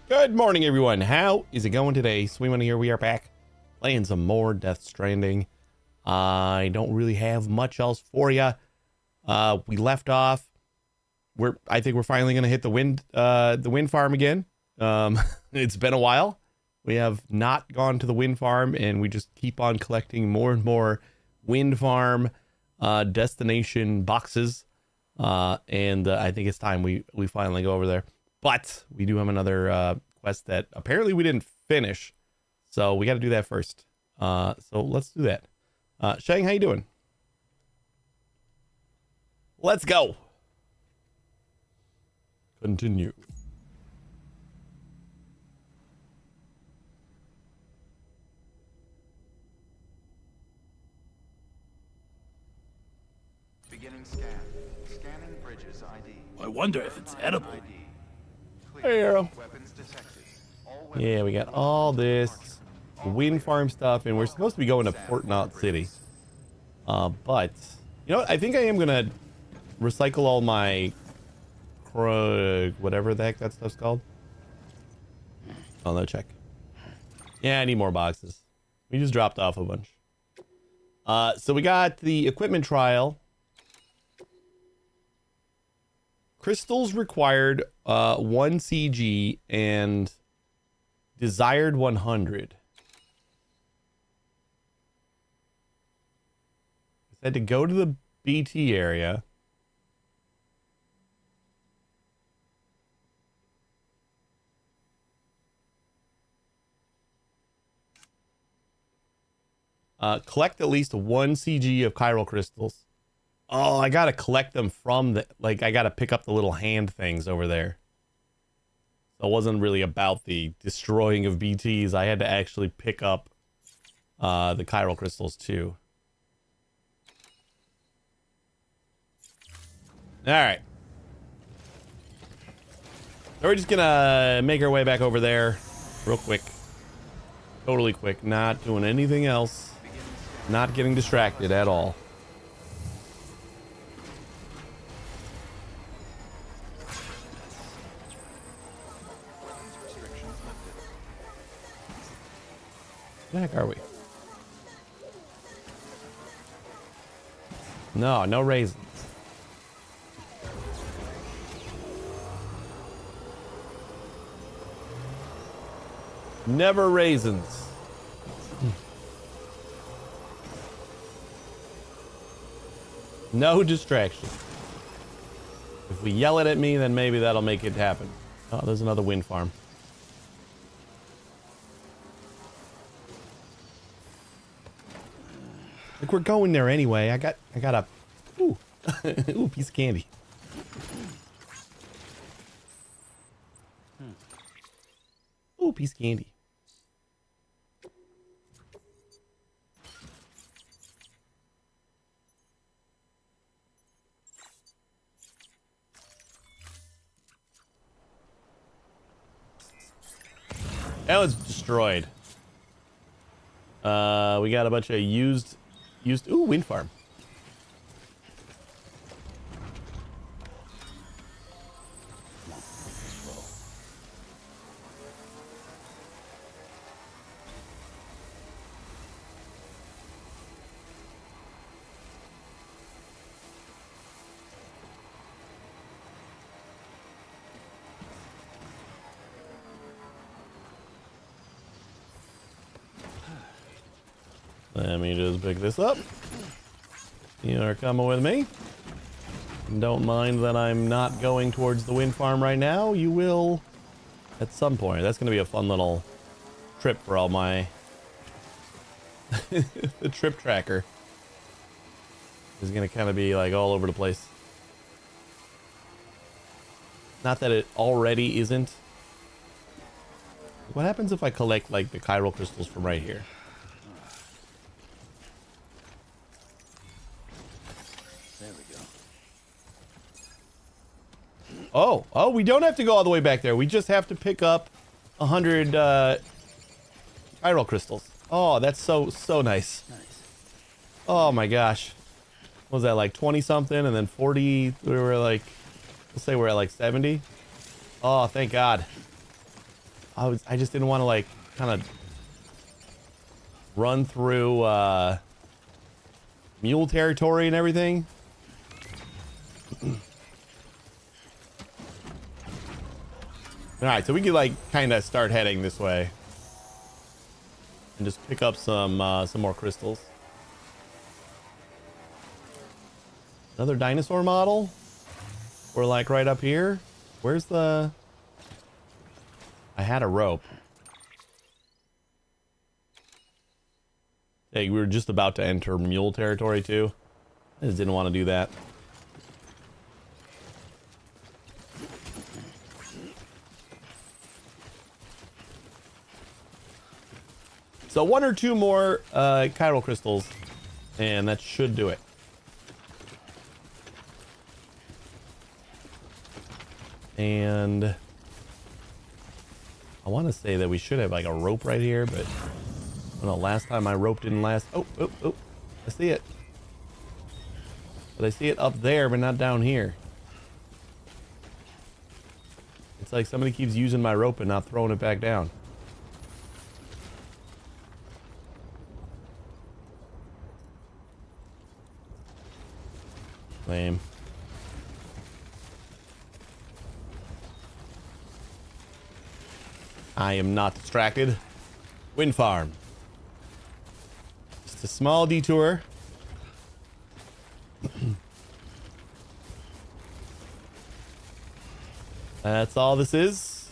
Good morning, everyone. How is it going today? Swimon here. We are back playing some more Death Stranding. I don't really have much else for you. We left off. I think we're finally going to hit the wind farm again. It's been a while. We have not gone to the wind farm, and we just keep on collecting more and more wind farm destination boxes. And I think it's time we finally go over there. But we do have another quest that apparently we didn't finish. So we got to do that first. So let's do that. Shang, how you doing? Let's go. Continue. Beginning scan. Scanning bridges ID. I wonder if it's edible. Hey, Arrow. Weapons detected. Yeah, we got all this wind farm stuff, and we're supposed to be going to Port Knot City. But, you know what? I think I am going to recycle all my... whatever the heck that stuff's called. Oh, no, check. Yeah, I need more boxes. We just dropped off a bunch. So we got the equipment trial. Crystals required 1 CG and desired 100. I said to go to the BT area. Collect at least 1 CG of chiral crystals. Oh, I gotta collect them from the, like, I gotta pick up the little hand things over there. So it wasn't really about the destroying of BTs. I had to actually pick up the chiral crystals too. Alright. So we're just gonna make our way back over there real quick. Totally quick. Not doing anything else. Not getting distracted at all. Where the heck are we? No raisins. Never raisins. No distraction. If we yell it at me, then maybe that'll make it happen. Oh, there's another wind farm. Like, we're going there anyway. I got a ooh, ooh, piece of candy. Ooh, piece of candy. That was destroyed. We got a bunch of used, ooh, wind farm. Let me just pick this up. You are coming with me. Don't mind that I'm not going towards the wind farm right now. You will at some point. That's going to be a fun little trip for all my... the trip tracker is going to kind of be like all over the place. Not that it already isn't. What happens if I collect like the chiral crystals from right here? Oh, we don't have to go all the way back there. We just have to pick up 100 chiral crystals. Oh, that's so nice. Oh my gosh. What was that, like 20 something and then 40? We were like, let's say we're at like 70. Oh, thank God. I just didn't want to like kind of run through mule territory and everything. All right, so we could like kind of start heading this way and just pick up some more crystals. Another dinosaur model. We're like right up here. Where's the? I had a rope. Hey, we were just about to enter mule territory too. I just didn't want to do that. So 1 or 2 more chiral crystals, and that should do it. And I want to say that we should have like a rope right here, but I don't know, last time my rope didn't last. Oh, I see it. But I see it up there, but not down here. It's like somebody keeps using my rope and not throwing it back down. Lame. I am not distracted. Wind farm. Just a small detour. That's all this is.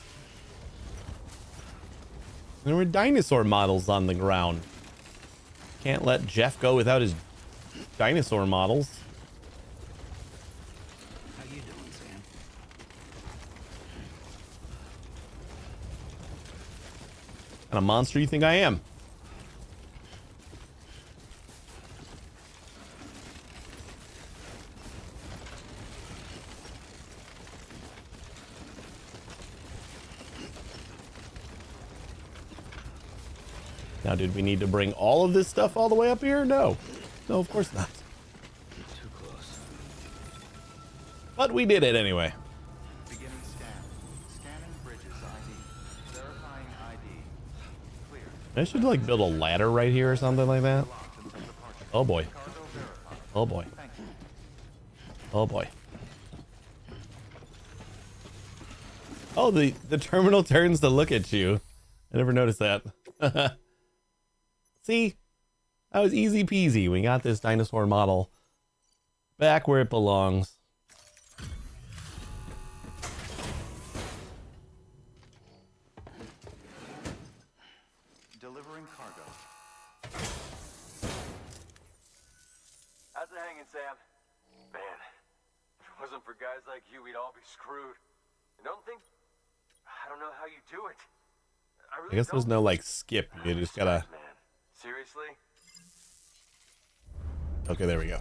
There were dinosaur models on the ground. Can't let Jeff go without his dinosaur models. How you doing, Sam? What kind of monster you think I am? Now, did we need to bring all of this stuff all the way up here? No. No, of course not. Too close. But we did it anyway. Beginning scan. Scanning bridges ID. Verifying ID. Clear. I should like build a ladder right here or something like that. Locked until departure. Oh boy. Cargo verified. Oh boy. Thank you. Oh boy. Oh, the terminal turns to look at you. I never noticed that. See? That was easy peasy. We got this dinosaur model back where it belongs. Delivering cargo. How's it hanging, Sam? Man, if it wasn't for guys like you, we'd all be screwed. You don't think? I don't know how you do it. I guess there's no like skip. You just gotta. Man, seriously? Okay, there we go.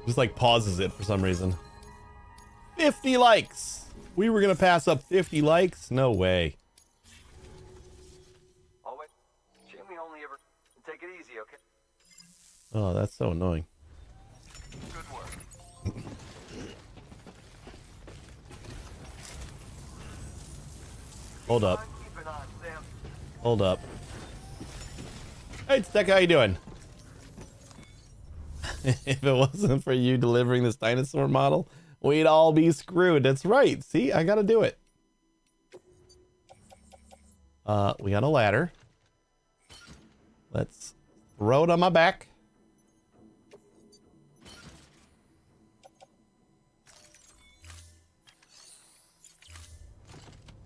Just like pauses it for some reason. 50 likes. We were gonna pass up 50 likes? No way. Oh wait, Jimmy only ever take it easy, okay? Oh, that's so annoying. Good work. Hold up. Keep it on, Sam. Hold up. Hey, Tech, how you doing? If it wasn't for you delivering this dinosaur model, we'd all be screwed. That's right. See, I gotta do it. We got a ladder. Let's throw it on my back.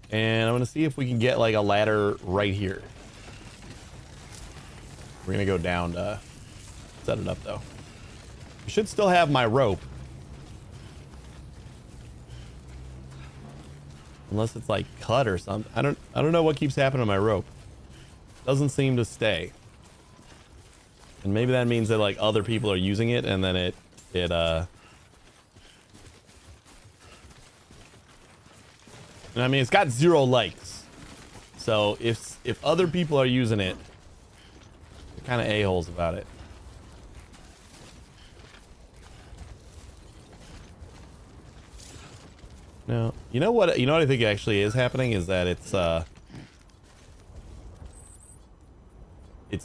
And I'm gonna see if we can get like a ladder right here. We're gonna go down to set it up though. We should still have my rope. Unless it's like cut or something. I don't know what keeps happening to my rope. Doesn't seem to stay. And maybe that means that like other people are using it and then I mean, it's got 0 likes. So if other people are using it, they're kind of a-holes about it. No. You know what? You know what I think actually is happening is that it's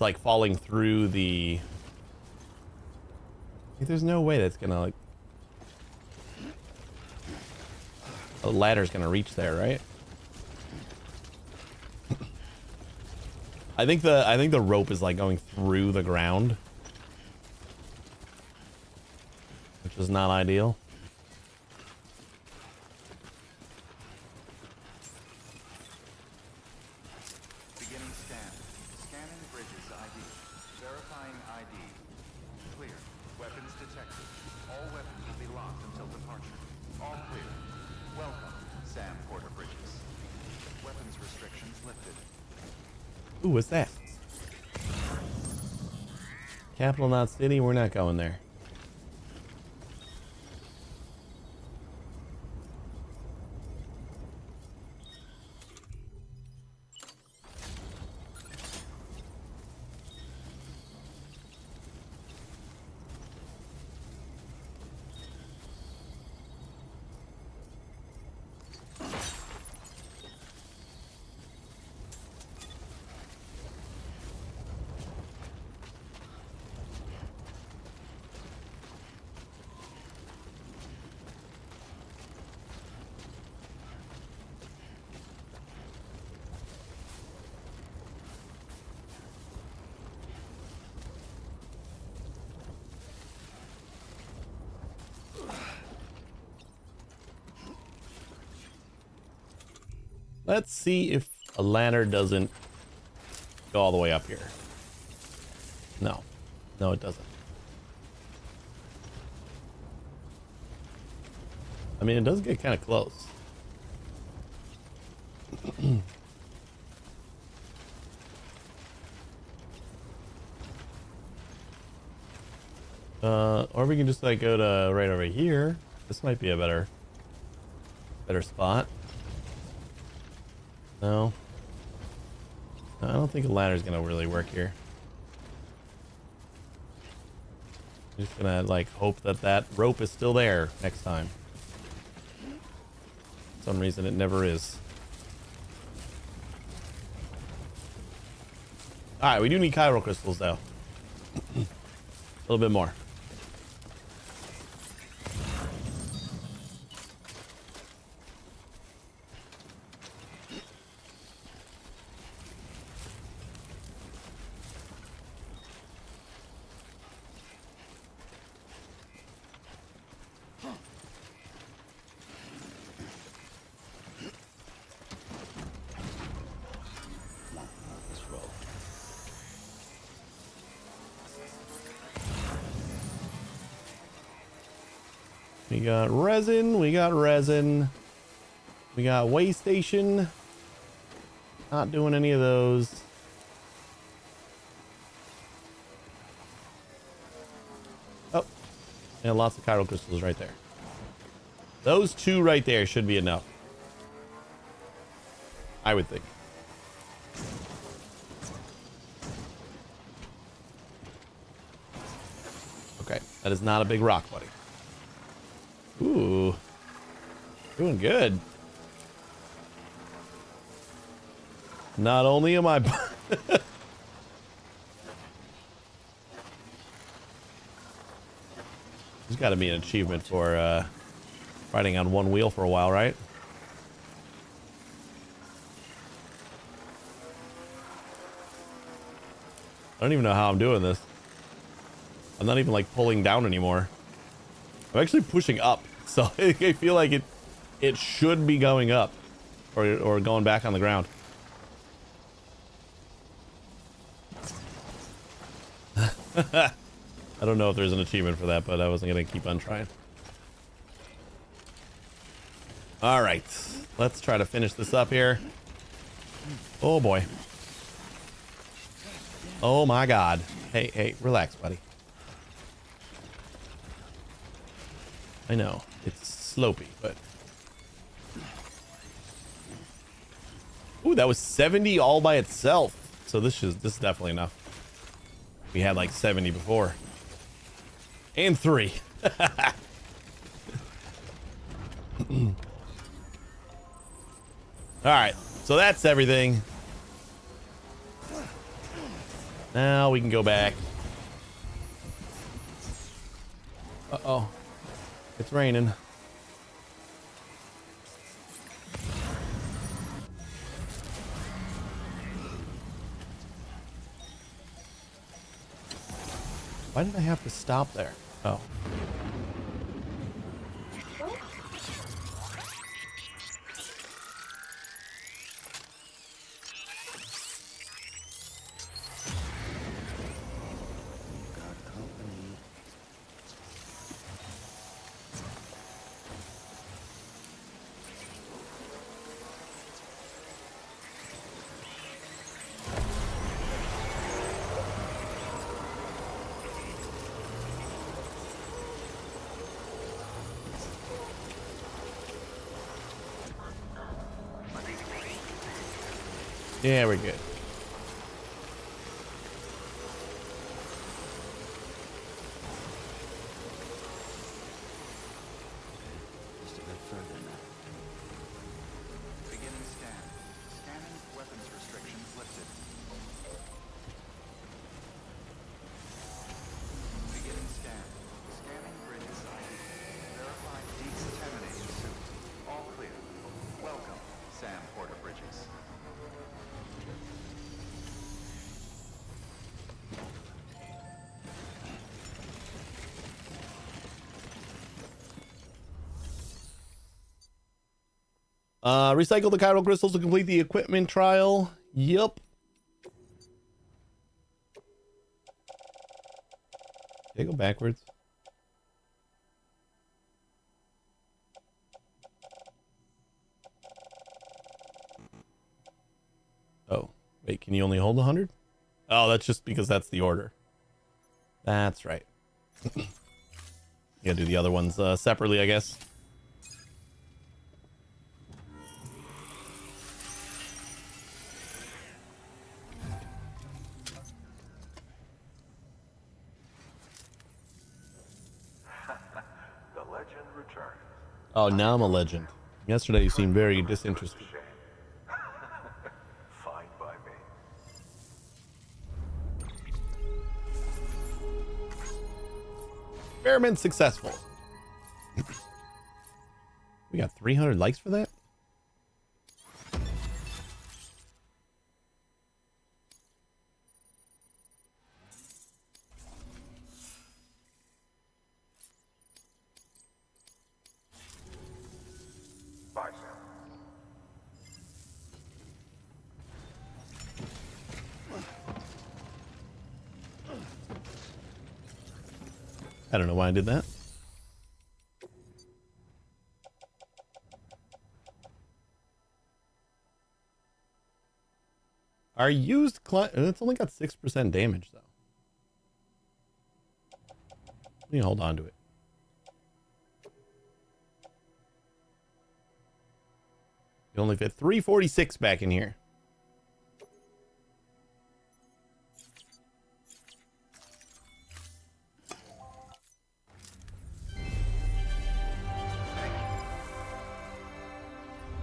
like falling through the. Like, there's no way that's gonna like. A ladder's gonna reach there, right? I think the rope is like going through the ground, which is not ideal. Beginning scan. Scanning bridges ID. Verifying ID. Clear. Weapons detected. All weapons will be locked until departure. All clear. Welcome, Sam Porter Bridges. Weapons restrictions lifted. Ooh, what's that? Capital not city. We're not going there. Let's see if a ladder doesn't go all the way up here. No. No, it doesn't. I mean, it does get kind of close. Or we can just like go to right over here. This might be a better spot. No. No, I don't think a ladder's gonna really work here. I'm just gonna like hope that that rope is still there next time. For some reason it never is. Alright, we do need chiral crystals though. A little bit more. We got resin, we got resin. We got way station. Not doing any of those. Oh, and lots of chiral crystals right there. Those two right there should be enough, I would think. Okay, that is not a big rock, buddy. Ooh, doing good. Not only am I there's got to be an achievement for riding on one wheel for a while, right? I don't even know how I'm doing this. I'm not even like pulling down anymore. I'm actually pushing up, so I feel like it should be going up or going back on the ground. I don't know if there's an achievement for that, but I wasn't gonna keep on trying. All right, let's try to finish this up here. Oh boy. Oh my God. Hey, relax, buddy. I know it's slopey, but ooh, that was 70 all by itself. So this is definitely enough. We had like 70 before, and 3. All right, so that's everything. Now we can go back. Uh-oh. It's raining. Why did I have to stop there? Oh. Yeah, we're good. Just a bit further now. Beginning scan. Scanning. Weapons restrictions lifted. Beginning scan. Scanning bridges ID. Verifying decontaminating suit. All clear. Welcome, Sam Porter Bridges. Recycle the chiral crystals to complete the equipment trial. Yup. Okay, go backwards. Oh, wait, can you only hold 100? Oh, that's just because that's the order. That's right. You gotta do the other ones separately, I guess. The legend returns. Oh, now I'm a legend. Yesterday you seemed very disinterested. Fine by me. Experiment successful. We got 300 likes for that? Bye, Sam. I don't know why I did that. Our used it's only got 6% damage though. Let me hold on to it. You only fit 346 back in here.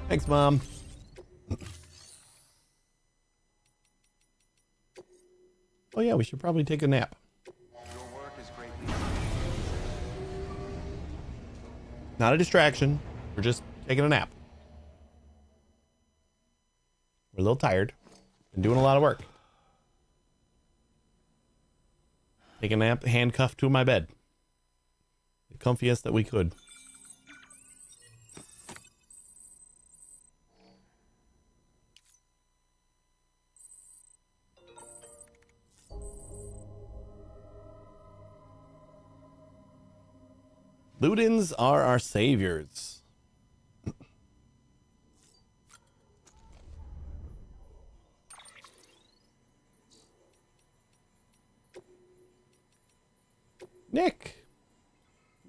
Thanks, Mom. Oh yeah, we should probably take a nap. Your work is greatly Not a distraction. We're just taking a nap. We're a little tired. Been doing a lot of work. Take a nap, handcuffed to my bed. The comfiest that we could. Ludens are our saviors. Nick,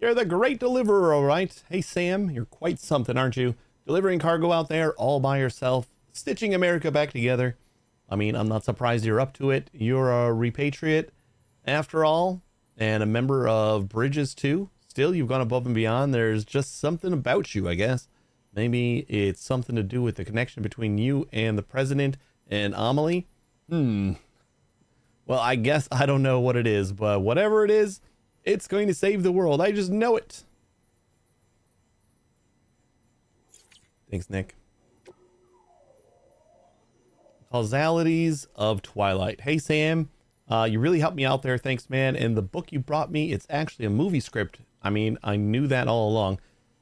you're the great deliverer, all right. Hey, Sam, you're quite something, aren't you? Delivering cargo out there all by yourself, stitching America back together. I mean, I'm not surprised you're up to it. You're a repatriate, after all, and a member of Bridges, too. Still, you've gone above and beyond. There's just something about you, I guess. Maybe it's something to do with the connection between you and the president and Amelie. Well, I guess I don't know what it is, but whatever it is, it's going to save the world. I just know it. Thanks, Nick. Causalities of Twilight. Hey, Sam. You really helped me out there. Thanks, man. And the book you brought me, it's actually a movie script. I mean, I knew that all along.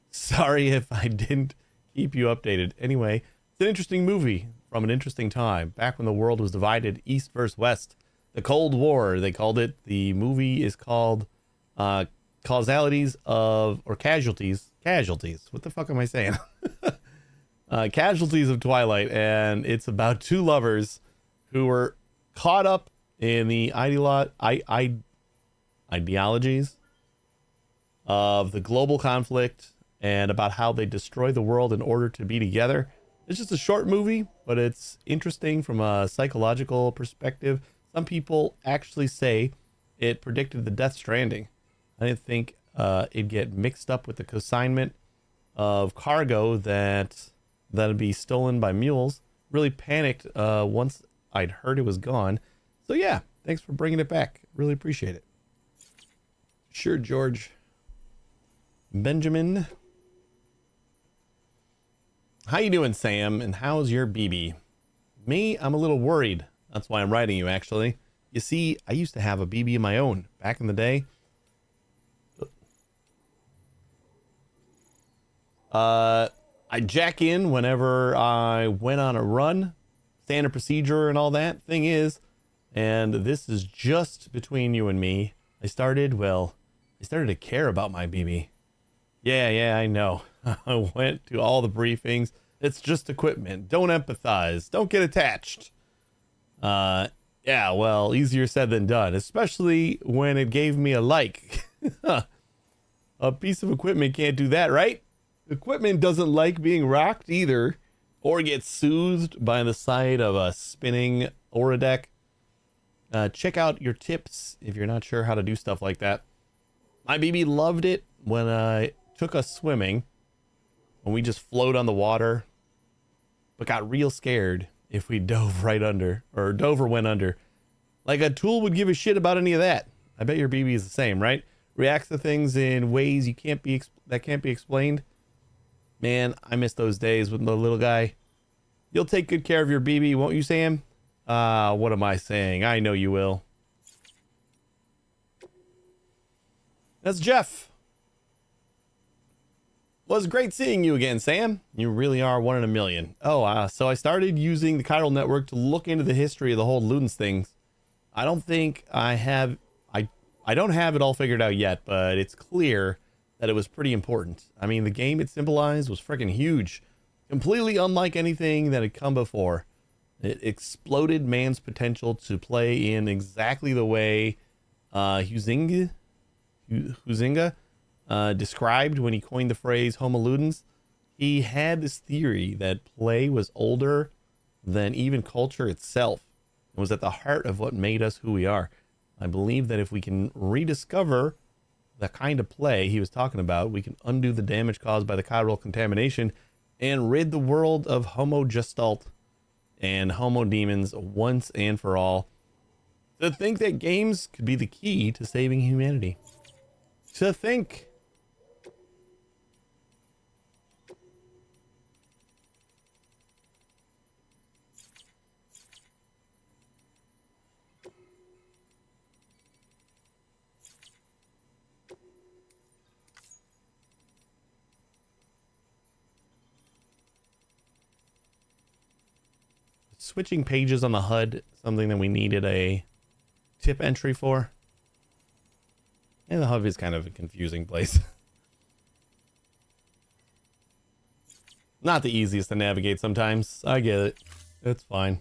Sorry if I didn't keep you updated. Anyway, it's an interesting movie from an interesting time. Back when the world was divided east versus west. The Cold War, they called it. The movie is called Causalities of... or Casualties. Casualties. What the fuck am I saying? Casualties of Twilight. And it's about two lovers who were caught up in the ideologies of the global conflict and about how they destroy the world in order to be together. It's just a short movie, but it's interesting from a psychological perspective. Some people actually say it predicted the Death Stranding. I didn't think it'd get mixed up with the consignment of cargo that'd be stolen by mules. Really panicked once I'd heard it was gone. So yeah, thanks for bringing it back. Really appreciate it. Sure, George. Benjamin. How you doing, Sam? And how's your BB? Me, I'm a little worried. That's why I'm writing you, actually. You see, I used to have a BB of my own back in the day. I jack in whenever I went on a run, standard procedure and all that. Thing is, and this is just between you and me, I started to care about my BB. Yeah, I know. I went to all the briefings. It's just equipment. Don't empathize. Don't get attached. Yeah, well, easier said than done, especially when it gave me a like. A piece of equipment can't do that, right? Equipment doesn't like being rocked either, or get soothed by the sight of a spinning Orodeck. Check out your tips if you're not sure how to do stuff like that. My BB loved it when I took us swimming, when we just float on the water, but got real scared if we dove right under, or dove or went under. Like a tool would give a shit about any of that. I bet your BB is the same, right? Reacts to things in ways that can't be explained. Man, I miss those days with the little guy. You'll take good care of your BB, won't you, Sam? What am I saying? I know you will. That's Jeff. Was great seeing you again, Sam. You really are one in a million. Oh, so I started using the chiral network to look into the history of the whole Ludens things. I don't think I have... I don't have it all figured out yet, but it's clear that it was pretty important. I mean, the game it symbolized was freaking huge. Completely unlike anything that had come before. It exploded man's potential to play in exactly the way Huizinga described when he coined the phrase Homo Ludens. He had this theory that play was older than even culture itself, and was at the heart of what made us who we are. I believe that if we can rediscover the kind of play he was talking about, we can undo the damage caused by the chiral contamination and rid the world of Homo Gestalt and Homo Demons once and for all. To think that games could be the key to saving humanity. To think. Switching pages on the HUD, something that we needed a tip entry for. And the HUD is kind of a confusing place. Not the easiest to navigate sometimes. I get it. It's fine.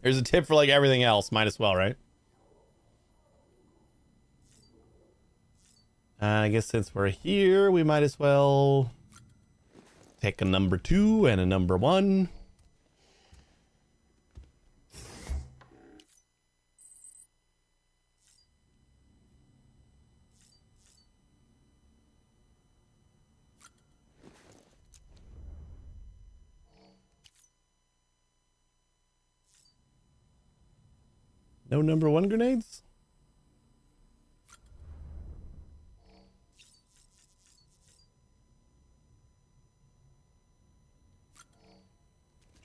There's a tip for like everything else. Might as well, right? I guess since we're here, we might as well take a number 2 and a number 1. No number 1 grenades?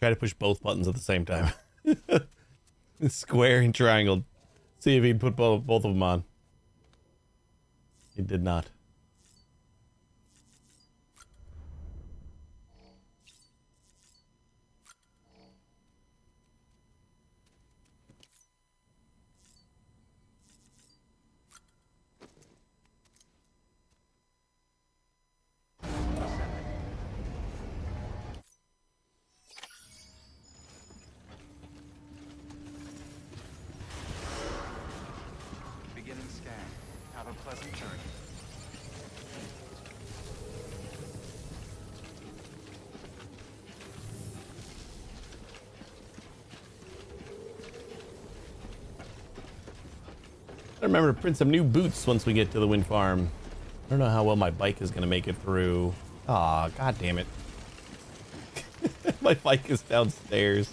Try to push both buttons at the same time. Square and triangle. See if he'd put both of them on. He did not. Beginning scan. Have a pleasant journey. I remember to print some new boots once we get to the wind farm. I don't know how well my bike is going to make it through. Aw, god damn it. My bike is downstairs.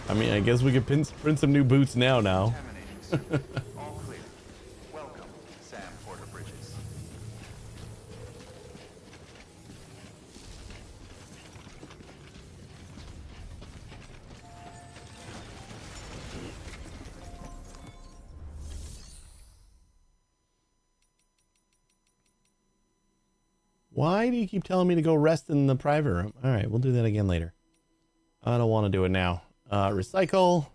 I mean, I guess we could print some new boots now. Contaminating suit. All clear. Welcome, Sam Porter Bridges. Why do you keep telling me to go rest in the private room? All right, we'll do that again later. I don't want to do it now. Recycle.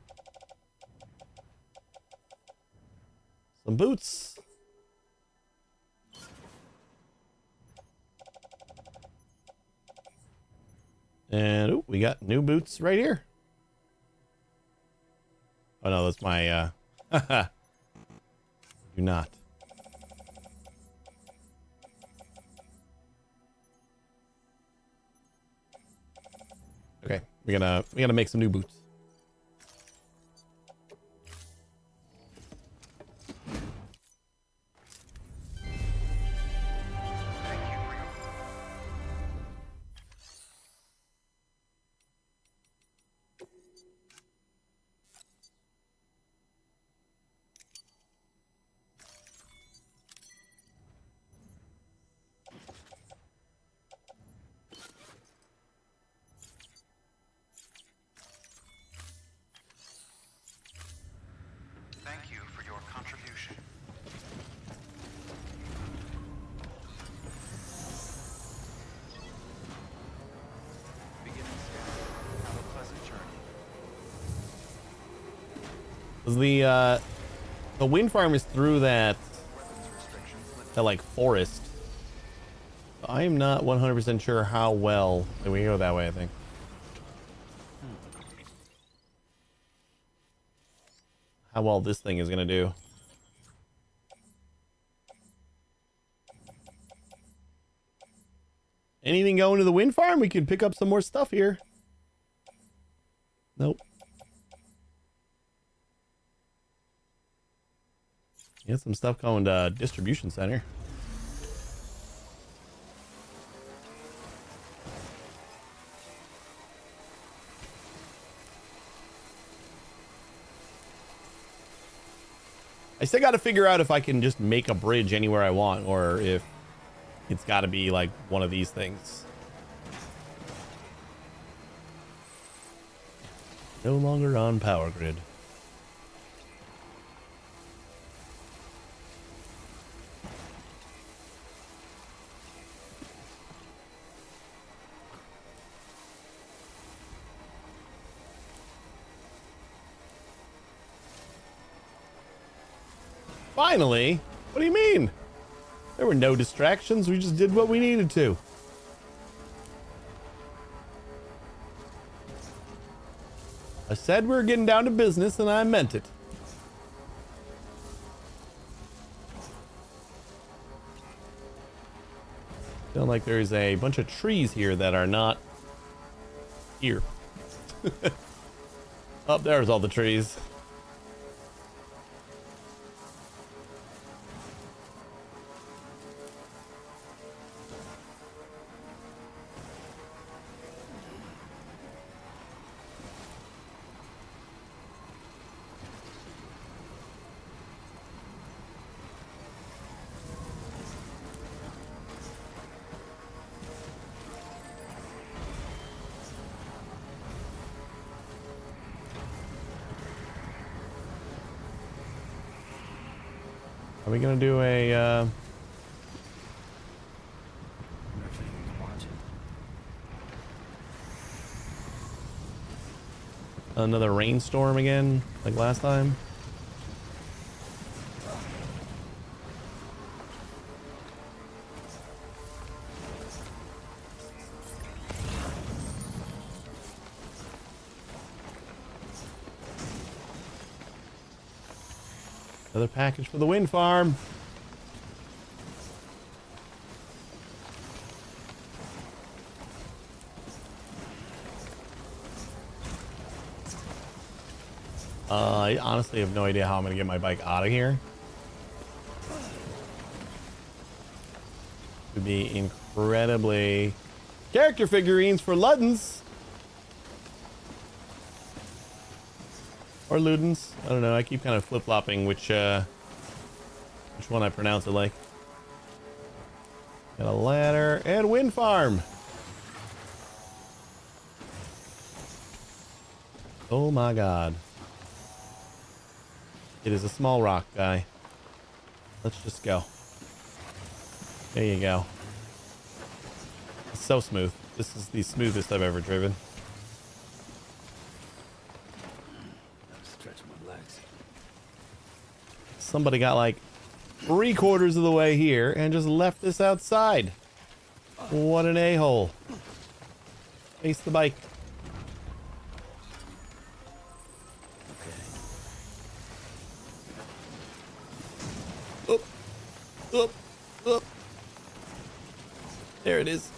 Some boots. And ooh, we got new boots right here. Oh no, that's my do not. Okay, we gotta make some new boots. Thank you for your contribution. Beginning scan. Have a pleasant journey. The wind farm is through that Weapons restrictions lifted. that like forest. I am not 100% sure how well. We go that way, I think. How well this thing is gonna do. Anything going to the wind farm? We could pick up some more stuff here. Nope. Get some stuff going to distribution center. I still got to figure out if I can just make a bridge anywhere I want, or if it's got to be like one of these things. No longer on power grid. Finally? What do you mean? There were no distractions. We just did what we needed to. I said we were getting down to business, and I meant it. Feel like there's a bunch of trees here that are not here. Up there's all the trees. Are we gonna do a Everything's watching. another rainstorm again, like last time? Another package for the wind farm. I honestly have no idea how I'm gonna get my bike out of here. Would be incredibly character figurines for Luddens or Ludens. I don't know. I keep kind of flip flopping which one I pronounce it like. Got a ladder and wind farm. Oh my god. It is a small rock guy. Let's just go. There you go. It's so smooth. This is the smoothest I've ever driven. Stretch my legs. Somebody got like 3/4 of the way here and just left this outside. What an a-hole. Face the bike. Up, up, up. There it is.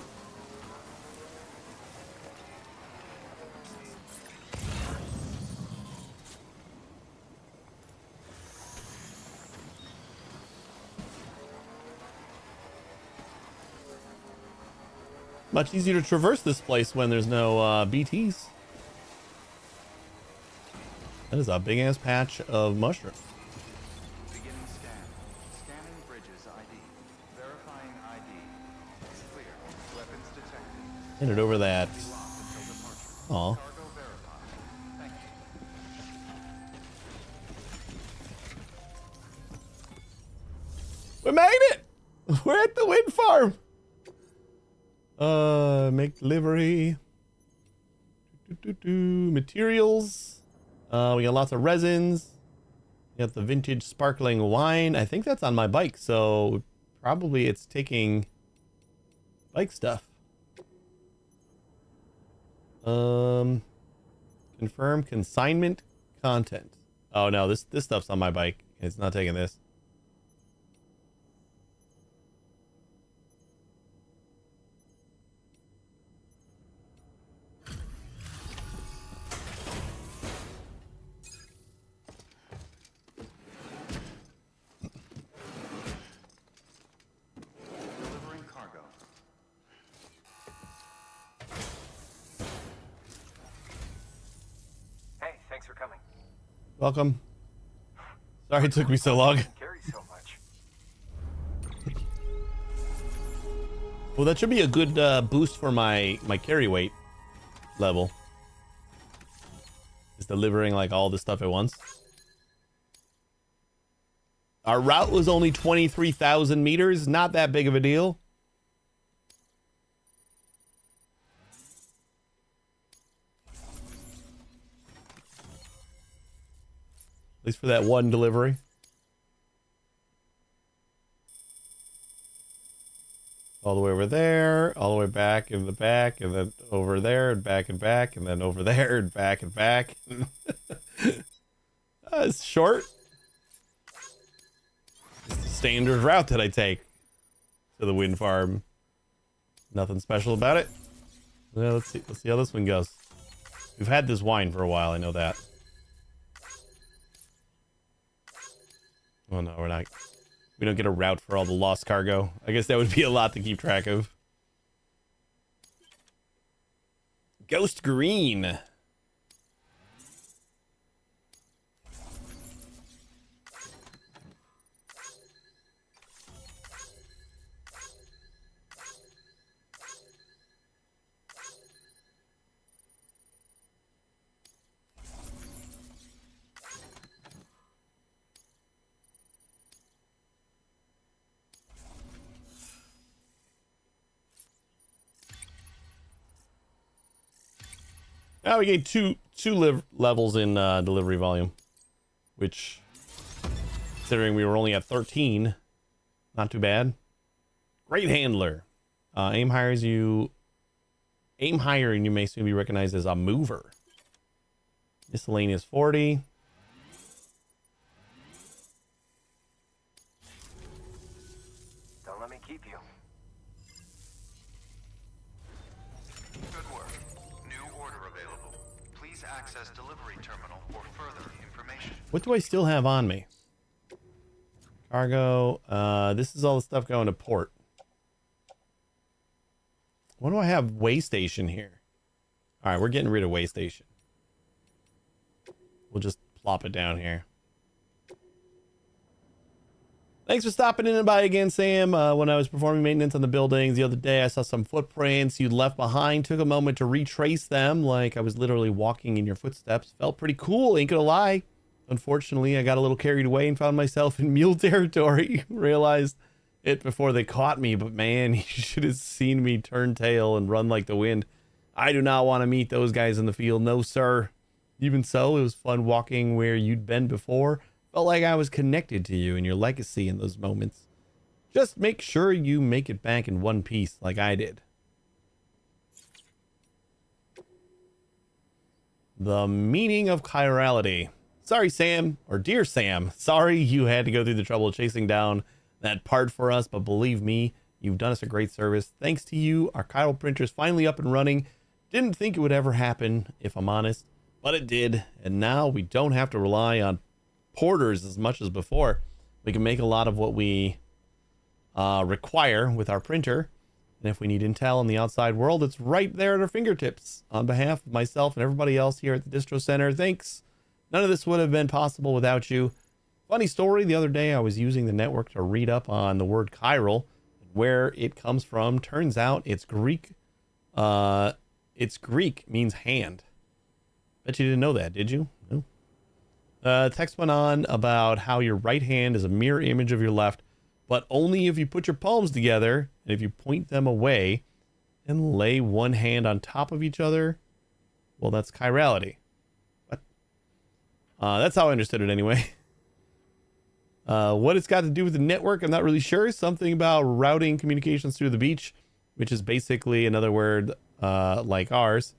Much easier to traverse this place when there's no BTs. That is a big ass patch of mushrooms. Beginning scan. Scanning bridges ID. Verifying ID. Clear. Weapons detected. Handed over that. Be locked until departure. Aw. Cargo verified. Thank you. We made it! We're at the wind farm. Make delivery. Materials. We got lots of resins. We got the vintage sparkling wine. I think that's on my bike, so probably it's taking bike stuff. Confirm consignment content. Oh no, this stuff's on my bike. It's not taking this. Delivering cargo. Hey, thanks for coming. Welcome. Sorry it took me so long. Carry so much. Well, that should be a good boost for my carry weight level. Is delivering like all this stuff at once. Our route was only 23,000 meters. Not that big of a deal. At least for that one delivery. All the way over there, all the way back in the back, and then over there and back, and then over there and back and back. It's short. It's the standard route that I take to the wind farm. Nothing special about it. Well, let's see how this one goes. We've had this wine for a while, I know that. Oh no, we're not. We don't get a route for all the lost cargo. I guess that would be a lot to keep track of. Ghost Green. Now we gained two levels in delivery volume, which, considering we were only at 13, not too bad. Great handler. Aim higher and you may soon be recognized as a mover. Miscellaneous 40. Don't let me keep you. Good work. New order available. Please access delivery terminal for further information. What do I still have on me? Cargo. This is all the stuff going to port. What do I have? Way station here. All right, we're getting rid of way station. We'll just plop it down here. Thanks for stopping in and by again, Sam. When I was performing maintenance on the buildings the other day, I saw some footprints you'd left behind. Took a moment to retrace them, like I was literally walking in your footsteps. Felt pretty cool, ain't gonna lie. Unfortunately, I got a little carried away and found myself in mule territory. Realized it before they caught me, but man, you should have seen me turn tail and run like the wind. I do not want to meet those guys in the field, no sir. Even so, it was fun walking where you'd been before. Felt like I was connected to you and your legacy in those moments. Just make sure you make it back in one piece like I did. The meaning of chirality. Sorry, Sam, or dear Sam. Sorry you had to go through the trouble of chasing down that part for us, but believe me, you've done us a great service. Thanks to you, our chiral printer is finally up and running. Didn't think it would ever happen, if I'm honest, but it did. And now we don't have to rely on porters as much as before. We can make a lot of what we require with our printer. And if we need intel in the outside world, it's right there at our fingertips. On behalf of myself and everybody else here at the Distro Center, thanks. None of this would have been possible without you. Funny story, the other day I was using the network to read up on the word chiral, where it comes from. Turns out it's Greek. It's Greek, means hand. Bet you didn't know that, did you? No. Text went on about how your right hand is a mirror image of your left, but only if you put your palms together and if you point them away and lay one hand on top of each other. Well, that's chirality. What? That's how I understood it anyway. What it's got to do with the network, I'm not really sure. Something about routing communications through the beach, which is basically another word like ours,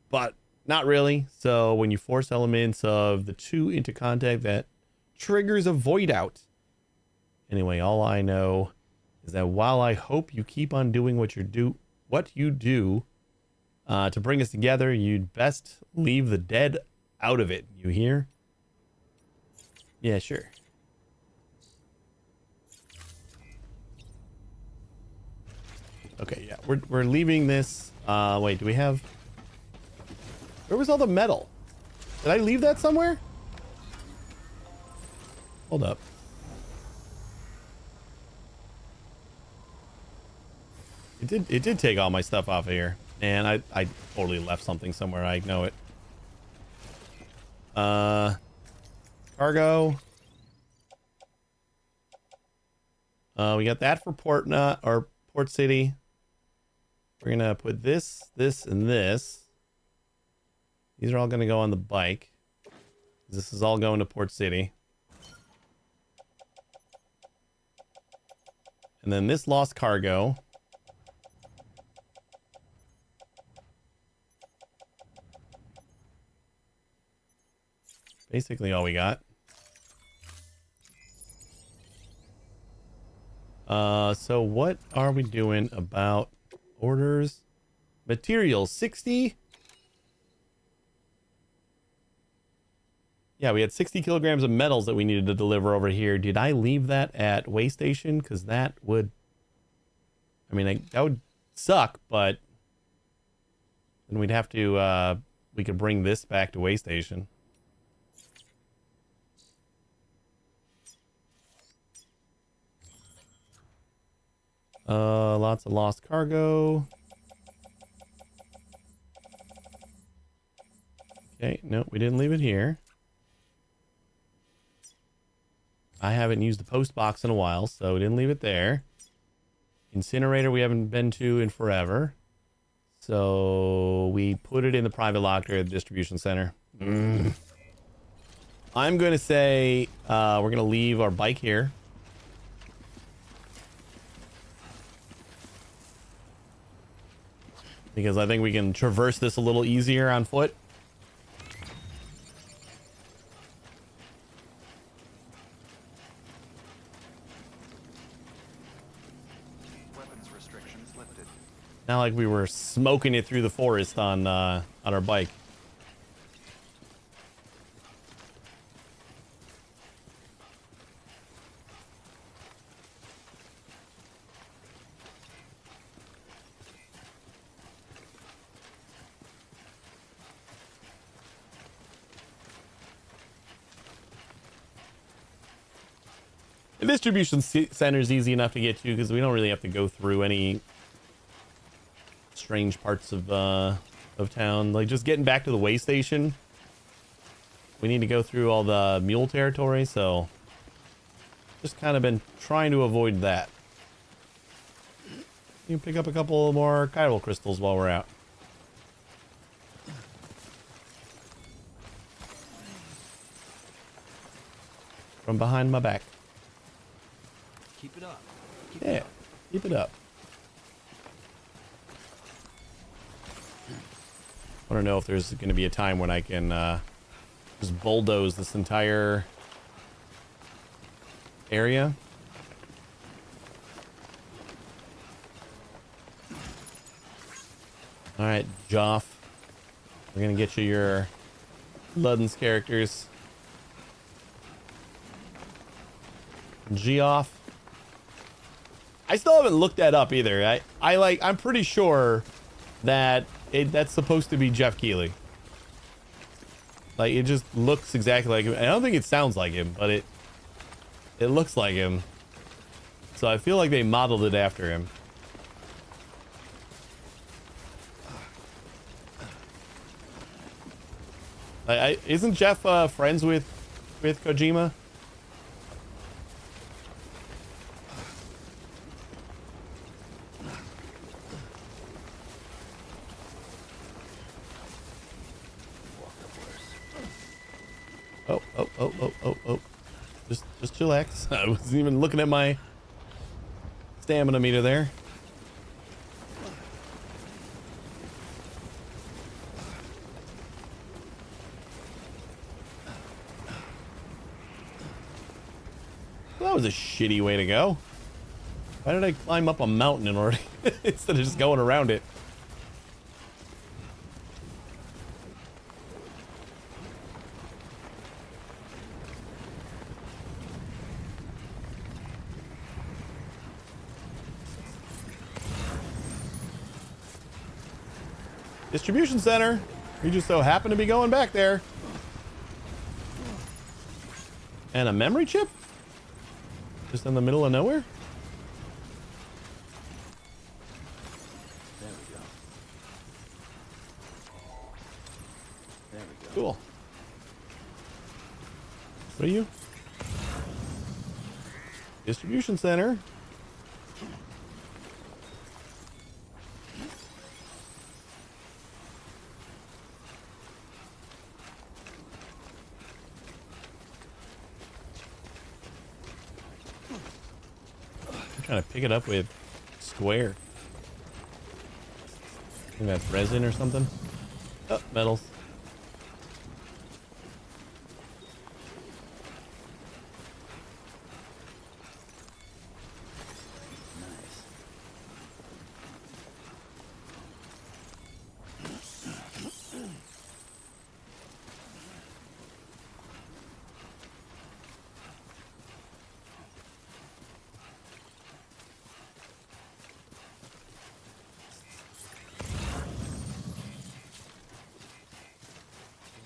but not really. So when you force elements of the two into contact, that triggers a void out. Anyway, all I know is that while I hope you keep on doing what you do to bring us together, you'd best leave the dead out of it. You hear? Yeah, sure. Okay, yeah, we're leaving this. Wait, do we have... Where was all the metal? Did I leave that somewhere? Hold up. It did take all my stuff off of here. And I totally left something somewhere. I know it. Cargo. We got that for Port City. We're gonna put this, and this. These are all gonna go on the bike. This is all going to Port City. And then this lost cargo. Basically all we got. So what are we doing about orders? Materials, 60. Yeah, we had 60 kilograms of metals that we needed to deliver over here. Did I leave that at way station? Because that would... I mean, that would suck, but... then we'd have to... we could bring this back to way station. Lots of lost cargo. Okay, no, we didn't leave it here. I haven't used the post box in a while, so we didn't leave it there. Incinerator we haven't been to in forever. So we put it in the private locker at the distribution center. I'm going to say we're going to leave our bike here. Because I think we can traverse this a little easier on foot. Weapons restrictions lifted. Not like we were smoking it through the forest on our bike. The distribution center is easy enough to get to because we don't really have to go through any strange parts of town. Like just getting back to the way station, we need to go through all the mule territory, so just kind of been trying to avoid that. You can pick up a couple more chiral crystals while we're out. From behind my back. Keep it up. Yeah, keep it up. I don't know if there's going to be a time when I can just bulldoze this entire area. All right, Joff. We're going to get you your Ludden's characters. Geoff. I still haven't looked that up either. I'm pretty sure that that's supposed to be Jeff Keighley. Like it just looks exactly like him. I don't think it sounds like him, but it looks like him. So I feel like they modeled it after him. Isn't Jeff friends with Kojima? Oh. Just chillax. I wasn't even looking at my stamina meter there. Well, that was a shitty way to go. Why did I climb up a mountain in order instead of just going around it? Distribution center. We just so happen to be going back there. And a memory chip? Just in the middle of nowhere? There we go. There we go. Cool. What are you? Distribution center. Trying to pick it up with square. I think that's resin or something. Oh, metals. Nice.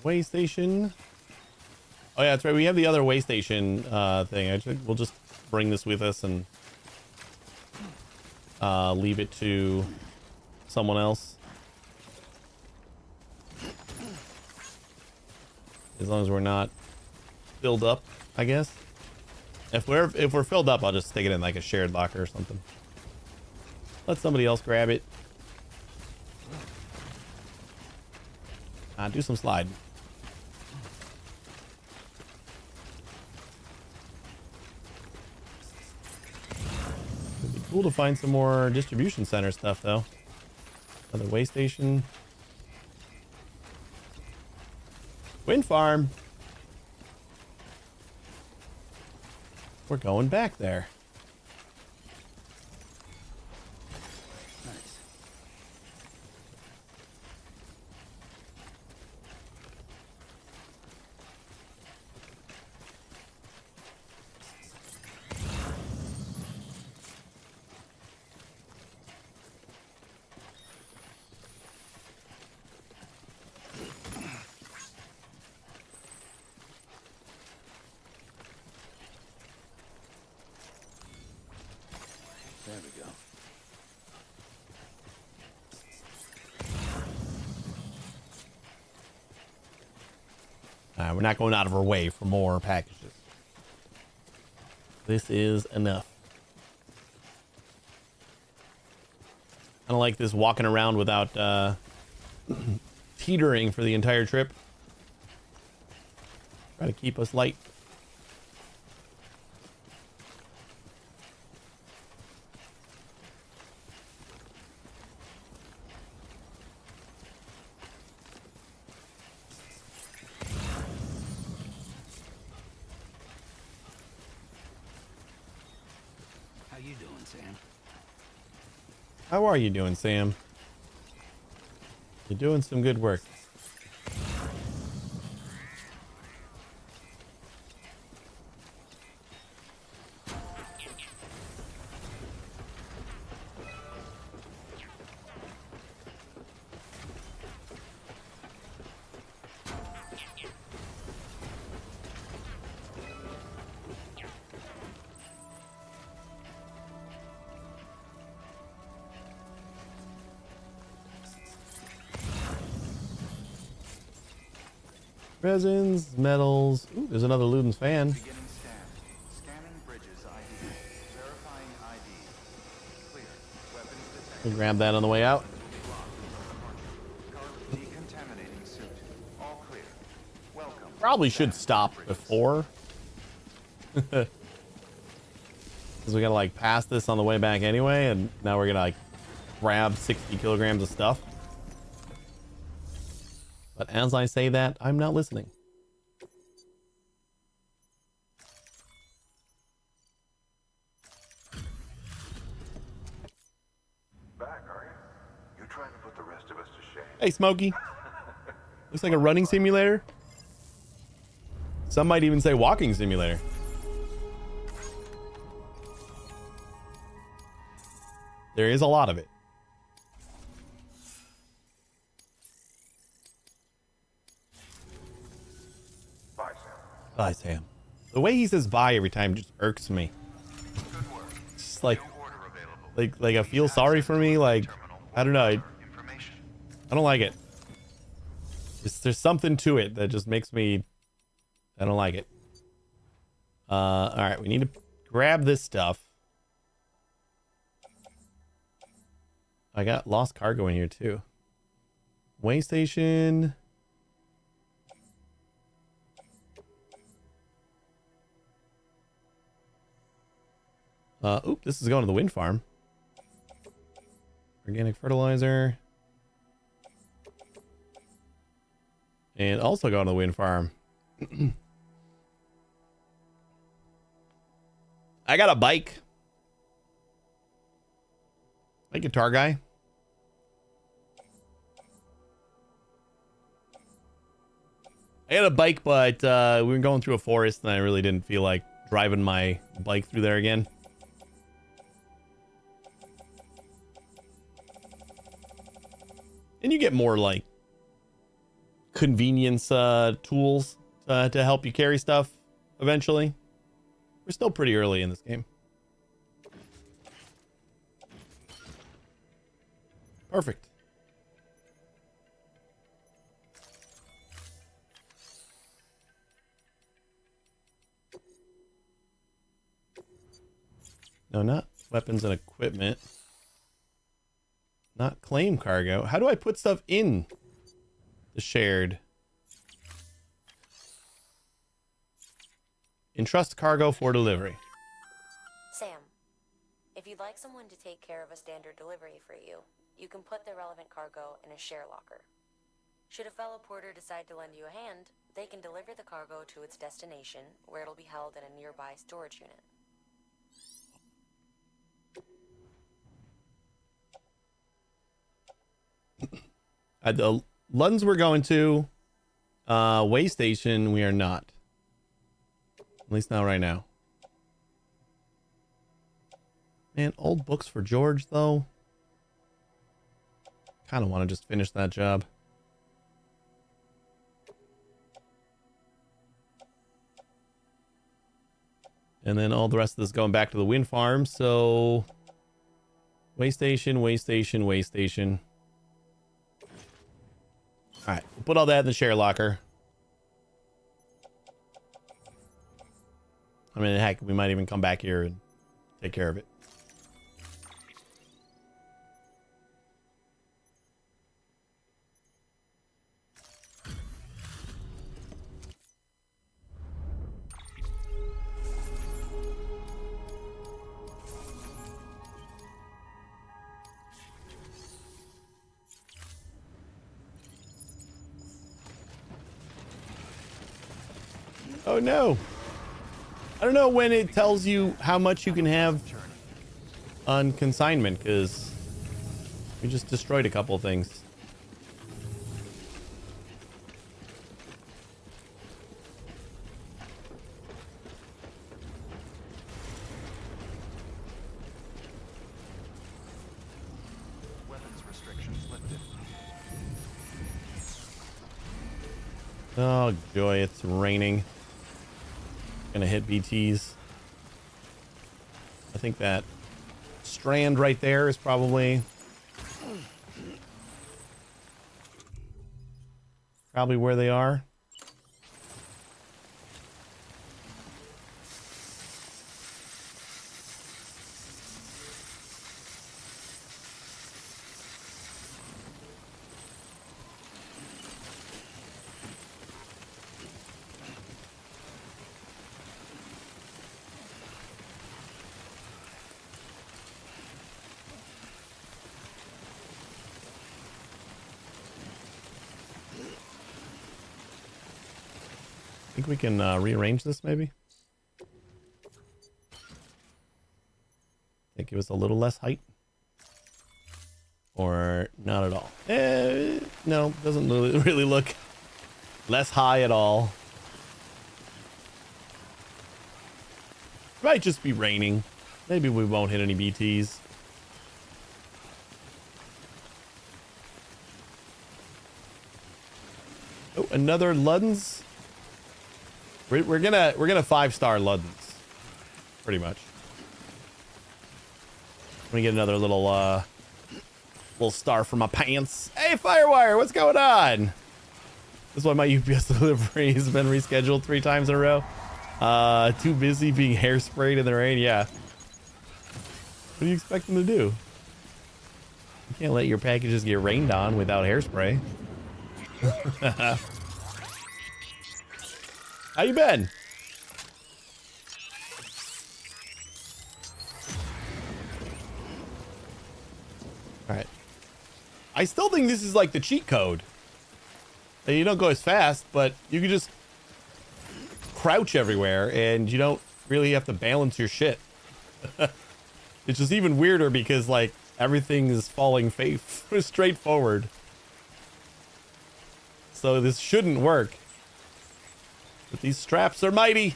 Way station. Oh yeah, that's right. We have the other way station thing. We'll just bring this with us and leave it to someone else. As long as we're not filled up, I guess. If we're filled up, I'll just stick it in like a shared locker or something. Let somebody else grab it. Do some slide. It'd be cool to find some more distribution center stuff, though. Another way station. Wind farm. We're going back there. Nice. There we go. We're not going out of our way for more packages. This is enough. I don't like this walking around without teetering for the entire trip. Try to keep us light. How you doing, Sam? How are you doing, Sam? You're doing some good work. Resins, metals. Ooh, there's another Luden's fan. Beginning scan. Scanning bridges ID. Verifying ID. Clear. Weapons detected. We'll grab that on the way out. Decontaminating suit. All clear. Welcome. Probably should stop before. Because we gotta like pass this on the way back anyway, and now we're gonna like grab 60 kilograms of stuff. But as I say that, I'm not listening. Back, are you? You're trying to put the rest of us to shame. Hey, Smokey. Looks like a running simulator. Some might even say walking simulator. There is a lot of it. Bye, Sam. Bye, Sam. The way he says bye every time just irks me. Good work. It's just like, Order available. like I feel sorry for me. Like, I don't know. Information. I don't like it. There's something to it that just makes me. I don't like it. All right, we need to grab this stuff. I got lost cargo in here too. Way station. Oop, this is going to the wind farm. Organic fertilizer. And also going to the wind farm. I got a bike. Hey, guitar guy. I had a bike, but we were going through a forest and I really didn't feel like driving my bike through there again. And you get more like convenience tools to help you carry stuff eventually. We're still pretty early in this game. Perfect. No, not weapons and equipment. Not claim cargo. How do I put stuff in? the shared. Entrust cargo for delivery. Sam, if you'd like someone to take care of a standard delivery for you, you can put the relevant cargo in a share locker. Should a fellow porter decide to lend you a hand, they can deliver the cargo to its destination, where it'll be held in a nearby storage unit. The London's we're going to. Way station we are not. At least not right now. Man, old books for George though. Kind of want to just finish that job. And then all the rest of this going back to the wind farm. So way station, way station, way station. All right, we'll put all that in the share locker. I mean, heck, we might even come back here and take care of it. Oh no. I don't know when it tells you how much you can have on consignment, because we just destroyed a couple things. Weapons restrictions lifted. Oh joy, it's raining. Gonna hit BTs. I think that strand right there is probably where they are. Think we can rearrange this maybe? Think it was a little less height? Or not at all? No, doesn't really look less high at all. Might just be raining. Maybe we won't hit any BTs. Oh, another Ludden's. We're gonna 5-star Ludden's, pretty much. I'm gonna get another little star for my pants. Hey, Firewire, what's going on? This is why my UPS delivery has been rescheduled 3 times in a row. Too busy being hairsprayed in the rain. Yeah. What do you expect them to do? You can't let your packages get rained on without hairspray. How you been? All right. I still think this is like the cheat code. And you don't go as fast, but you can just crouch everywhere and you don't really have to balance your shit. It's just even weirder because like everything is falling straight forward. So this shouldn't work. But these straps are mighty.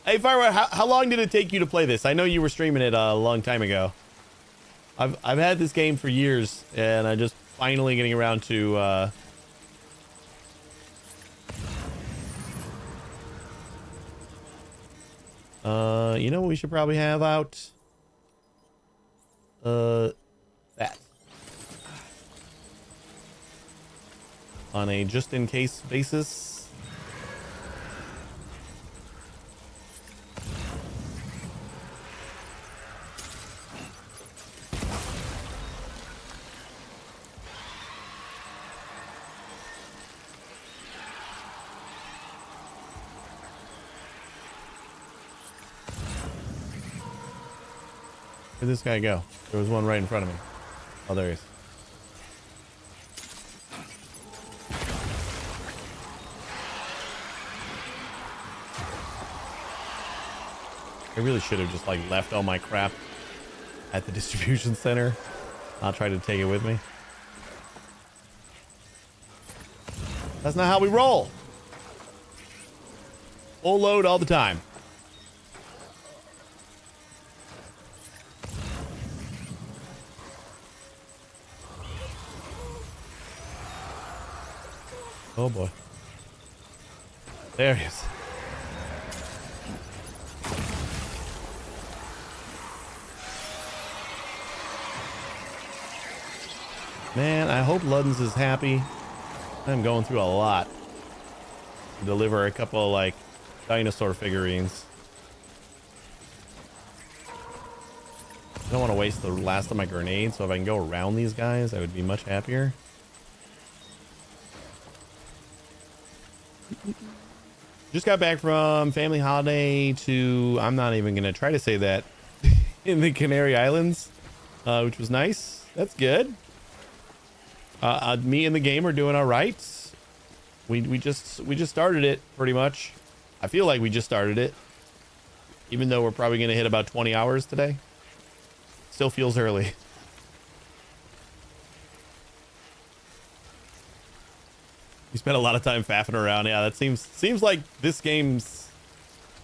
Hey, Firewire, how long did it take you to play this? I know you were streaming it a long time ago. I've had this game for years, and I'm just finally getting around to you know what we should probably have out? That. On a just-in-case basis. Where'd this guy go? There was one right in front of me. Oh, there he is. I really should have just like left all my crap at the distribution center. I'll try to take it with me. That's not how we roll. Full load all the time. Oh boy. There he is. Man, I hope Luddens is happy. I'm going through a lot to deliver a couple of like dinosaur figurines. I don't want to waste the last of my grenades, so if I can go around these guys, I would be much happier. Just got back from family holiday to, I'm not even going to try to say that, in the Canary Islands, which was nice. That's good. Me and the game are doing all right. We just started it pretty much. I feel like we just started it, even though we're probably going to hit about 20 hours today. Still feels early. You spent a lot of time faffing around. Yeah, that seems like this game's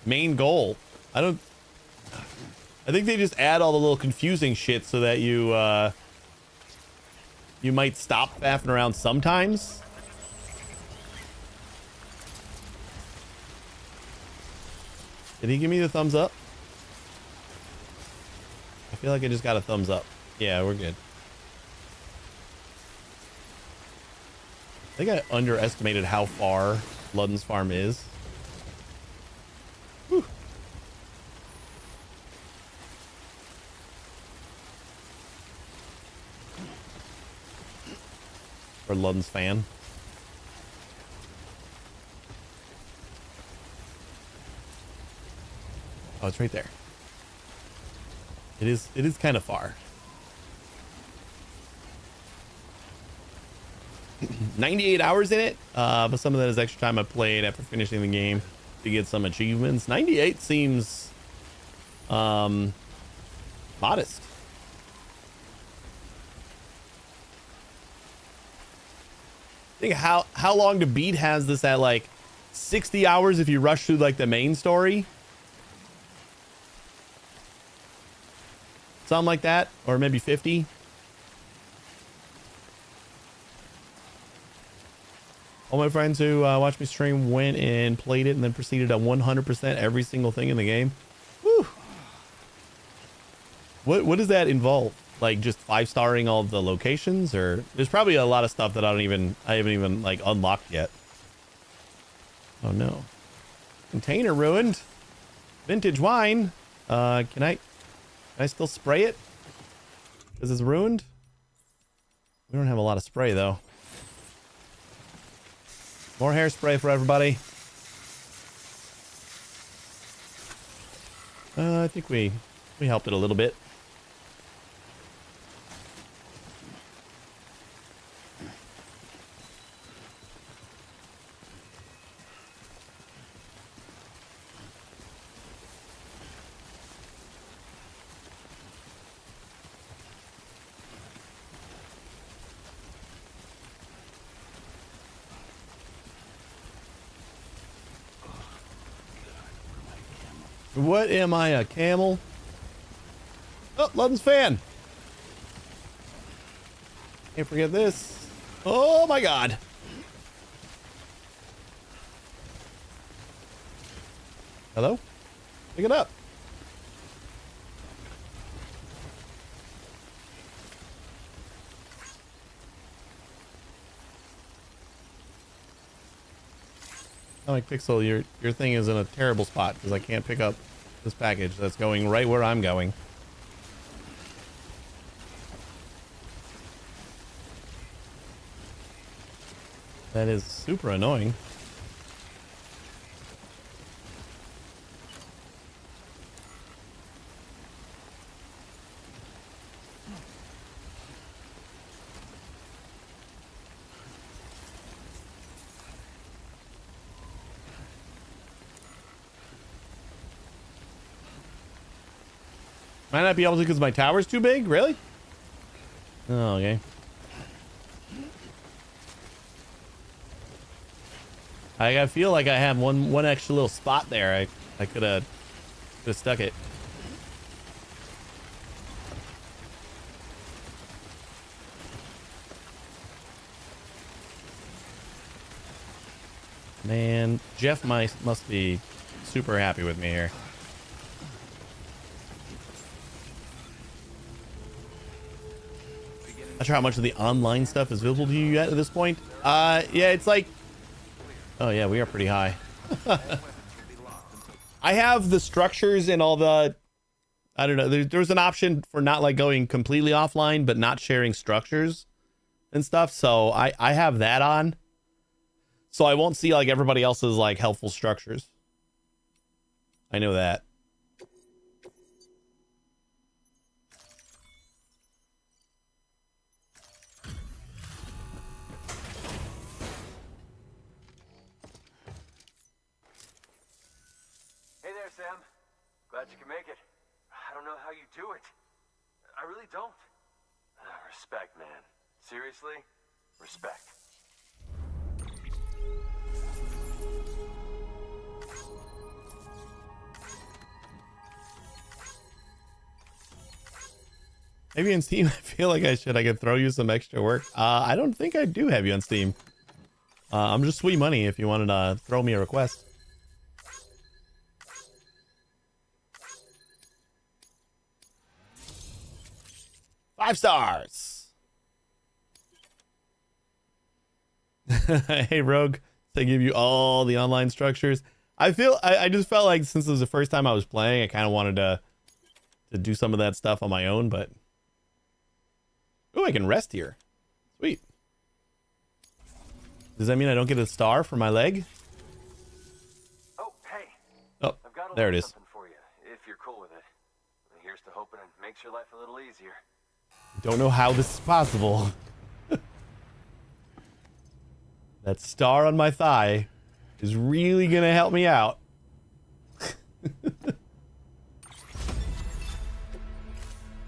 main goal. I think they just add all the little confusing shit so that you might stop faffing around sometimes. Did he give me the thumbs up? I feel like I just got a thumbs up. Yeah, we're good. I think I underestimated how far Ludden's farm is. Whew. For Ludden's fan. Oh, it's right there. It is kind of far. 98 hours in it, but some of that is extra time I played after finishing the game to get some achievements. 98 seems modest. I think how long to beat has this at, like 60 hours if you rush through like the main story, something like that, or maybe 50. All my friends who watched me stream went and played it and then proceeded to 100% every single thing in the game. Woo. What does that involve? Like just 5-starring all of the locations, or there's probably a lot of stuff that I haven't even like unlocked yet. Oh no. Container ruined. Vintage wine. Can I still spray it? Because it's ruined? We don't have a lot of spray though. More hairspray for everybody. I think we helped it a little bit. What am I, a camel? Oh, Ludden's fan. Can't forget this. Oh my god. Hello? Pick it up. Like Pixel, your thing is in a terrible spot because I can't pick up this package that's going right where I'm going. That is super annoying. Might not be able to because my tower's too big. Really? Oh, okay. I feel like I have one extra little spot there. I could have stuck it. Man, Jeff must be super happy with me here. Not sure how much of the online stuff is visible to you yet at this point. Yeah, it's like, oh yeah, we are pretty high. I have the structures and all the, I don't know. There's an option for not like going completely offline, but not sharing structures and stuff. So I have that on. So I won't see like everybody else's like helpful structures. I know that. Hey there, Sam. Glad you can make it. I don't know how you do it. I really don't. Respect, man. Seriously? Respect. Maybe on Steam, I feel like I could throw you some extra work. I don't think I do have you on Steam. I'm just sweet money if you wanted to throw me a request. Five stars. Hey, Rogue. They give you all the online structures. I just felt like since it was the first time I was playing, I kind of wanted to do some of that stuff on my own, but... Oh, I can rest here. Sweet. Does that mean I don't get a star for my leg? Oh, hey. Oh, I've got there it is. something for you, if you're cool with it. Here's to hoping it makes your life a little easier. Don't know how this is possible. That star on my thigh is really gonna help me out.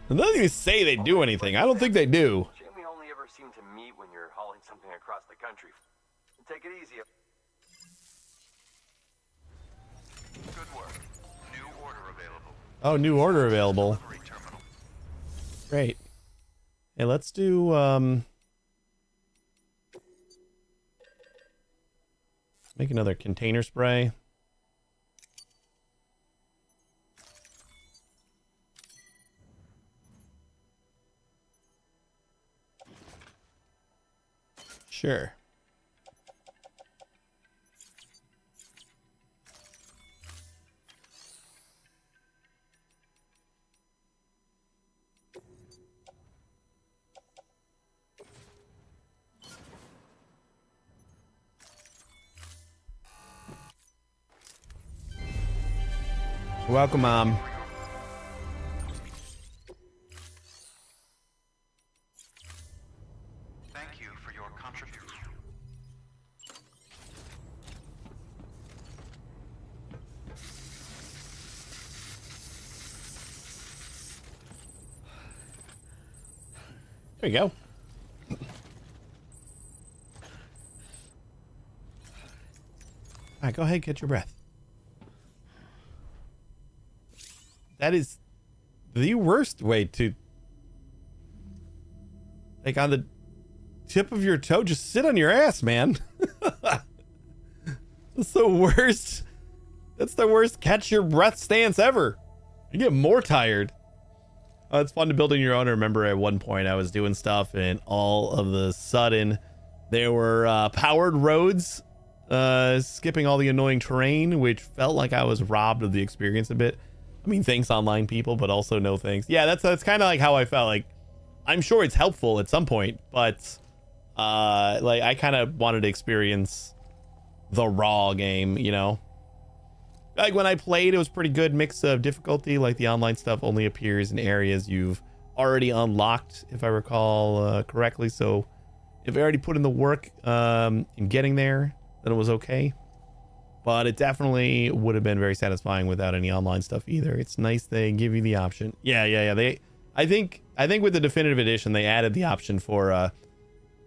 It doesn't even say they do anything. I don't think they do. Shame we only ever seem to meet when you're hauling something across the country. Take it easy. Good work. New order available. Oh, new order available. Delivery terminal. Great. Hey, let's do make another container spray. Sure. Welcome, Mom. Thank you for your contribution. There you go. All right, go ahead, catch your breath. That is the worst way to, like, on the tip of your toe, just sit on your ass, man. That's the worst. That's the worst catch your breath stance ever. You get more tired. It's fun to build in your own. I remember at one point I was doing stuff and all of a sudden there were powered roads, skipping all the annoying terrain, which felt like I was robbed of the experience a bit. I mean, thanks online people, but also no thanks. Yeah, that's kind of like how I felt. Like, I'm sure it's helpful at some point, but like I kind of wanted to experience the raw game, you know? Like when I played, it was pretty good mix of difficulty. Like the online stuff only appears in areas you've already unlocked, if I recall correctly. So if I already put in the work in getting there, then it was okay. but it definitely would have been very satisfying without any online stuff either. It's nice they give you the option. Yeah. I think with the definitive edition they added the option for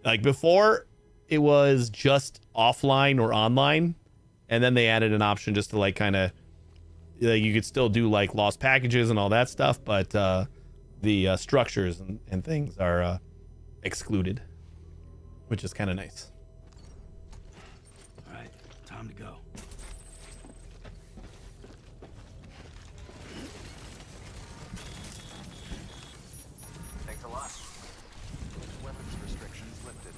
like before it was just offline or online, and then they added an option just to like kind of you could still do like lost packages and all that stuff, but the structures and things are excluded, which is kind of nice. All right, time to go. Thanks a lot. Weapons restrictions lifted.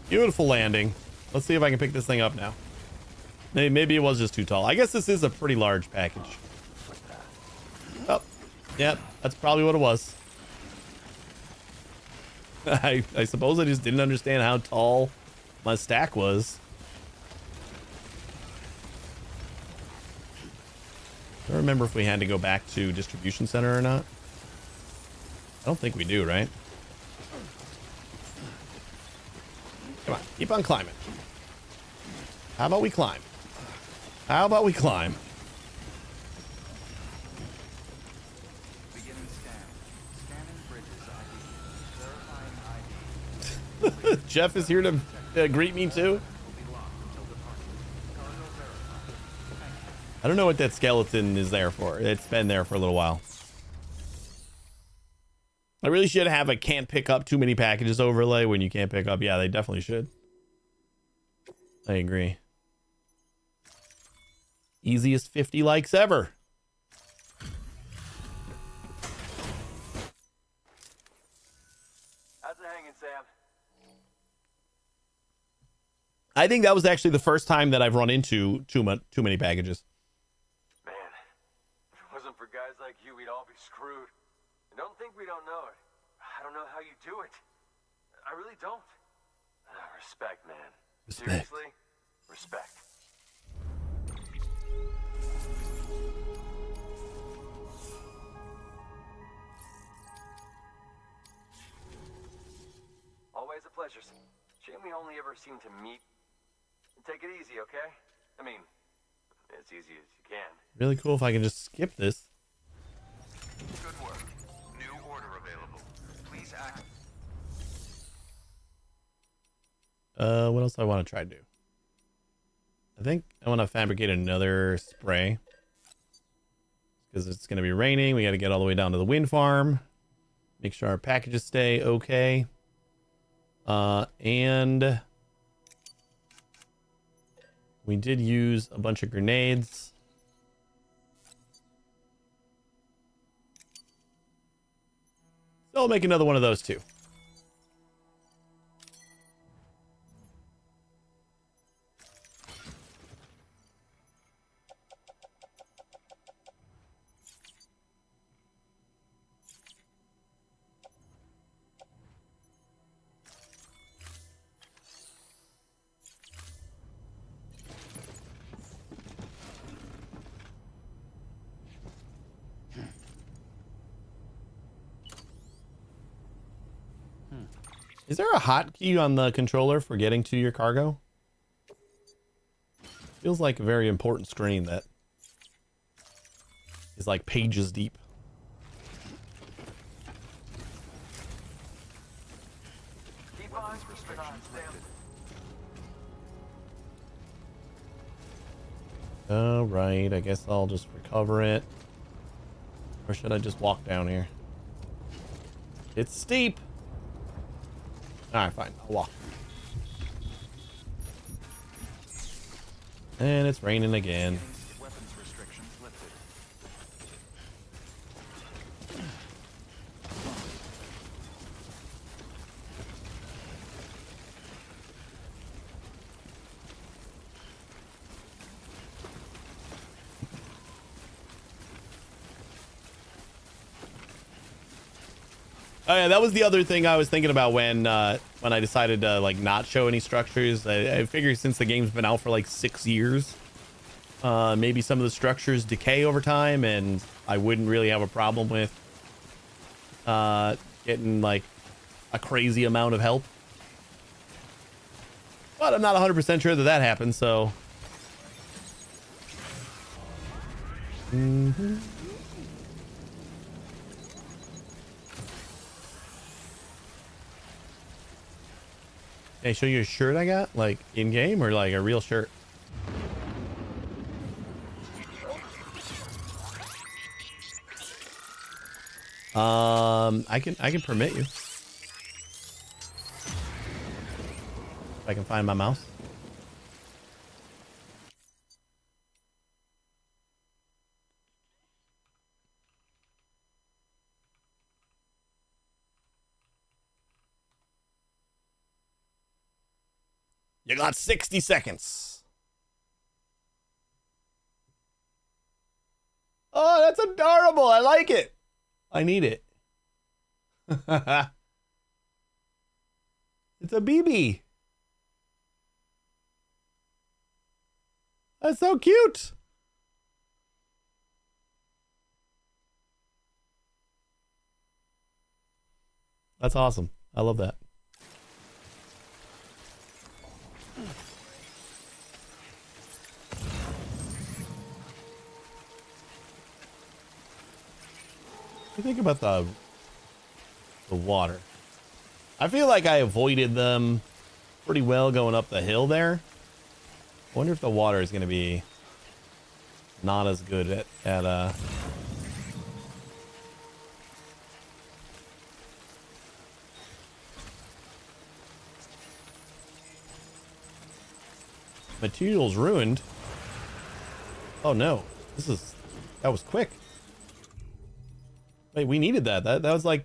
Beautiful landing. Let's see if I can pick this thing up now. Maybe it was just too tall. I guess this is a pretty large package. Oh, yeah, that's probably what it was. I suppose I just didn't understand how tall my stack was. I don't remember if we had to go back to distribution center or not. I don't think we do, right? Come on, keep on climbing. How about we climb? How about we climb? Beginning scan. Scanning bridges ID. Verifying ID. Jeff is here to greet me too. Will be locked until departure. Cargo verified. Thank you. I don't know what that skeleton is there for. It's been there for a little while. I really should have a can't pick up too many packages overlay when you can't pick up. Yeah, they definitely should. I agree. Easiest 50 likes ever. How's it hanging, Sam? I think that was actually the first time that I've run into too many packages. Man, if it wasn't for guys like you, we'd all be screwed. And don't think we don't know it. I don't know how you do it. I really don't. Respect, man. Respect. Seriously, respect. Always a pleasure. Shame we only ever seem to meet. Take it easy, okay? I mean, as easy as you can. Really cool if I can just skip this. Good work. New order available. Please act. What else do I want to try to do? I think I want to fabricate another spray. Because it's going to be raining. We got to get all the way down to the wind farm. Make sure our packages stay okay. And we did use a bunch of grenades. So I'll make another one of those too. Is there a hotkey on the controller for getting to your cargo? Feels like a very important screen that is like pages deep. Keep on restrictions lifted. All right, I guess I'll just recover it. Or should I just walk down here? It's steep. All right, fine. I'll walk. And it's raining again. Weapons restrictions lifted. Oh yeah, that was the other thing I was thinking about when I decided to like not show any structures. I figured since the game's been out for like 6 years, maybe some of the structures decay over time, and I wouldn't really have a problem with getting like a crazy amount of help. But I'm not 100% sure that that happens, so. Hey, show you a shirt I got, like in game, or like a real shirt? I can permit you. If I can find my mouse. You got 60 seconds. Oh, that's adorable. I like it. I need it. It's a BB. That's so cute. That's awesome. I love that. What do you think about the water? I feel like I avoided them pretty well going up the hill there. I wonder if the water is going to be not as good at materials ruined. Oh no, that was quick. Wait, we needed that. That was like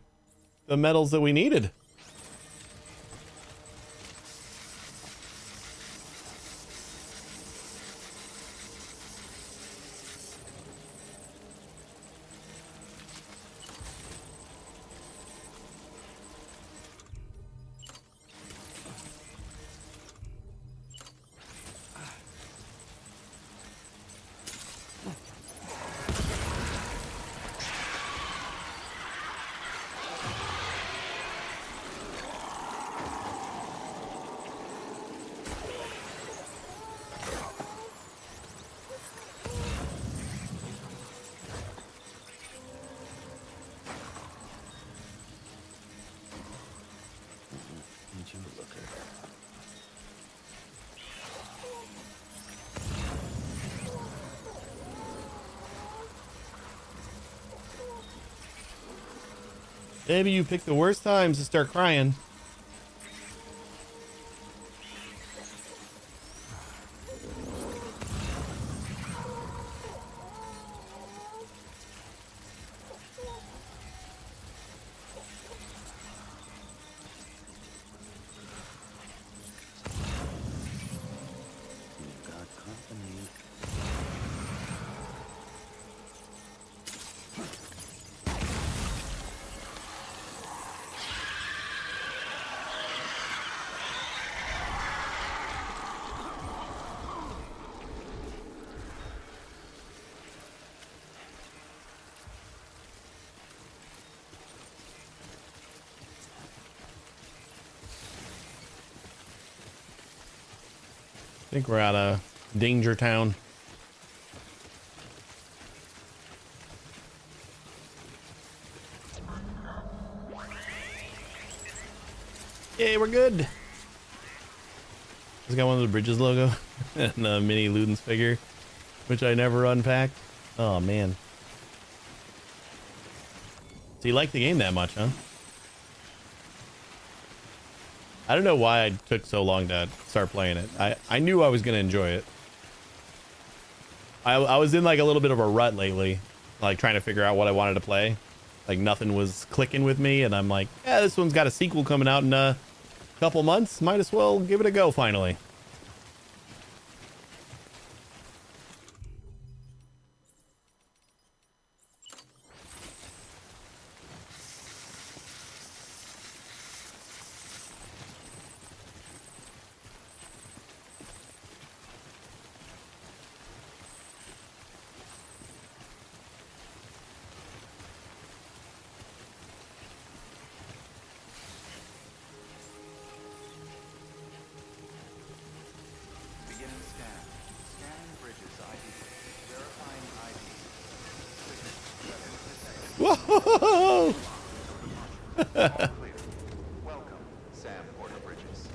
the metals that we needed. Need you to look at her. Maybe you picked the worst times to start crying. You got company. I think we're out of Danger Town. Yay, we're good. It's got one of the Bridges logo and the mini Ludens figure, which I never unpacked. Oh man. So you like the game that much, huh? I don't know why I took so long to start playing it. I knew I was going to enjoy it. I was in like a little bit of a rut lately, like trying to figure out what I wanted to play. Like nothing was clicking with me, and I'm like, yeah, this one's got a sequel coming out in a couple months. Might as well give it a go finally. Whoa! All clear. Welcome, Sam Porter Bridges.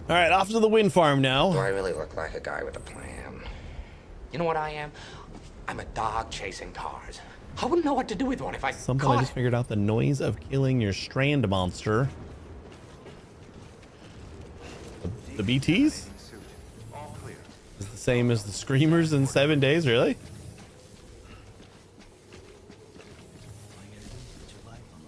All right, off to the wind farm Do now. I really look like a guy with a plan? You know what I am? I'm a dog chasing cars. I wouldn't know what to do with one if I Somehow I caught just it. figured out the noise of killing your strand monster. The BTs Suit. All clear. is the same as the screamers in 7 days, really? All you gotta do is put your life on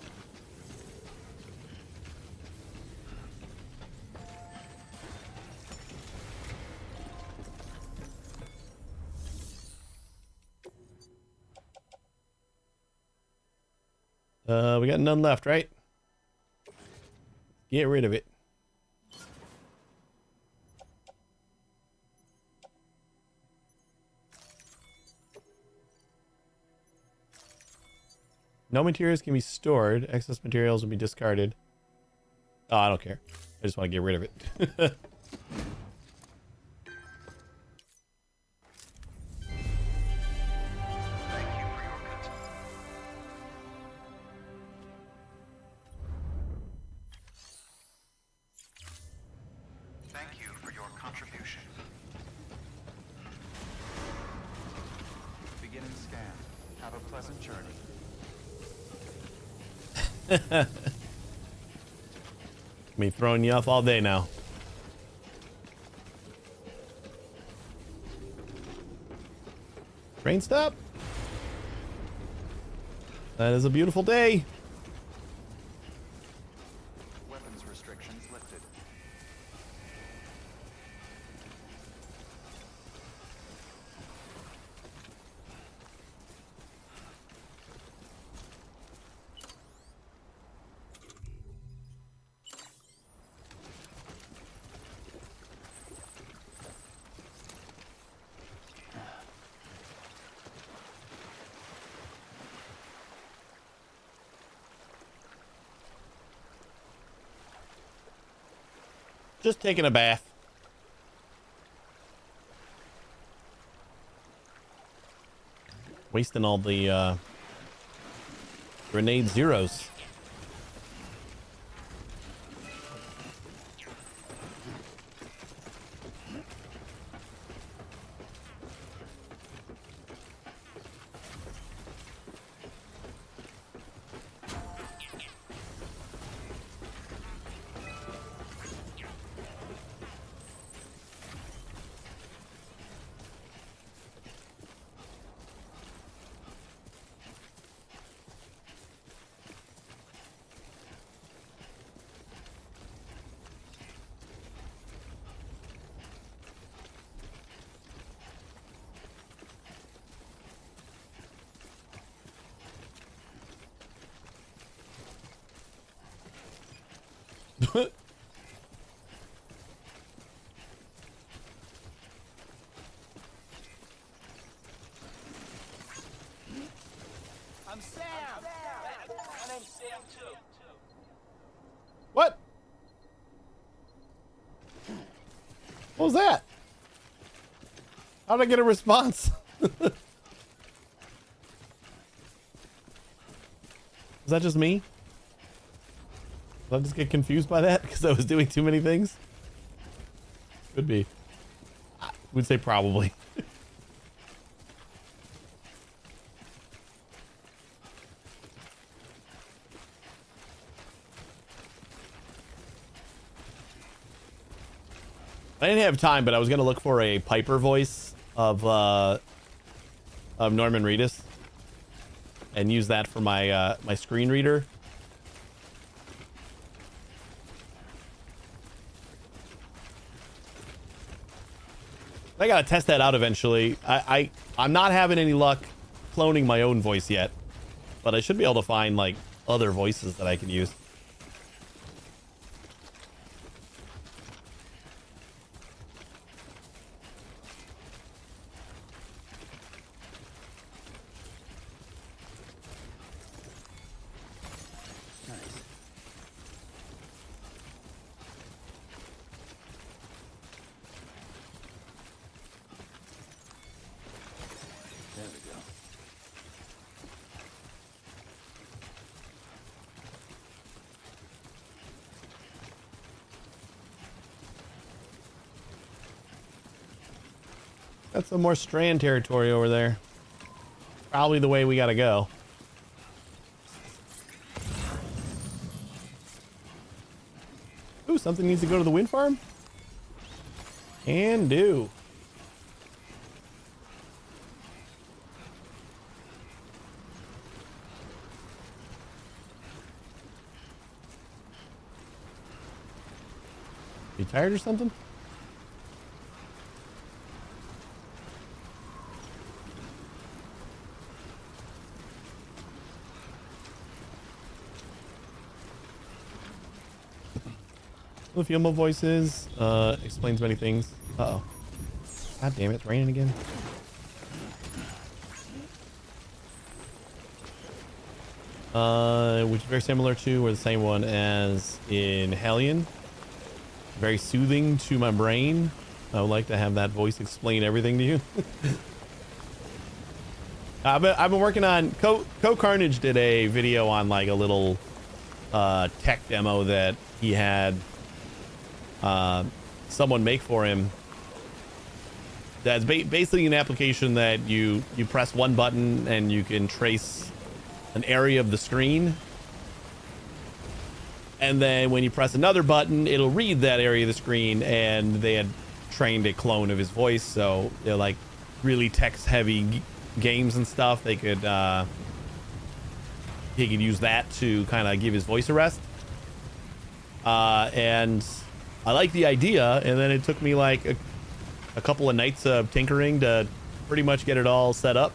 the line. We got none left, right? Get rid of it. No materials can be stored. Excess materials will be discarded. Oh, I don't care. I just want to get rid of it. Thank you for your consent. Thank you for your contribution. Beginning scan. Have a pleasant journey. Me throwing you off all day now. Train stop. That is a beautiful day. Weapons restrictions lifted. Just taking a bath. Wasting all the grenade zeros. I'm Sam. My name's Sam too. What? What was that? How did I get a response? Is that just me? Did I just get confused by that because I was doing too many things? Could be. I would say probably. I didn't have time, but I was gonna look for a Piper voice of Norman Reedus and use that for my my screen reader. I gotta test that out eventually. I'm not having any luck cloning my own voice yet, but I should be able to find like other voices that I can use. Got some more Strand territory over there. Probably the way we gotta go. Ooh, something needs to go to the wind farm? Can do. You tired or something? The Fielmo voices explains many things. Uh-oh. God damn it, it's raining again. Which is very similar to or the same one as in Hellion. Very soothing to my brain. I would like to have that voice explain everything to you. I've been working on Co Carnage did a video on like a little tech demo that he had someone make for him. That's basically an application that you press one button and you can trace an area of the screen, and then when you press another button it'll read that area of the screen. And they had trained a clone of his voice, so they're like really text heavy games and stuff. They could he could use that to kind of give his voice a rest. And I like the idea, and then it took me like a couple of nights of tinkering to pretty much get it all set up.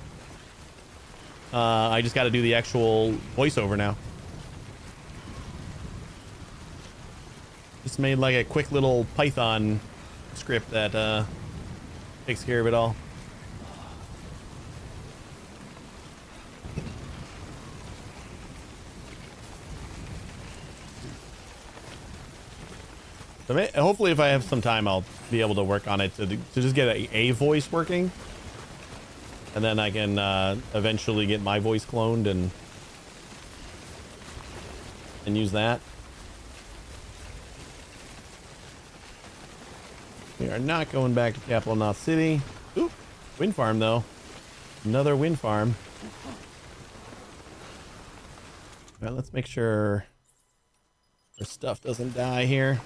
I just got to do the actual voiceover now. Just made like a quick little Python script that takes care of it all. So hopefully if I have some time I'll be able to work on it to just get a voice working, and then I can eventually get my voice cloned and use that. We are not going back to Capital Knot City. Ooh, wind farm though. Another wind farm. Well, let's make sure our stuff doesn't die here.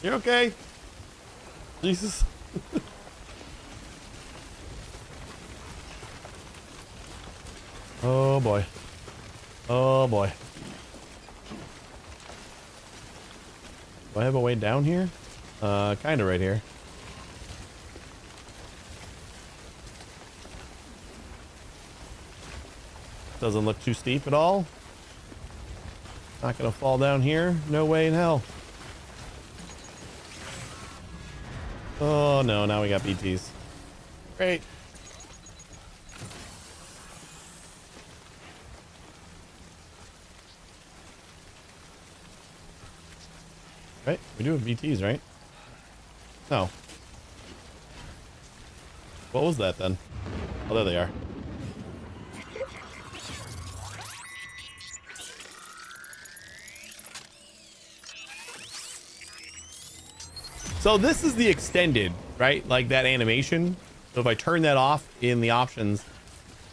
You're okay? Jesus. Oh boy. Oh boy. Do I have a way down here? Kind of right here. Doesn't look too steep at all. Not gonna fall down here. No way in hell. Oh no, now we got BTs. Great. Right? We do have BTs, right? No. What was that then? Oh, there they are. So this is the extended, right? Like that animation. So if I turn that off in the options,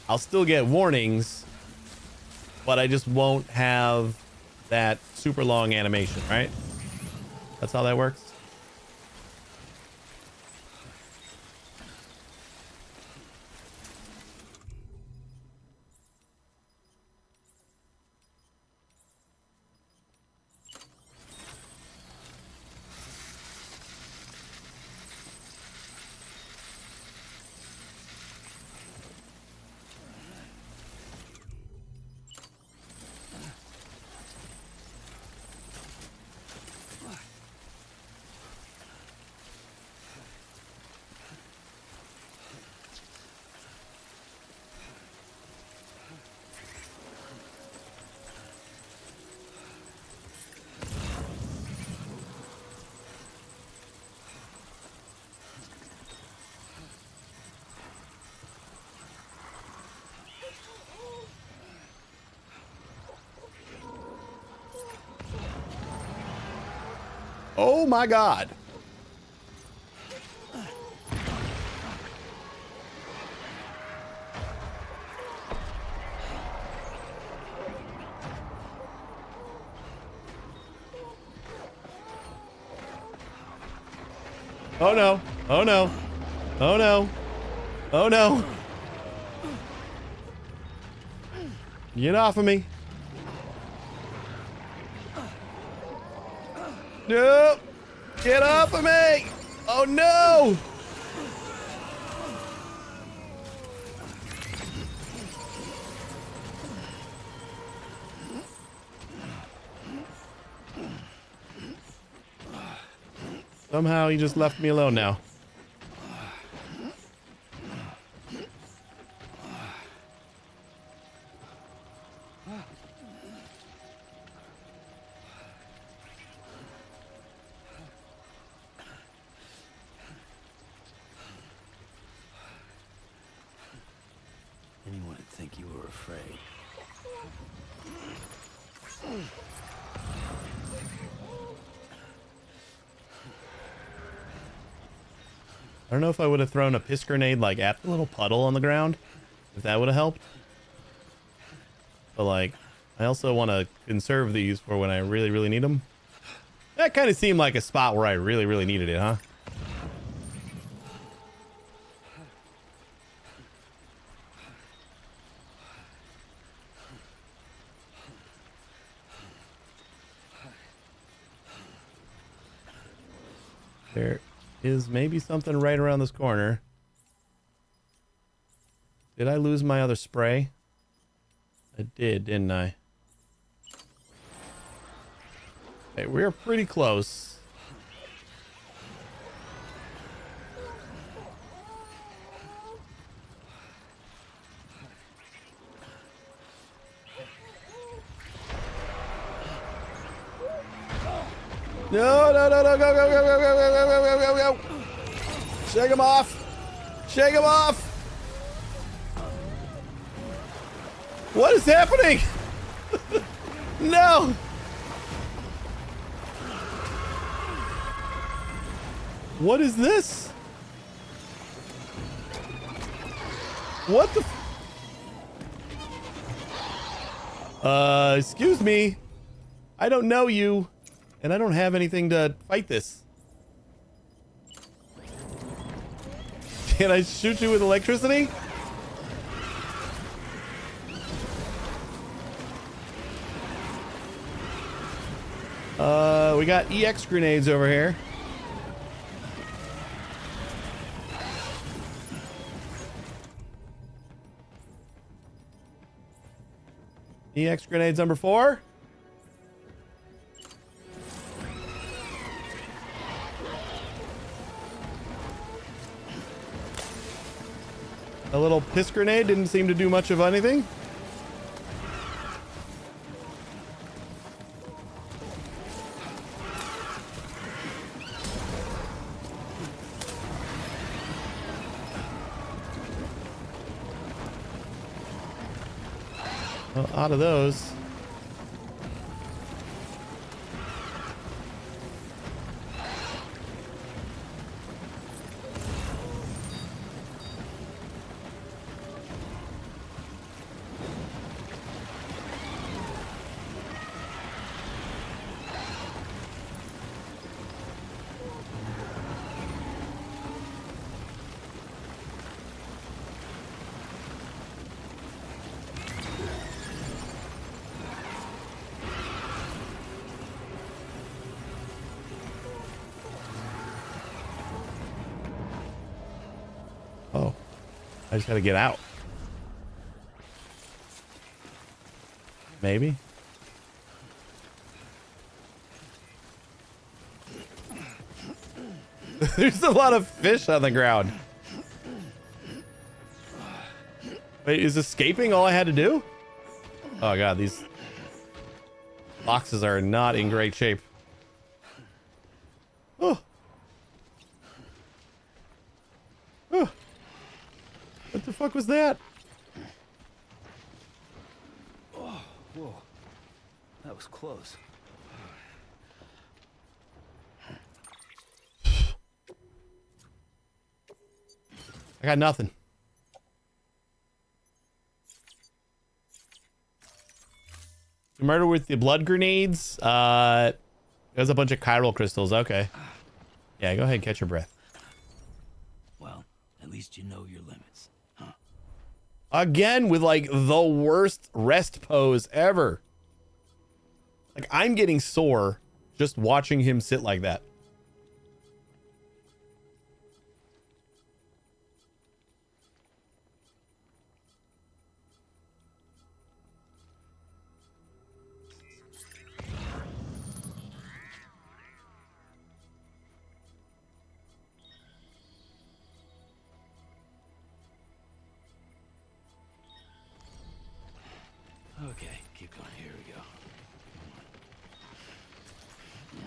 I'll still get warnings, but I just won't have that super long animation, right? That's how that works. Oh my God. Oh no. Oh no. Oh no. Oh no. Get off of me. No. Get off of me. Oh no. Somehow he just left me alone now. Anyone would think you were afraid. I don't know if I would have thrown a piss grenade like at the little puddle on the ground, if that would have helped. But like, I also want to conserve these for when I really, really need them. That kind of seemed like a spot where I really, really needed it, huh? There is maybe something right around this corner. Did I lose my other spray? I did, didn't I? Hey, we're pretty close. No, no, no, no, go, go, go, go, go, go, go, go, go, go, go. Shake him off. Shake him off. What is happening? No. What is this? What the excuse me. I don't know you. And I don't have anything to fight this. Can I shoot you with electricity? We got EX grenades over here. EX grenades number 4. A little piss grenade didn't seem to do much of anything. Well, out of those. Oh, I just gotta get out. Maybe. There's a lot of fish on the ground. Wait, is escaping all I had to do? Oh god, these boxes are not in great shape. Oh. Oh. What the fuck was that? Oh, whoa. That was close. got nothing. The murder with the blood grenades. There's a bunch of chiral crystals. Okay. Yeah, go ahead and catch your breath. Well, at least you know your limits, huh? Again with like the worst rest pose ever. Like I'm getting sore just watching him sit like that. Okay, keep going. Here we go.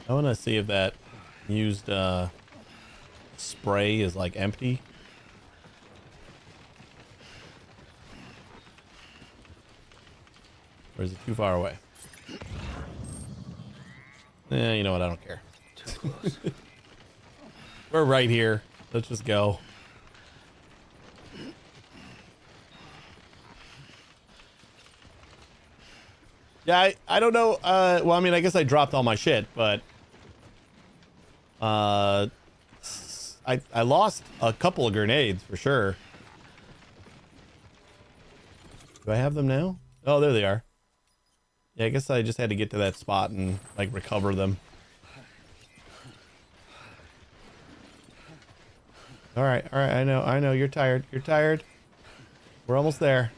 I want to see if that used spray is like empty. Or is it too far away? You know what? I don't care. Too close. We're right here. Let's just go. Yeah, I don't know. Well, I mean, I guess I dropped all my shit, but I lost a couple of grenades for sure. Do I have them now? Oh, there they are. Yeah, I guess I just had to get to that spot and like recover them. All right, I know. You're tired. You're tired. We're almost there.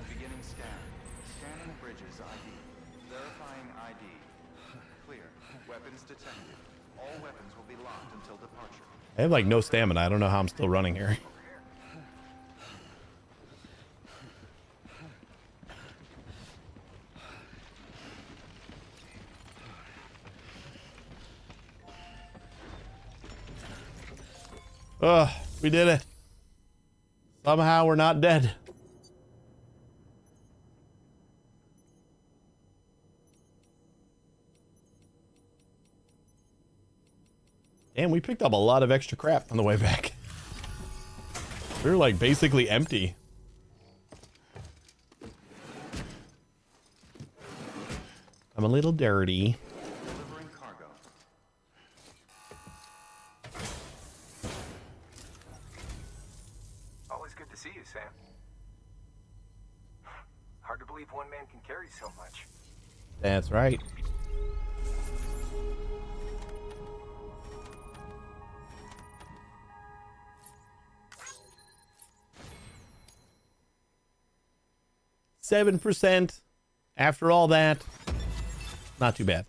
Beginning scan. Scanning bridges ID. Verifying ID. Clear. Weapons detected. All weapons will be locked until departure. I have like no stamina. I don't know how I'm still running here. Ugh, we did it. Somehow we're not dead. Damn, we picked up a lot of extra crap on the way back. We were like basically empty. I'm a little dirty. Delivering cargo. Always good to see you, Sam. Hard to believe one man can carry so much. That's right. %. After all that, not too bad.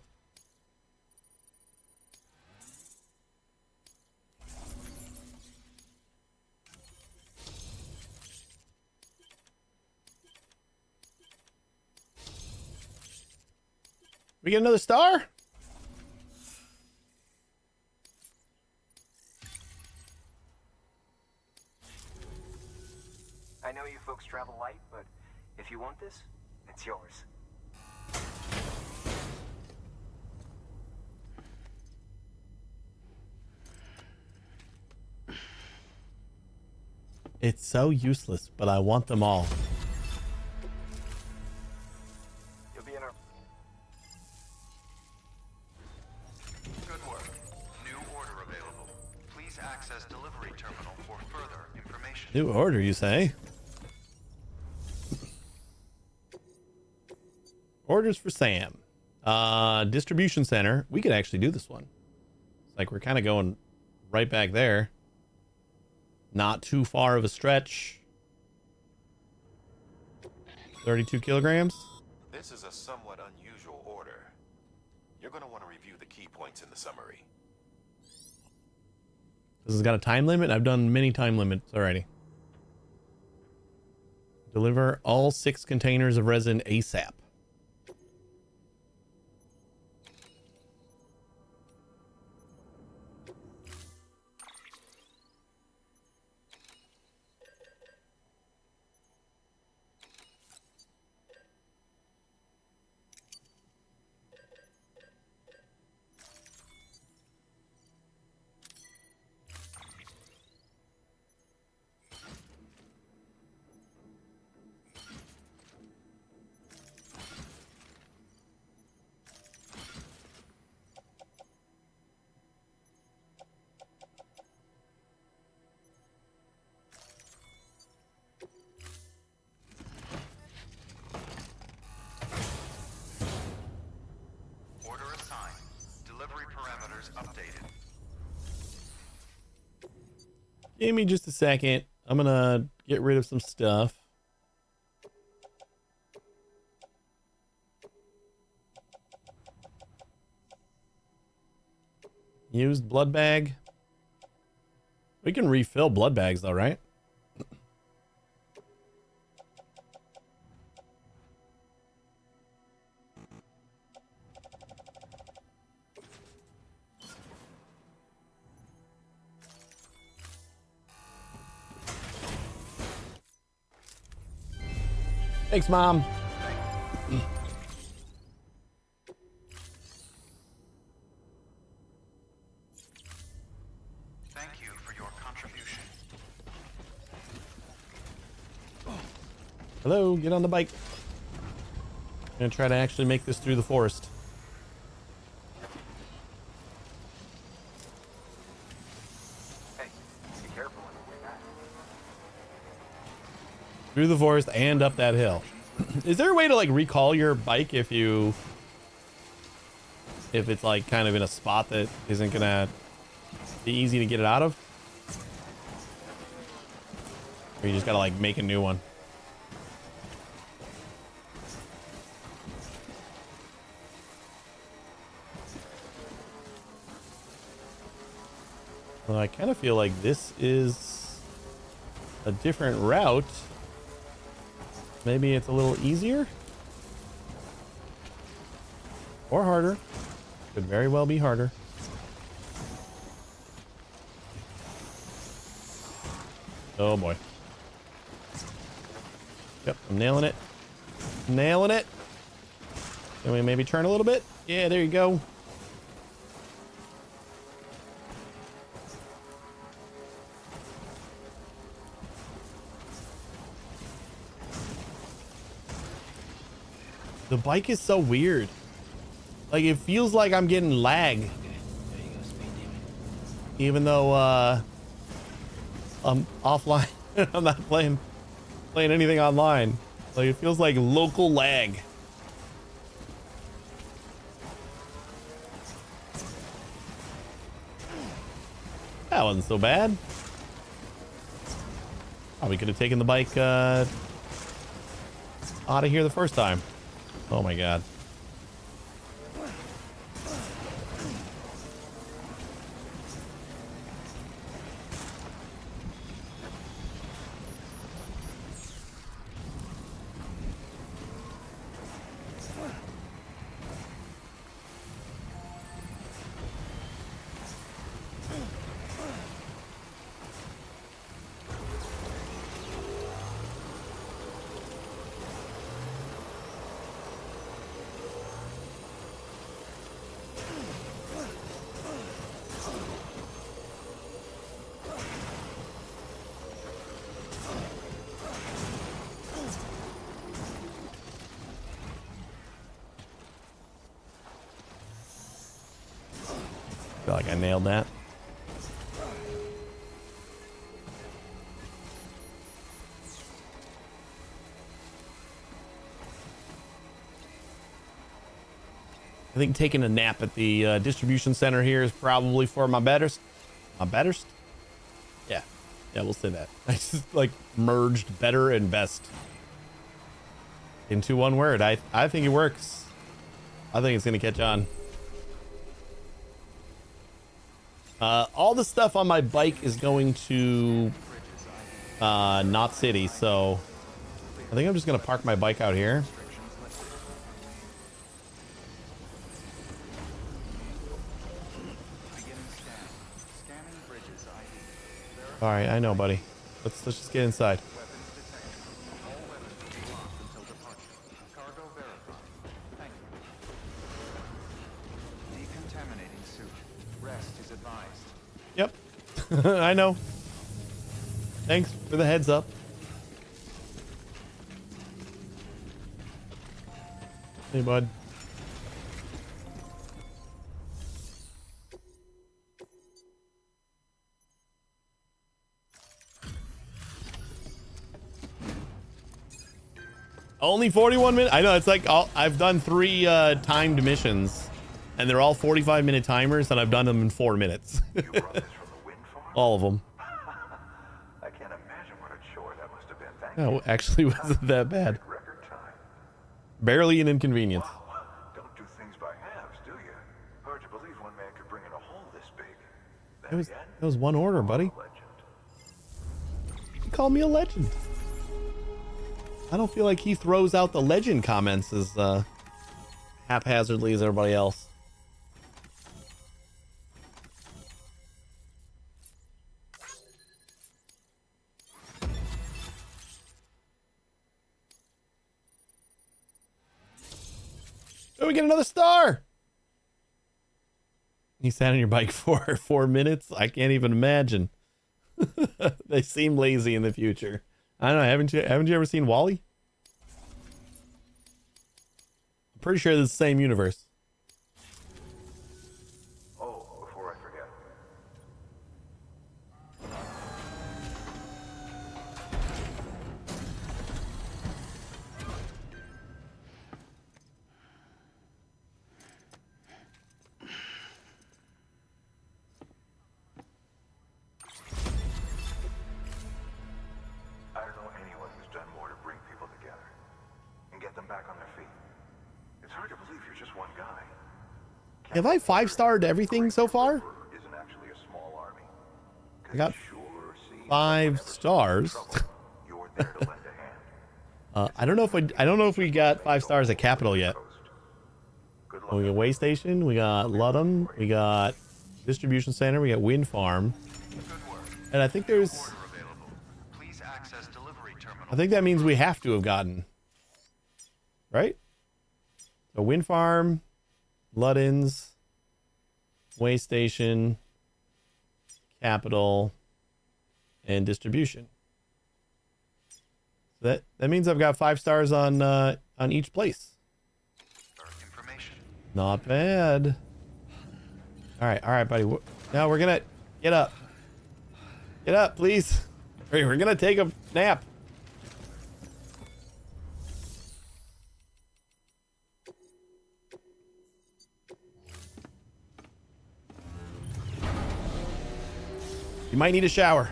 We get another star? I know you folks travel light, but if you want this, it's yours. It's so useless, but I want them all. You'll be in our... Good work. New order available. Please access delivery terminal for further information. New order, you say? Orders for Sam. Distribution center. We could actually do this one. It's like we're kind of going right back there. Not too far of a stretch. 32 kilograms. This is a somewhat unusual order. You're going to want to review the key points in the summary. This has got a time limit. I've done many time limits already. Deliver all 6 containers of resin ASAP. Give me just a second. I'm gonna get rid of some stuff. Used blood bag. We can refill blood bags though, right? Thanks, Mom. Thank you for your contribution. Hello, get on the bike. I'm gonna try to actually make this through the forest. Hey, be careful on the way back. Through the forest and up that hill. Is there a way to like recall your bike if it's like kind of in a spot that isn't gonna be easy to get it out of? Or you just gotta like make a new one? Well, I kind of feel like this is a different route. Maybe it's a little easier or harder. Could very well be harder. Oh boy. Yep, I'm nailing it. Nailing it. Can we maybe turn a little bit? Yeah, there you go. The bike is so weird. Like, it feels like I'm getting lag. Even though, I'm offline. I'm not playing anything online. Like, it feels like local lag. That wasn't so bad. Oh, we could have taken the bike, out of here the first time. Oh my god. Feel like I nailed that. I think taking a nap at the distribution center here is probably for my betters. My betters? Yeah. Yeah, we'll say that. I just like merged better and best into one word. I think it works. I think it's going to catch on. All the stuff on my bike is going to Knot City, so I think I'm just gonna park my bike out here. All right, I know, buddy. Let's just get inside. Yep. I know. Thanks for the heads up. Hey, bud. Only 41 minutes. I know, it's like I've done 3 timed missions, and they're all 45-minute timers, and I've done them in 4 minutes. All of them. No, actually wasn't that bad. Record time. Barely an inconvenience. Wow. Don't do things by halves, do you? Hard to believe one man could bring in a hole this big. Then again, It was one order, buddy. a legend. You call me a legend. I don't feel like he throws out the legend comments as haphazardly as everybody else. Oh, we get another star. You sat on your bike for 4 minutes? I can't even imagine. They seem lazy in the future. I don't know. Haven't you ever seen Wall-E? I'm pretty sure it's the same universe. Oh, before I forget. I don't know anyone who's done more to bring people together and get them back on their feet. It's hard to believe you're just one guy. Have I 5-starred everything so far? Isn't actually a small army. I got Sure seems 5 stars. you're there to lend a hand. I don't know if we got 5 stars at Capital yet. Good luck. We got Way Station, we got Ludham, we got Distribution Center, we got Wind Farm, and I think there's. Order available. Please access delivery terminal. I think that means we have to have gotten. Right? So Wind Farm, Ludden's, Way Station, Capital, and Distribution. So that means I've got 5 stars on each place. Information. Not bad. All right, buddy. Now we're gonna get up. Get up, please. We're gonna take a nap. You might need a shower.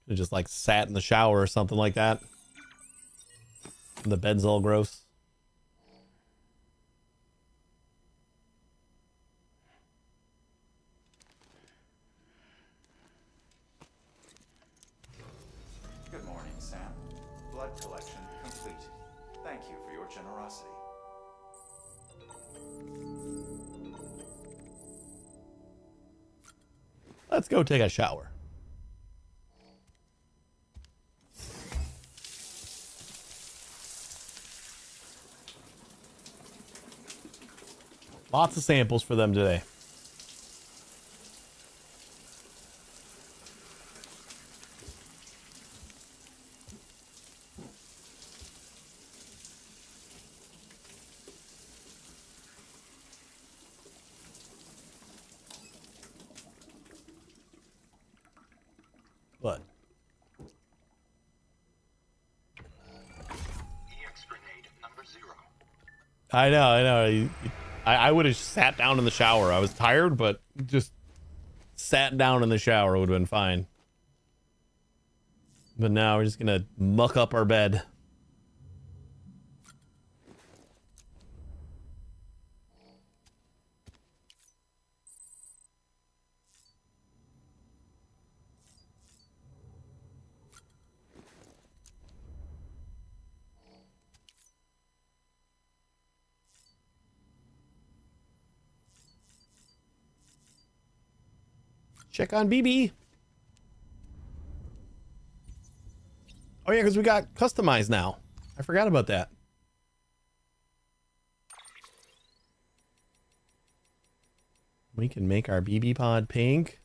Could've just like sat in the shower or something like that. The bed's all gross. Good morning, Sam. Blood collection complete. Thank you for your generosity. Let's go take a shower. Lots of samples for them today. But EX grenade number 0. I know. I would have sat down in the shower. I was tired, but just sat down in the shower would have been fine. But now we're just gonna muck up our bed. Check on BB. Oh yeah, because we got customized now. I forgot about that. We can make our BB pod pink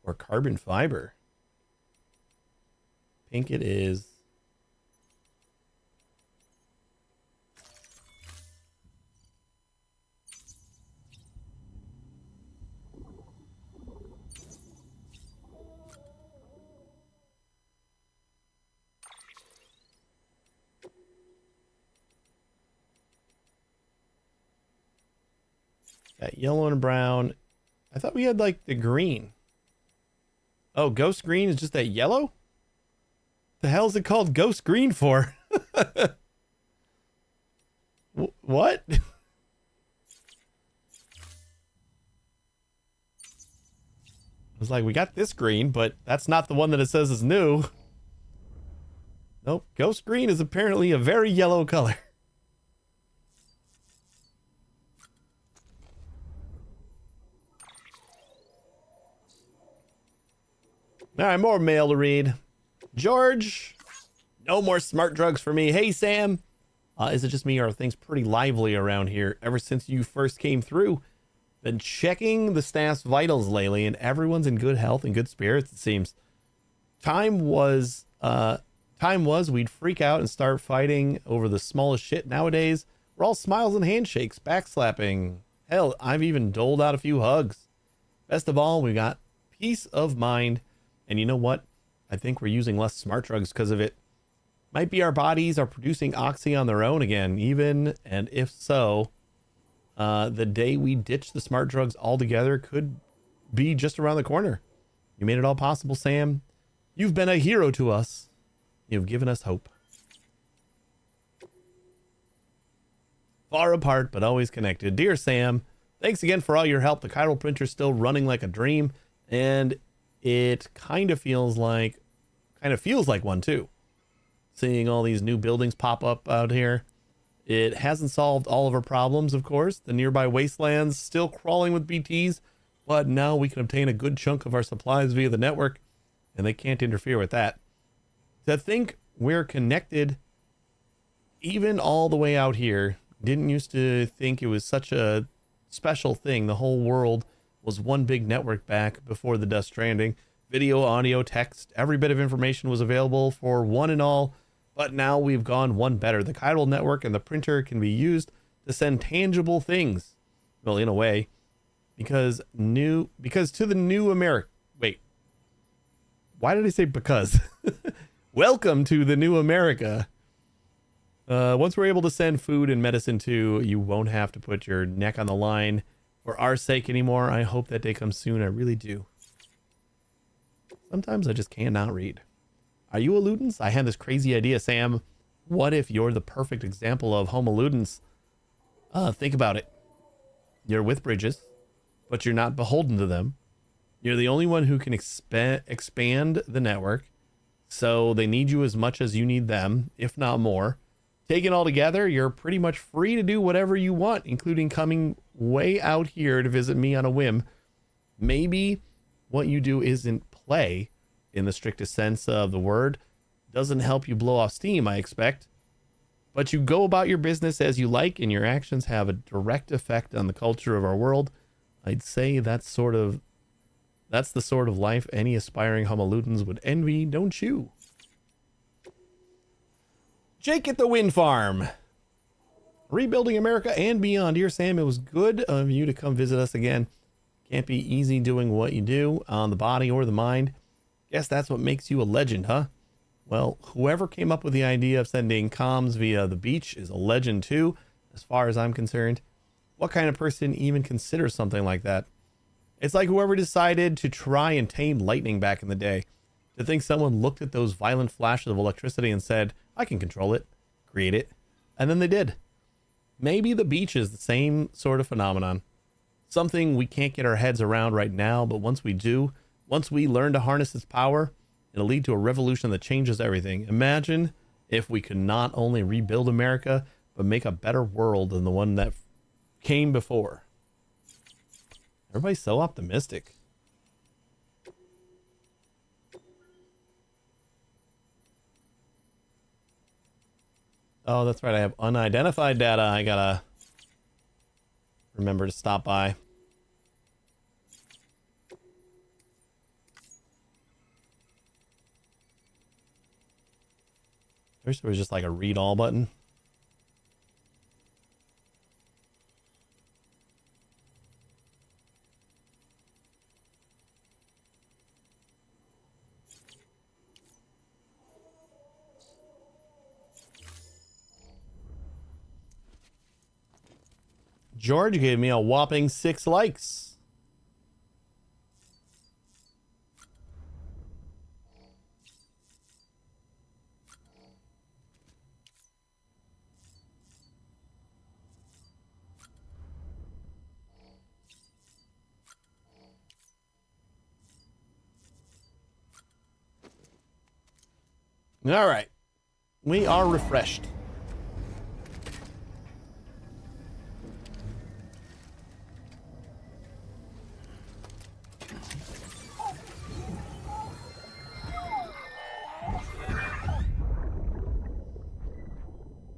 or carbon fiber. Pink it is. That yellow and brown. I thought we had like the green. Oh, ghost green is just that yellow? The hell is it called ghost green for? What? I was like, we got this green, but that's not the one that it says is new. Nope, ghost green is apparently a very yellow color. All right, more mail to read. George, no more smart drugs for me. Hey, Sam. Is it just me or are things pretty lively around here ever since you first came through? Been checking the staff's vitals lately and everyone's in good health and good spirits, it seems. Time was we'd freak out and start fighting over the smallest shit. Nowadays, we're all smiles and handshakes, backslapping. Hell, I've even doled out a few hugs. Best of all, we got peace of mind. And you know what? I think we're using less smart drugs because of it. Might be our bodies are producing oxy on their own again, even, and if so, the day we ditch the smart drugs altogether could be just around the corner. You made it all possible, Sam. You've been a hero to us. You've given us hope. Far apart, but always connected. Dear Sam, thanks again for all your help. The chiral printer's still running like a dream, and it kind of feels like one too. Seeing all these new buildings pop up out here. It hasn't solved all of our problems, of course. The nearby wastelands still crawling with BTs, but now we can obtain a good chunk of our supplies via the network, and they can't interfere with that. To think we're connected even all the way out here. Didn't used to think it was such a special thing. The whole world was one big network back before the Death Stranding. Video, audio, text, every bit of information was available for one and all. But now we've gone one better. The chiral network and the printer can be used to send tangible things. Well, in a way, because to the new America. Wait, why did I say because? Welcome to the new America. Once we're able to send food and medicine to, you won't have to put your neck on the line for our sake anymore. I hope that day comes soon. I really do. Sometimes I just cannot read. Are you a ludens? I had this crazy idea, Sam. What if you're the perfect example of homo ludens? Think about it. You're with bridges, but you're not beholden to them. You're the only one who can expand the network. So they need you as much as you need them, if not more. Taken all together, you're pretty much free to do whatever you want, including coming way out here to visit me on a whim. Maybe what you do isn't play in the strictest sense of the word. Doesn't help you blow off steam, I expect. But you go about your business as you like, and your actions have a direct effect on the culture of our world. I'd say that's the sort of life any aspiring homo ludens would envy, don't you? Jake at the wind farm. Rebuilding America and beyond. Dear Sam, it was good of you to come visit us again. Can't be easy doing what you do on the body or the mind. Guess that's what makes you a legend, huh? Well, whoever came up with the idea of sending comms via the beach is a legend too, as far as I'm concerned. What kind of person even considers something like that? It's like whoever decided to try and tame lightning back in the day. To think someone looked at those violent flashes of electricity and said, I can control it, create it, and then they did. Maybe the beach is the same sort of phenomenon. Something we can't get our heads around right now, but once we do, once we learn to harness its power, it'll lead to a revolution that changes everything. Imagine if we could not only rebuild America, but make a better world than the one that came before. Everybody's so optimistic. Oh, that's right. I have unidentified data. I gotta remember to stop by. I wish there was just like a read all button. George gave me a whopping 6 likes. All right. We are refreshed.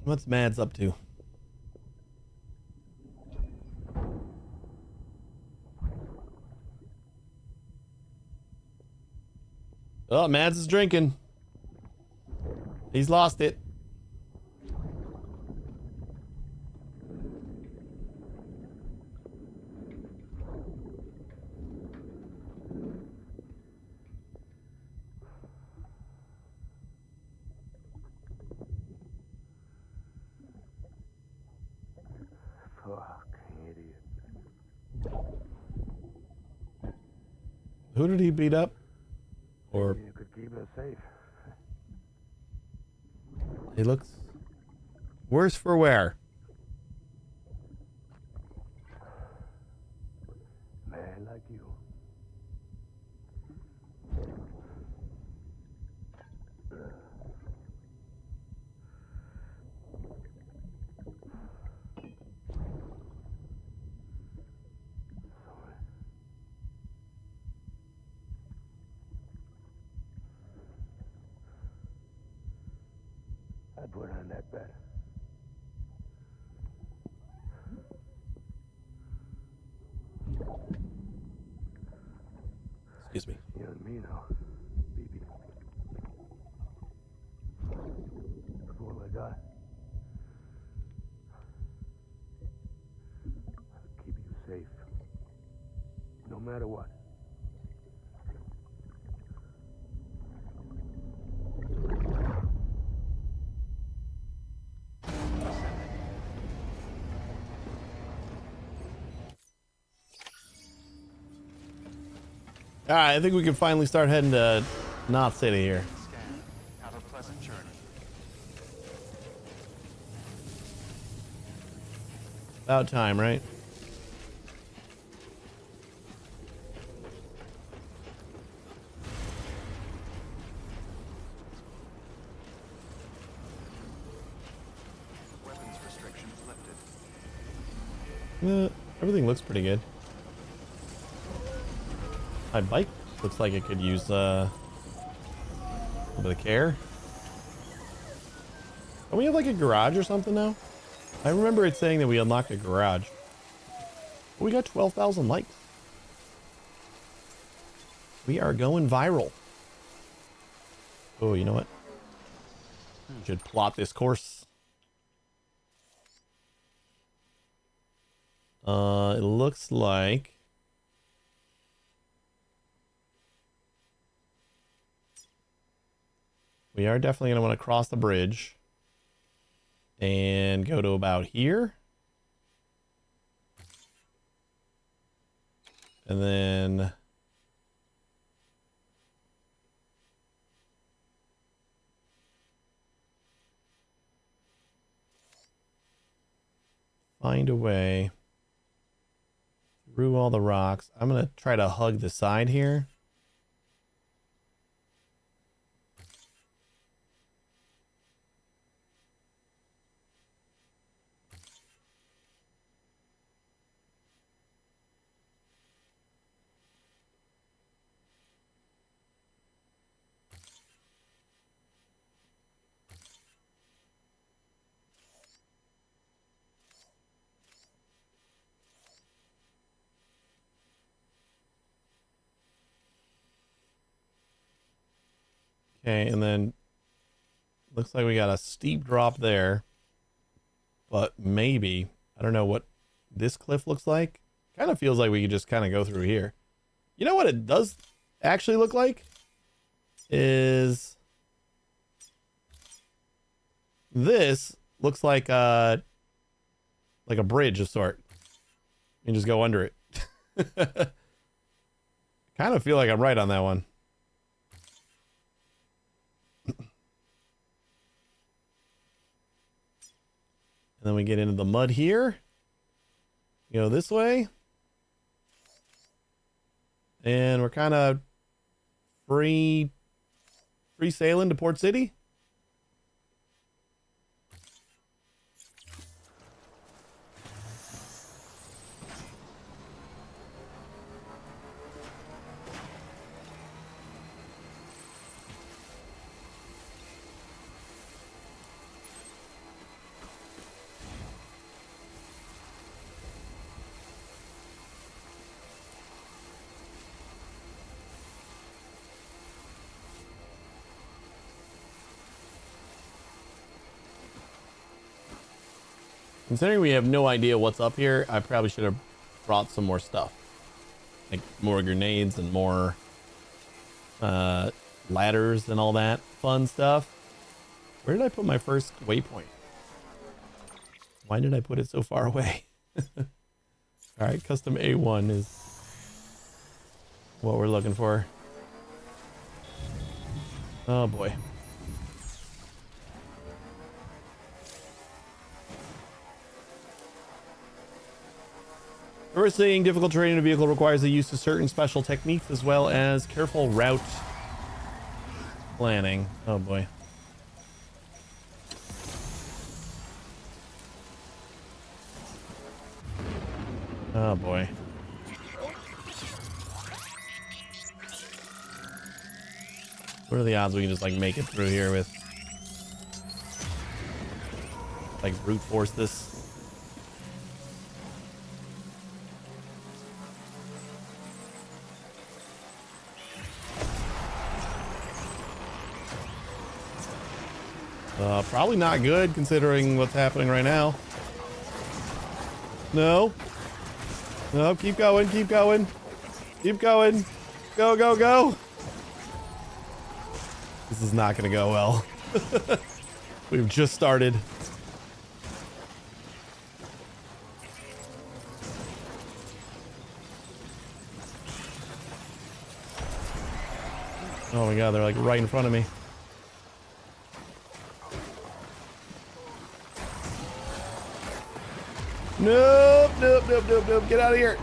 What's Mads up to? Oh, Mads is drinking. He's lost it. Fuck, idiot. Who did he beat up? Or You could keep us safe. he looks worse for wear. Man like you. I put on that bet. Excuse me. You and me now, baby. That's all I got. I'll keep you safe. No matter what. All right, I think we can finally start heading to Knot City here. Scan. Have a pleasant journey. About time, right? Weapons restrictions lifted. Everything looks pretty good. My bike looks like it could use a little bit of care. Don't we have like a garage or something now? I remember it saying that we unlocked a garage. But we got 12,000 likes. We are going viral. Oh, you know what? Should plot this course. It looks like we are definitely going to want to cross the bridge and go to about here. And then find a way through all the rocks. I'm going to try to hug the side here. Okay, and then looks like we got a steep drop there. But maybe, I don't know what this cliff looks like. Kind of feels like we could just kind of go through here. You know what it does actually look like? Is this looks like a bridge of sort. and just go under it. Kind of feel like I'm right on that one. And then we get into the mud here. Go this way. And we're kind of free sailing to Port City. Considering we have no idea what's up here, I probably should have brought some more stuff. Like more grenades and more ladders and all that fun stuff. Where did I put my first waypoint? Why did I put it so far away? Alright, custom A1 is what we're looking for. Oh boy. First thing, difficult terrain in a vehicle requires the use of certain special techniques as well as careful route planning. Oh boy. Oh boy. What are the odds we can just like make it through here with like brute force this? Probably not good considering what's happening right now. No. No, keep going, keep going. Keep going. Go, go, go. This is not going to go well. We've just started. Oh my god, they're like right in front of me. Nope, nope, nope, nope, nope. Get out of here.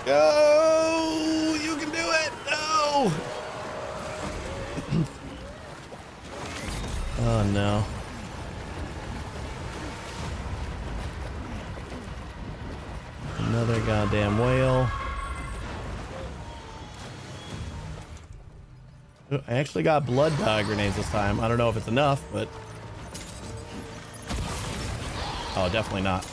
Go! You can do it! No! Oh no. Another goddamn whale. I actually got blood grenades this time. I don't know if it's enough, but... Oh, definitely not.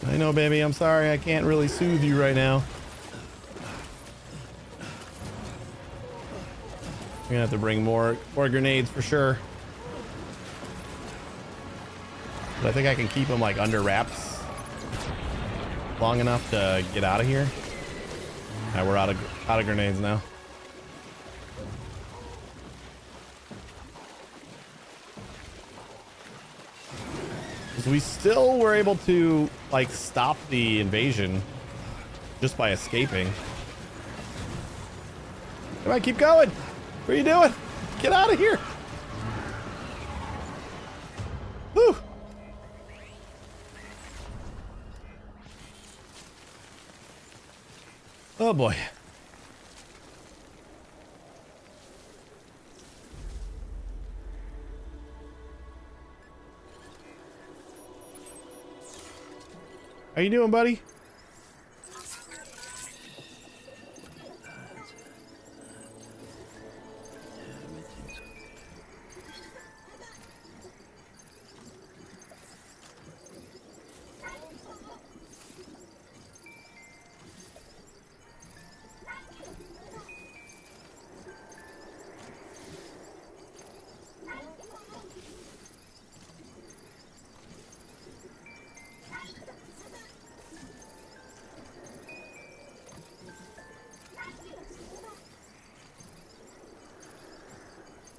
I know, baby. I'm sorry. I can't really soothe you right now. We're gonna have to bring more grenades for sure. But I think I can keep them like under wraps long enough to get out of here. Alright, we're out of grenades now. We still were able to like stop the invasion just by escaping. Come on, keep going. What are you doing? Get out of here. Whew. Oh boy. How you doing, buddy?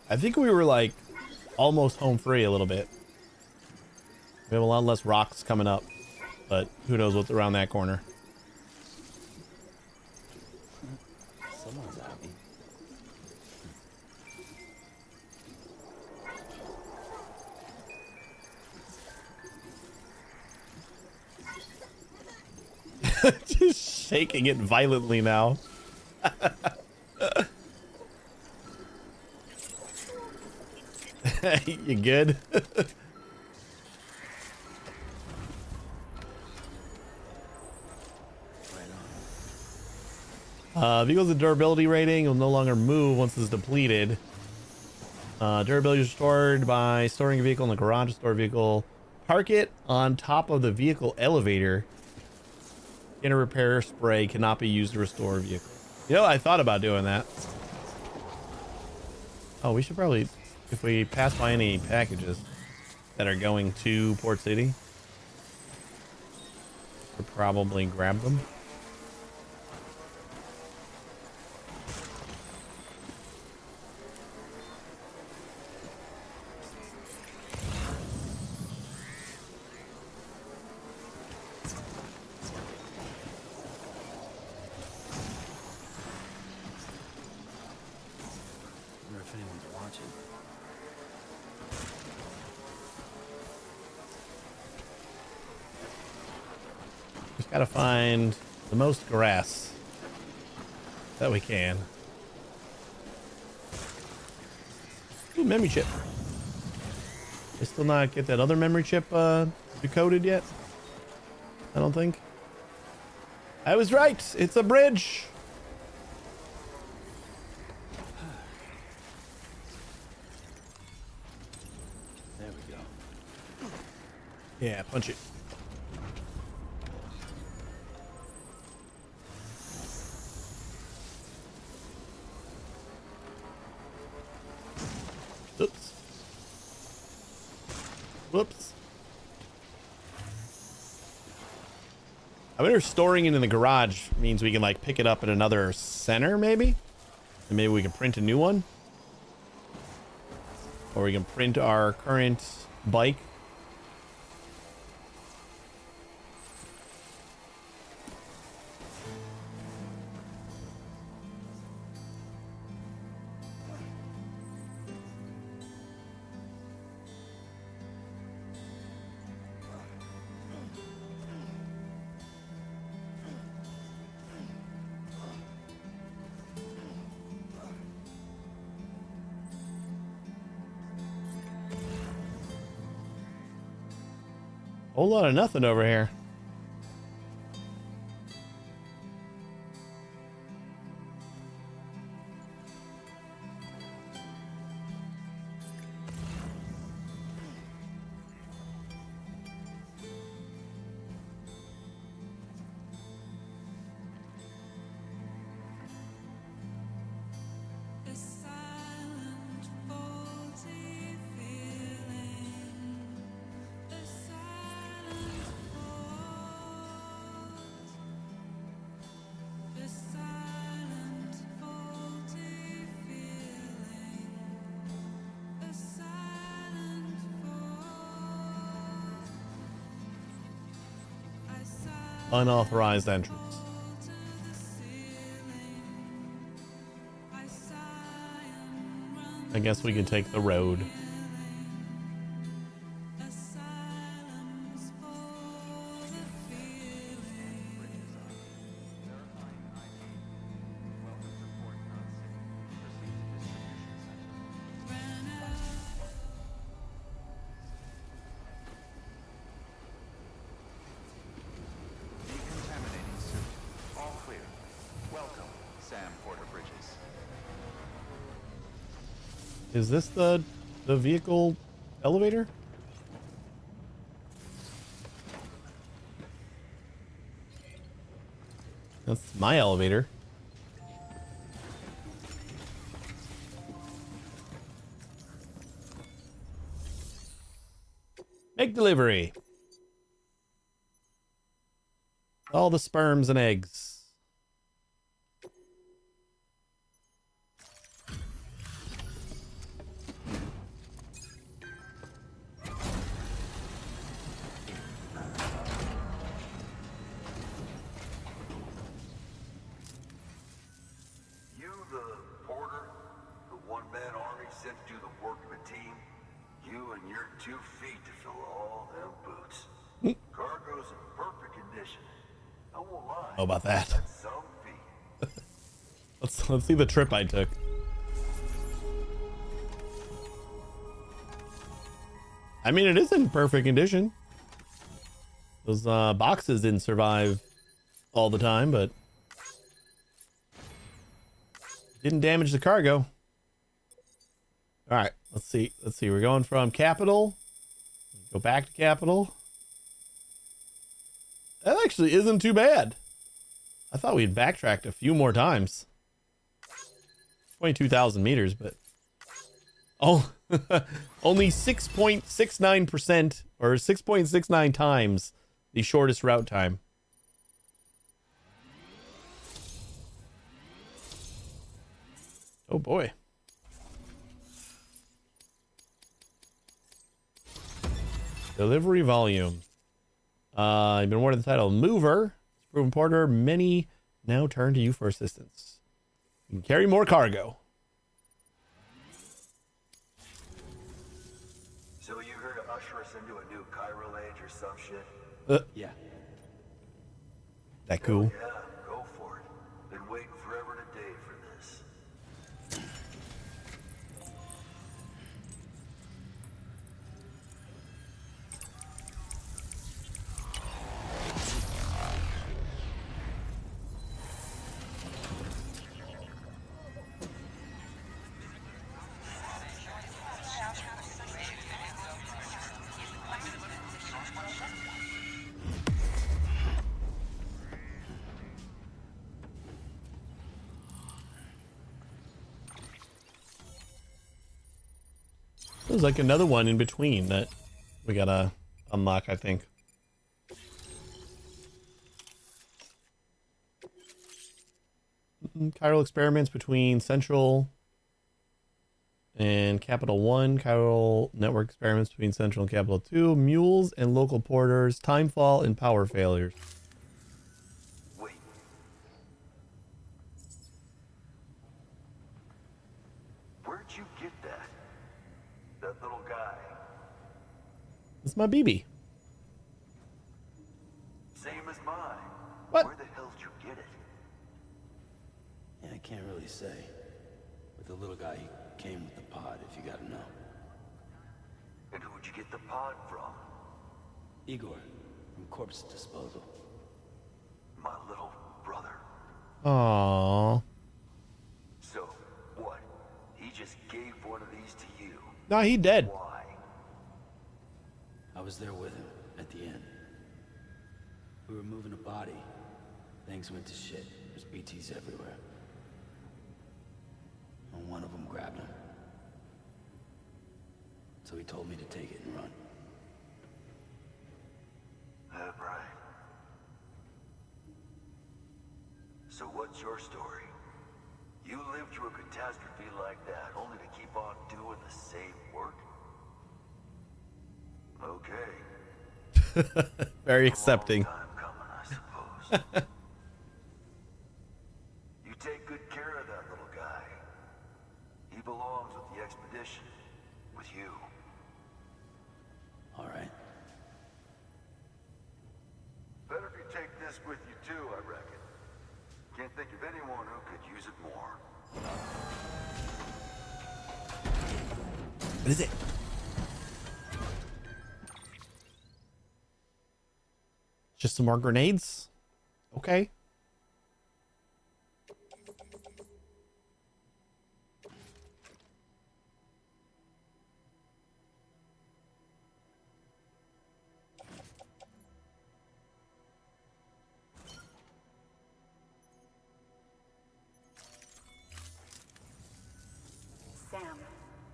I think we were like almost home free a little bit. We have a lot less rocks coming up, but who knows what's around that corner. Someone's happy. Just shaking it violently now. You good? Vehicles with durability rating will no longer move once it's depleted. Durability is restored by storing a vehicle in the garage. Store a vehicle. Park it on top of the vehicle elevator. In a repair spray cannot be used to restore a vehicle. You know, I thought about doing that. Oh, we should probably, if we pass by any packages that are going to Port City, we'll probably grab them. Wonder if anyone's watching. Just gotta find the most grass that we can. Ooh, memory chip. I still not get that other memory chip decoded yet. I don't think. I was right. It's a bridge. There we go. Yeah, punch it. Oops. Whoops. I wonder if storing it in the garage means we can like pick it up at another center maybe? And maybe we can print a new one? Or we can print our current bike. Whole lot of nothing over here. Unauthorized entrance. I guess we can take the road. Decontaminating suit. All clear. Welcome, Sam Porter Bridges. Is this the vehicle elevator? That's my elevator. Egg delivery. All the sperms and eggs. sent to do the work of a team, you and your 2 feet to fill all them boots. Cargo's in perfect condition. I won't lie. How about that? That's some feat. Let's see the trip I took. I mean, it is in perfect condition. Those boxes didn't survive all the time, but didn't damage the cargo. All right, let's see. We're going from Capital. Go back to Capital. That actually isn't too bad. I thought we'd backtracked a few more times. 22,000 meters, but oh, only 6.69% or 6.69 times the shortest route time. Oh boy. Delivery volume. You've been awarded the title Mover. Proven porter. Many now turn to you for assistance. You can carry more cargo. So you here to usher us into a new chiral age or some shit? Yeah. That cool. Yeah, go for it. Been waiting forever and a day for this. There's like another one in between that we gotta unlock, I think. Chiral experiments between Central and Capital 1. Chiral network experiments between Central and Capital 2. Mules and local porters. Timefall and power failures. Wait. Where'd you get that? That little guy. It's my BB. Same as mine. What? Where the hell did you get it? Yeah, I can't really say. But the little guy, he came with the pod, if you gotta know. And who'd you get the pod from? Igor, from Corpse Disposal. My little brother. Aww. So, what? He just gave one of these to you. Nah, he dead. Why? I was there with him, at the end. We were moving a body. Things went to shit. There's BTs everywhere. And one of them grabbed him. So he told me to take it and run. Right. So what's your story? You lived through a catastrophe like that, only to keep on doing the same work? Okay. Very accepting. Long time coming, I suppose. You take good care of that little guy. He belongs with the expedition. With you. All right. Better if you take this with you too, I reckon. Can't think of anyone who could use it more. What is it? Just some more grenades? Okay. Sam,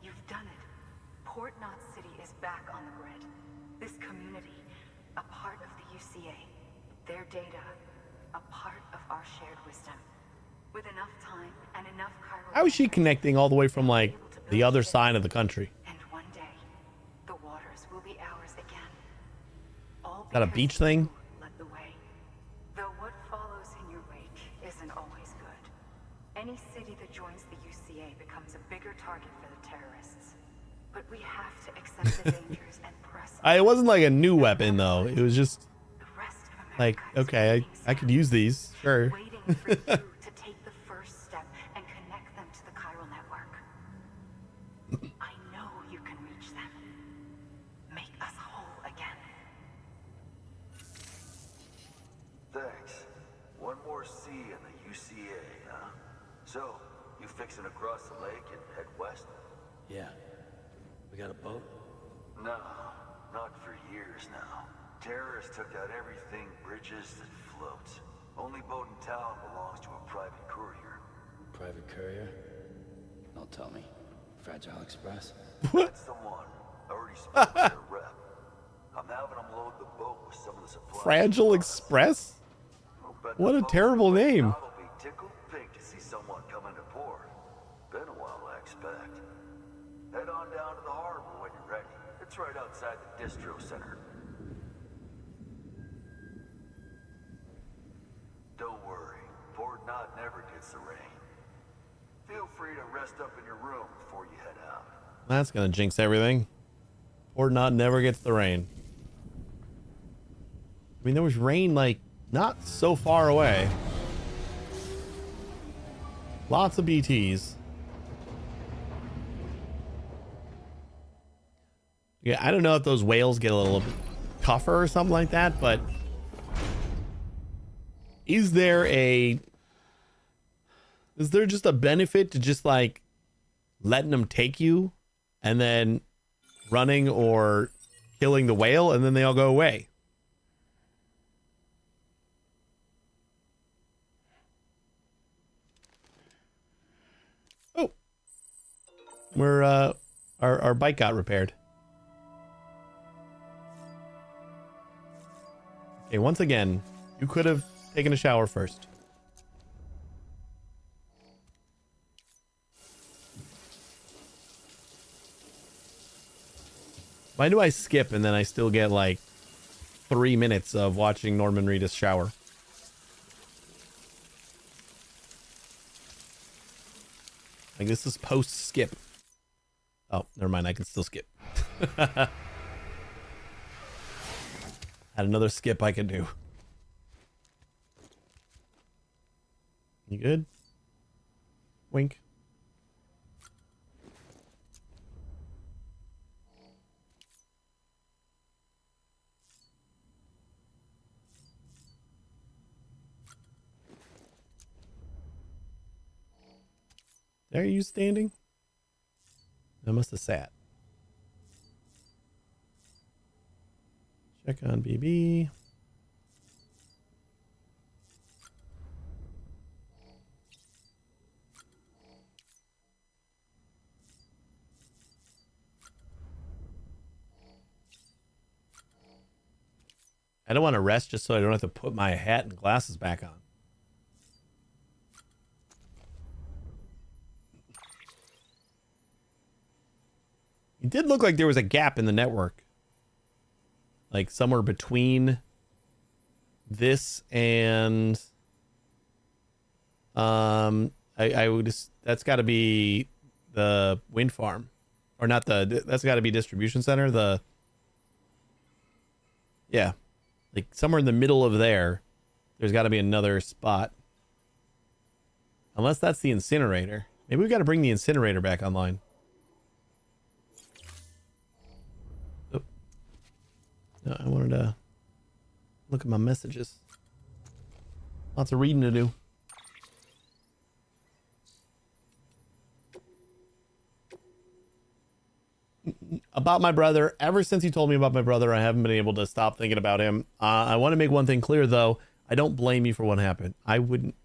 you've done it. Port Knot City is back on the grid. This community, a part of the UCA. Their data, a part of our shared wisdom. With enough time and enough chiral... How is she connecting all the way from like the other side of the country? And one day, the waters will be ours again. All Is that a because beach thing? you led the way. Though what follows in your wake isn't always good. Any city that joins the UCA becomes a bigger target for the terrorists. But we have to accept the dangers and press on. It wasn't like a new weapon though. It was just The rest of like, America is okay, waiting, I could use these, sure. waiting for you to take the first step and connect them to the chiral network. I know you can reach them. Make us whole again. Thanks. One more C in the UCA, huh? So, you fixing to cross the lake and head west? Yeah. We got a boat? No, not for years now. Terrorists took out everything bridges that floats. Only boat in town belongs to a private courier. Private courier? Don't tell me. Fragile Express? That's the one. Already spoke to their rep. I'm having them load the boat with some of the supplies. Fragile Express? I'll bet What the a folks terrible at name. Now will be tickled pink to see someone come into port. Been a while, I expect. Head on down to the harbor when you're ready. It's right outside the distro center. Don't worry, Port Knot never gets the rain. Feel free to rest up in your room before you head out. That's gonna jinx everything. Or not never gets the rain. I mean, there was rain like not so far away. Lots of BTs. Yeah, I don't know if those whales get a little bit tougher or something like that, but is there just a benefit to just like letting them take you and then running or killing the whale and then they all go away? Oh, we're our bike got repaired. Okay, once again, you could have taken a shower first. Why do I skip and then I still get like 3 minutes of watching Norman Reedus shower? Like this is post skip. Oh, never mind. I can still skip. Had another skip I could do. You good? Wink. Are you standing? I must have sat. Check on BB. I don't want to rest just so I don't have to put my hat and glasses back on. It did look like there was a gap in the network. Like somewhere between this and I would just, that's got to be the wind farm, or not the, that's got to be distribution center. Yeah, like somewhere in the middle of there's got to be another spot. Unless that's the incinerator. Maybe we got to bring the incinerator back online. No, I wanted to look at my messages. Lots of reading to do. About my brother, ever since he told me about my brother, I haven't been able to stop thinking about him. I want to make one thing clear, though. I don't blame you for what happened. I wouldn't.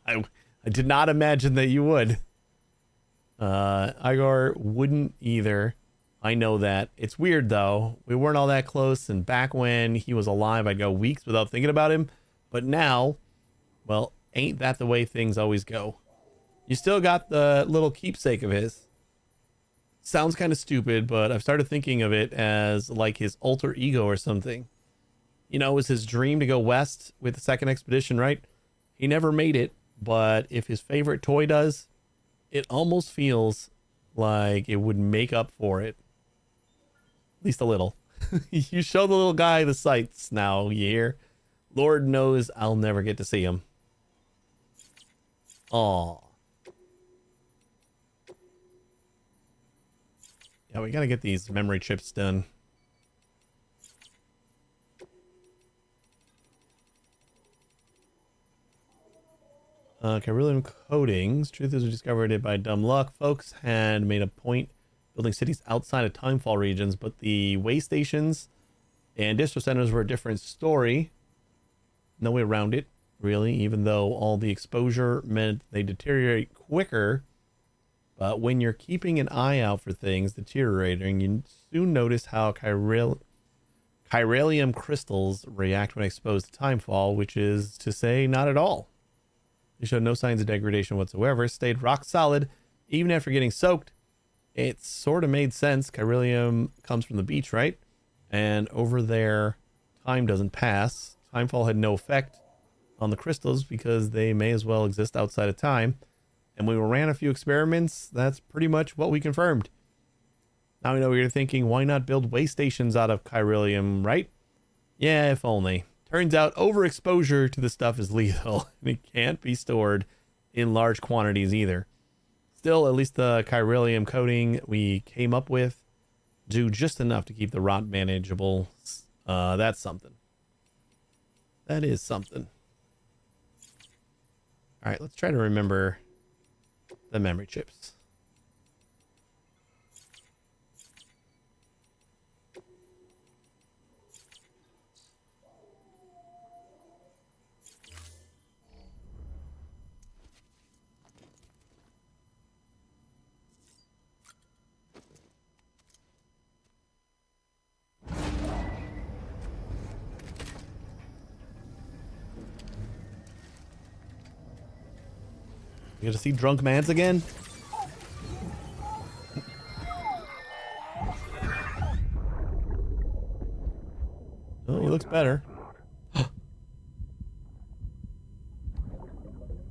I did not imagine that you would. Igor wouldn't either. I know that. It's weird, though. We weren't all that close, and back when he was alive, I'd go weeks without thinking about him. But now, well, ain't that the way things always go? You still got the little keepsake of his. Sounds kind of stupid, but I've started thinking of it as like his alter ego or something. You know, it was his dream to go west with the second expedition, right? He never made it, but if his favorite toy does, it almost feels like it would make up for it. At least a little. You show the little guy the sights now, you hear? Lord knows I'll never get to see him. Aw. Yeah, we gotta get these memory chips done. Carillion coatings. Truth is, we discovered it by dumb luck. Folks had made a point building cities outside of timefall regions, but the way stations and distro centers were a different story. No way around it, really, even though all the exposure meant they deteriorate quicker. But when you're keeping an eye out for things deteriorating, you soon notice how chiralium crystals react when exposed to timefall, which is to say, not at all. They showed no signs of degradation whatsoever, stayed rock solid, even after getting soaked. It sort of made sense. Chiralium comes from the beach, right? And over there, time doesn't pass. Timefall had no effect on the crystals because they may as well exist outside of time. And when we ran a few experiments, that's pretty much what we confirmed. Now we know you're thinking, why not build way stations out of chiralium, right? Yeah, if only. Turns out overexposure to the stuff is lethal, and it can't be stored in large quantities either. Still, at least the chiralium coating we came up with do just enough to keep the rot manageable. That's something. That is something. All right, let's try to remember the memory chips. You get to see Drunk Mads again? Oh, he looks better.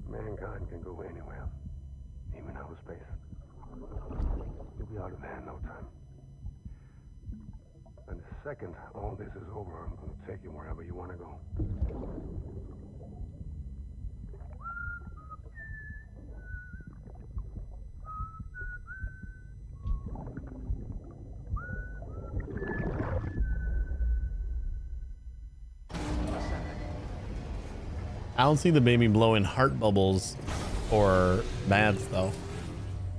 Mankind can go anywhere, even outer space. You'll be out of there in no time. And the second all this is over, I'm going to take you wherever you want to go. I don't see the baby blowing heart bubbles or Mads though.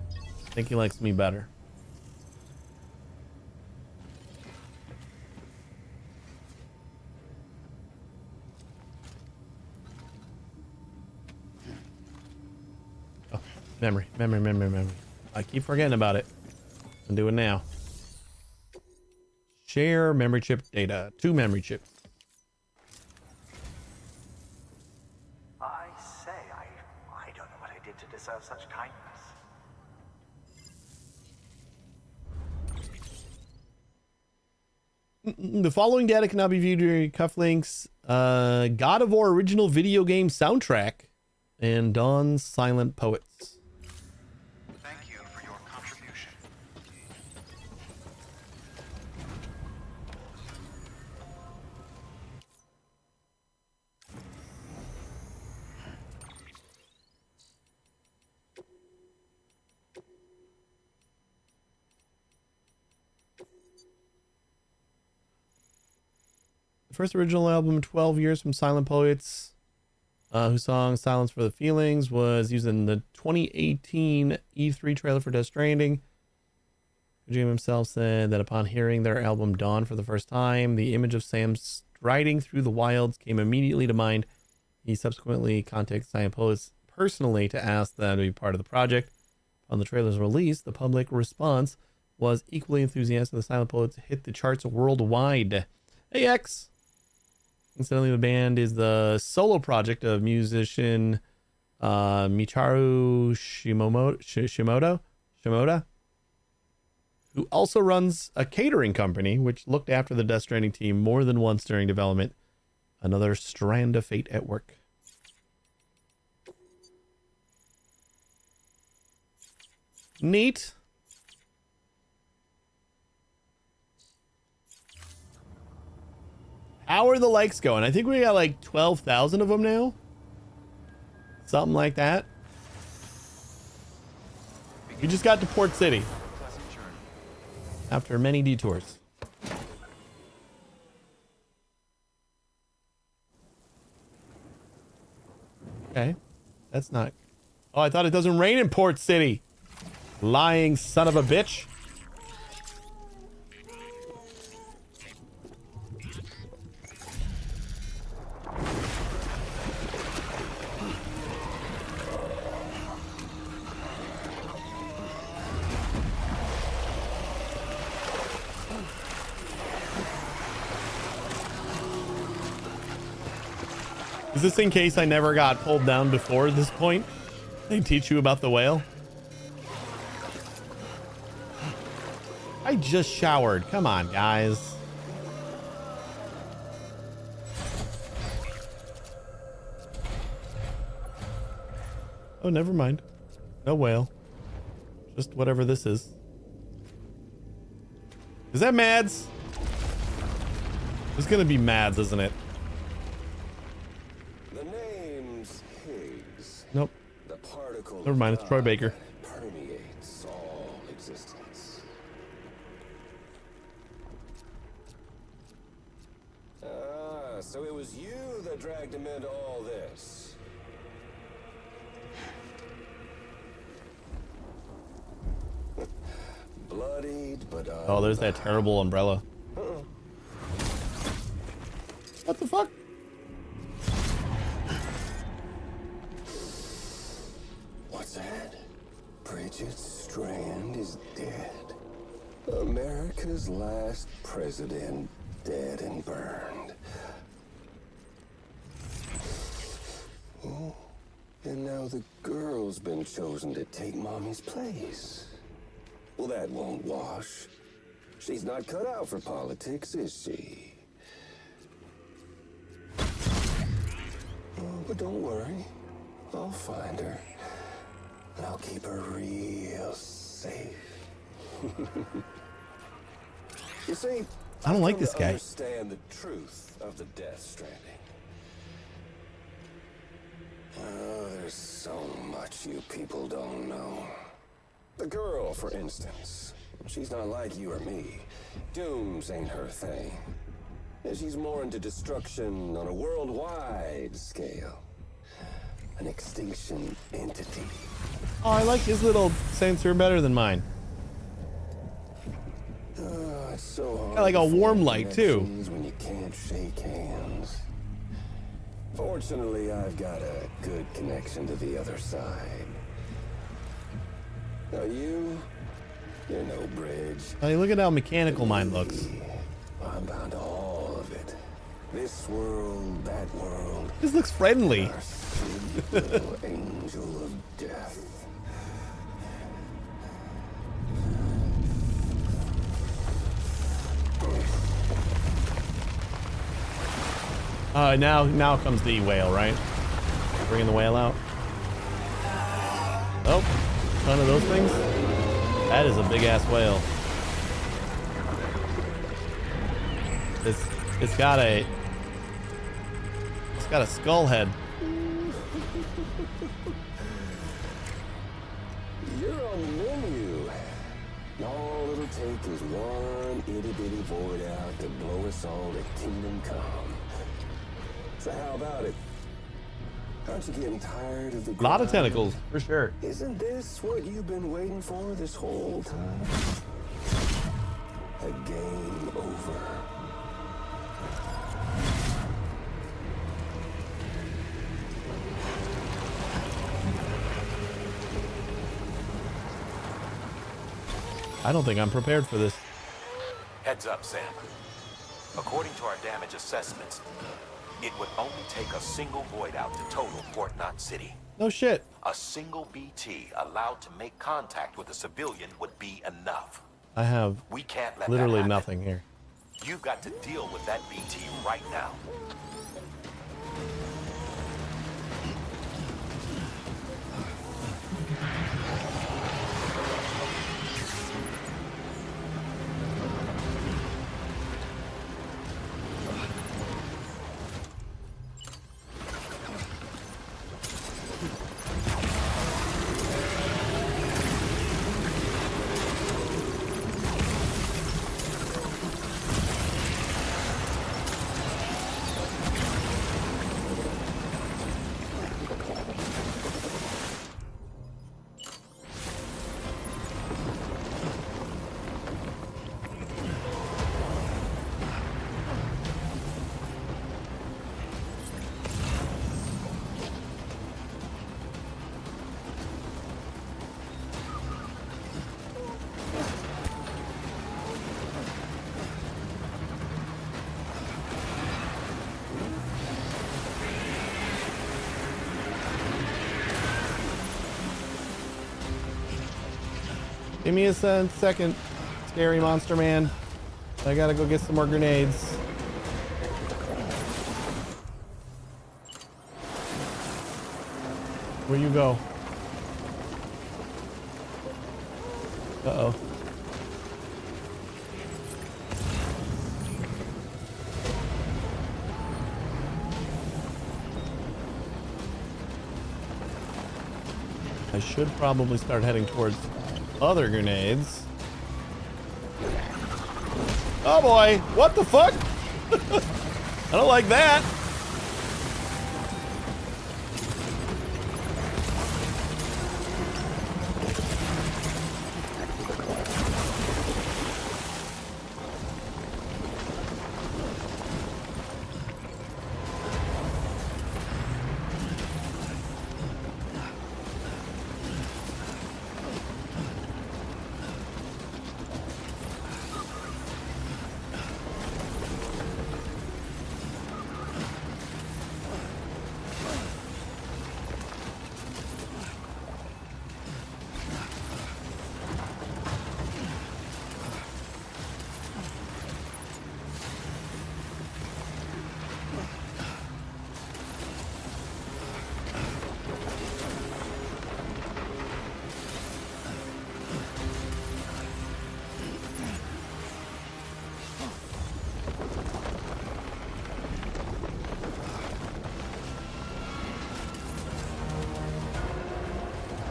I think he likes me better. Oh, memory. I keep forgetting about it. I'm doing it now. Share memory chip data. 2 memory chips. I say, I don't know what I did to deserve such kindness. The following data cannot be viewed during cufflinks. God of War original video game soundtrack and Dawn's Silent Poets. Thank you for your contribution. The first original album, 12 Years from Silent Poets, whose song Silence for the Feelings was used in the 2018 E3 trailer for Death Stranding. Kojima himself said that upon hearing their album Dawn for the first time, the image of Sam striding through the wilds came immediately to mind. He subsequently contacted Silent Poets personally to ask them to be part of the project. On the trailer's release, the public response was equally enthusiastic. The Silent Poets hit the charts worldwide. Hey, X! Incidentally, the band is the solo project of musician Micharu Shimoda, who also runs a catering company, which looked after the Death Stranding team more than once during development. Another strand of fate at work. Neat. How are the likes going? I think we got like 12,000 of them now. Something like that. We just got to Port City after many detours. Okay. That's not... Oh, I thought it doesn't rain in Port City. Lying son of a bitch. Is this in case I never got pulled down before this point? They teach you about the whale? I just showered. Come on, guys. Oh, never mind. No whale. Just whatever this is. Is that Mads? It's gonna be Mads, isn't it? The name's Higgs. Nope. The particle Never mind, it's Troy Baker. permeates all existence. Ah, so it was you that dragged him into all this. Bloodied, but Oh, there's that terrible umbrella. Uh-oh. What the fuck? What's that? Bridget Strand is dead. America's last president dead and burned. Oh, and now the girl's been chosen to take Mommy's place. Well, that won't wash. She's not cut out for politics, is she? Oh, but don't worry. I'll find her. And I'll keep her real safe. You see, I don't like this guy. Understand the truth of the Death Stranding. Oh, there's so much you people don't know. The girl, for instance, she's not like you or me. Dooms ain't her thing. And she's more into destruction on a worldwide scale. An extinction entity. Oh, I like his little sensor better than mine. Oh, it's so hard. Got like a to warm form light too. connections when you can't shake hands. Fortunately, I've got a good connection to the other side. Now you're no bridge. Hey, look at how mechanical mine looks. I'm bound to all of it. This world, that world. This looks friendly. Our sweet little angel of death. Now comes the whale, right? Bringing the whale out. Oh, ton of those things. That is a big ass whale. It's got a skull head. You're on the menu. All it'll take is one itty-bitty void out to blow us all to kingdom come. So how about it? Aren't you getting tired of the A lot of grind? tentacles, for sure. Isn't this what you've been waiting for this whole time? A game over. I don't think I'm prepared for this. Heads up, Sam. According to our damage assessments, it would only take a single void out to total Port Knot City. No shit. A single BT allowed to make contact with a civilian would be enough. I have We can't let literally that happen. nothing here. You've got to deal with that BT right now. Give me a second, scary monster man. I gotta go get some more grenades. Where you go? Uh-oh. I should probably start heading towards other grenades. Oh boy, what the fuck? I don't like that.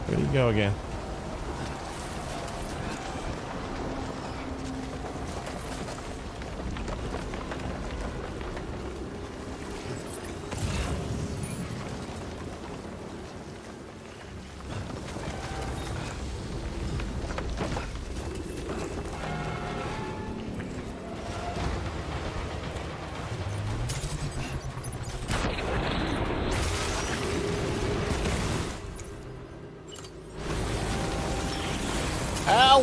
Where do you go again? Ow!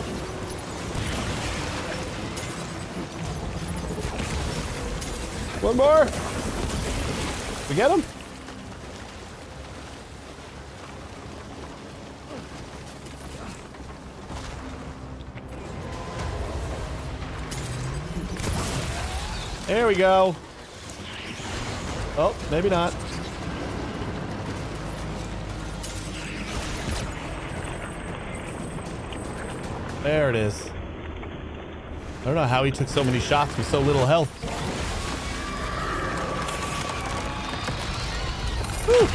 One more. We get him? There we go. Oh, maybe not. There it is. I don't know how he took so many shots with so little health. Whew.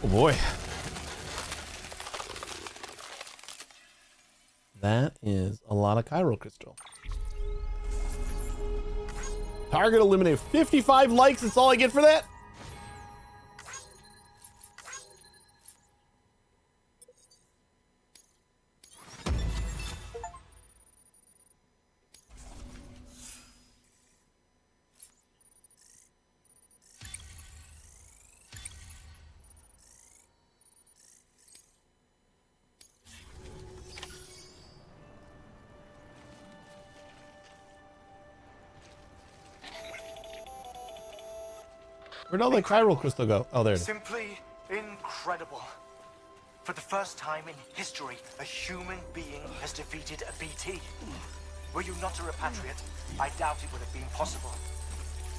Oh boy. That is a lot of Chiral Crystal. Target eliminated. 55 likes, that's all I get for that? Where'd all the Chiral Crystal go? Oh, there it is. Simply incredible. For the first time in history, a human being has defeated a BT. Were you not a repatriate, I doubt it would have been possible.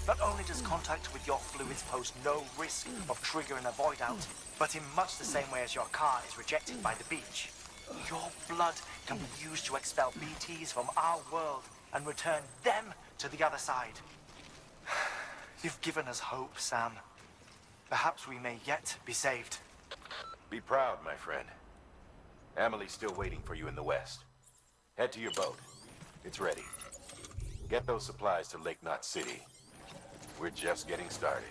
Not only does contact with your fluids pose no risk of triggering a void out, but in much the same way as your car is rejected by the beach, your blood can be used to expel BTs from our world and return them to the other side. You've given us hope, Sam. Perhaps we may yet be saved. Be proud, my friend. Amelie's still waiting for you in the west. Head to your boat. It's ready. Get those supplies to Lake Knot City. We're just getting started.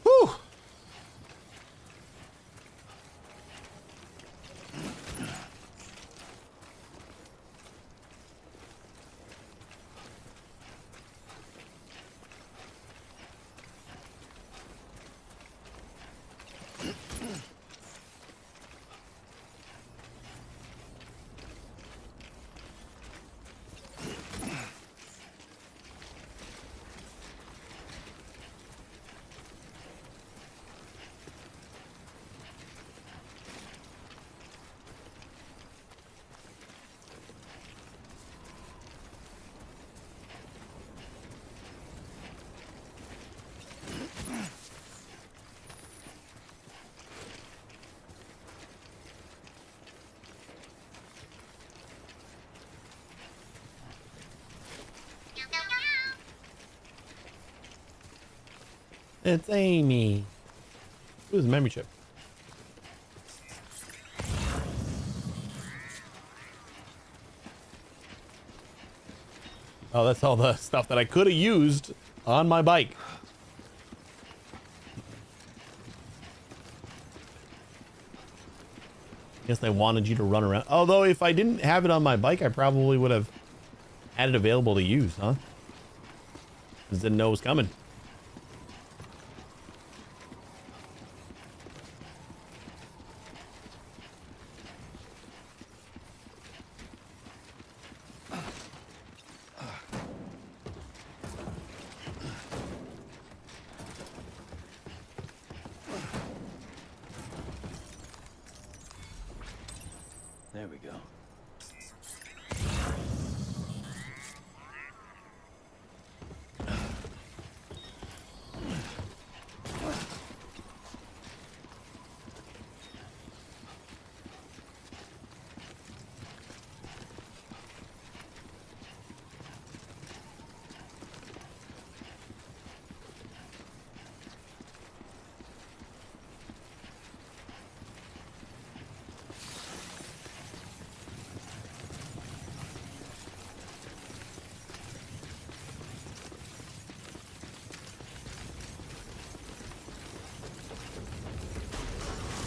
Whew. It's Amy. Who's the memory chip? Oh, that's all the stuff that I could have used on my bike. Guess they wanted you to run around. Although if I didn't have it on my bike, I probably would have had it available to use, huh? Because didn't know it was coming. There we go.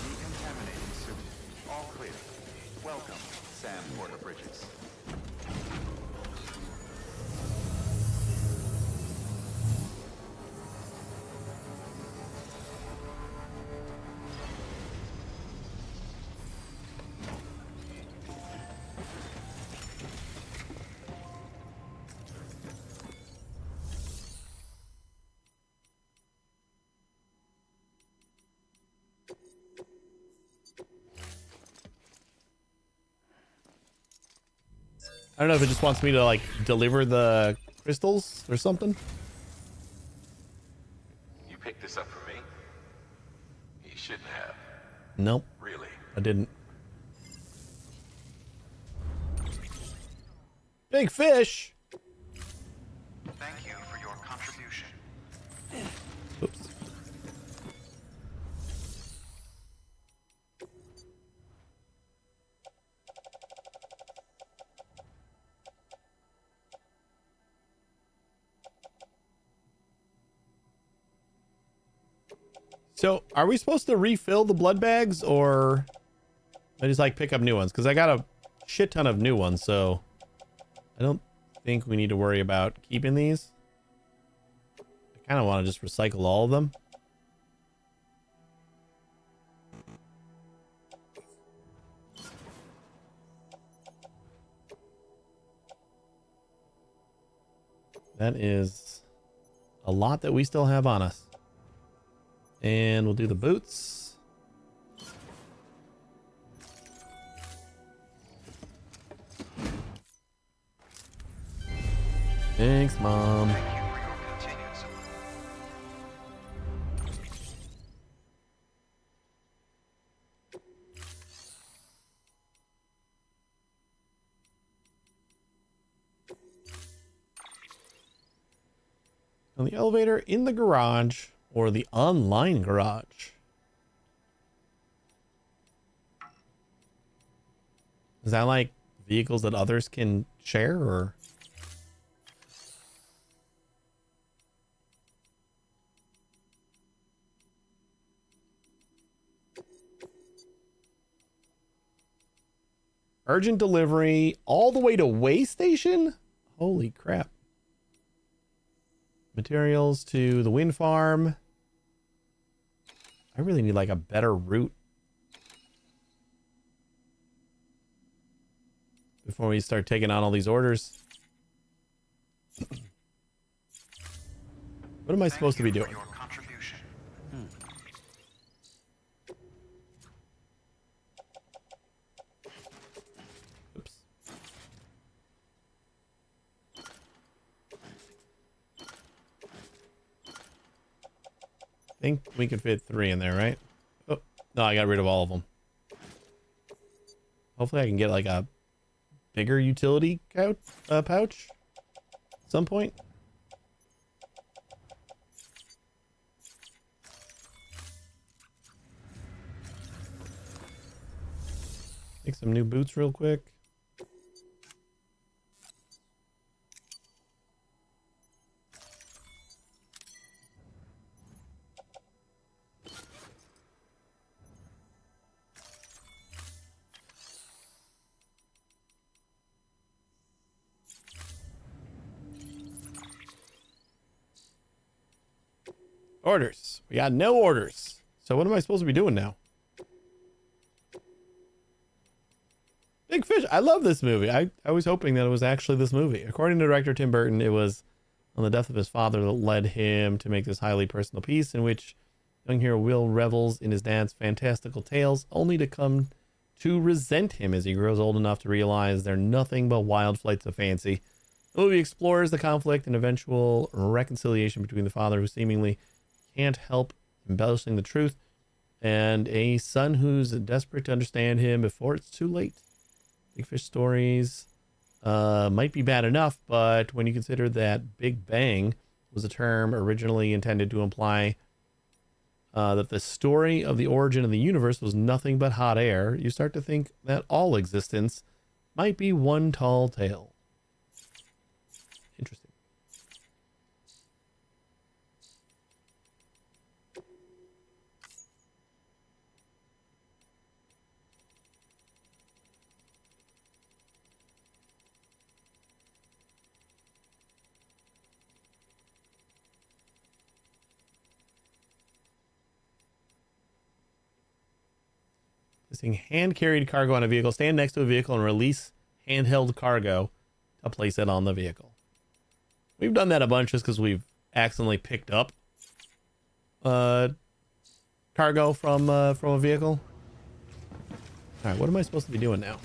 Decontaminating suit. All clear. Welcome, Sam Porter Bridges. I don't know if it just wants me to like deliver the crystals or something. You picked this up for me? You shouldn't have. Nope, Really? I didn't. Big fish. Thank you for your contribution. Oops. So, are we supposed to refill the blood bags, or I just like pick up new ones? Because I got a shit ton of new ones, so I don't think we need to worry about keeping these. I kind of want to just recycle all of them. That is a lot that we still have on us. And we'll do the boots. Thanks, Mom. Thank you for your continued support. On the elevator, in the garage, or the online garage. Is that like vehicles that others can share, or? Urgent delivery all the way to way station? Holy crap. Materials to the wind farm. I really need like a better route before we start taking on all these orders. What am I supposed to be doing? Your contribution. Oops. I think we could fit 3 in there, right? Oh, no, I got rid of all of them. Hopefully I can get like a bigger utility pouch at some point. Make some new boots real quick. Orders. We got no orders. So what am I supposed to be doing now? Big Fish. I love this movie. I was hoping that it was actually this movie. According to director Tim Burton, it was on the death of his father that led him to make this highly personal piece in which young hero Will revels in his dad's fantastical tales, only to come to resent him as he grows old enough to realize they're nothing but wild flights of fancy. The movie explores the conflict and eventual reconciliation between the father, who seemingly can't help embellishing the truth, and a son who's desperate to understand him before it's too late. Big Fish stories might be bad enough, but when you consider that Big Bang was a term originally intended to imply that the story of the origin of the universe was nothing but hot air, you start to think that all existence might be one tall tale. Interesting. Placing hand-carried cargo on a vehicle. Stand next to a vehicle and release handheld cargo to place it on the vehicle. We've done that a bunch just because we've accidentally picked up cargo from a vehicle. All right, what am I supposed to be doing now?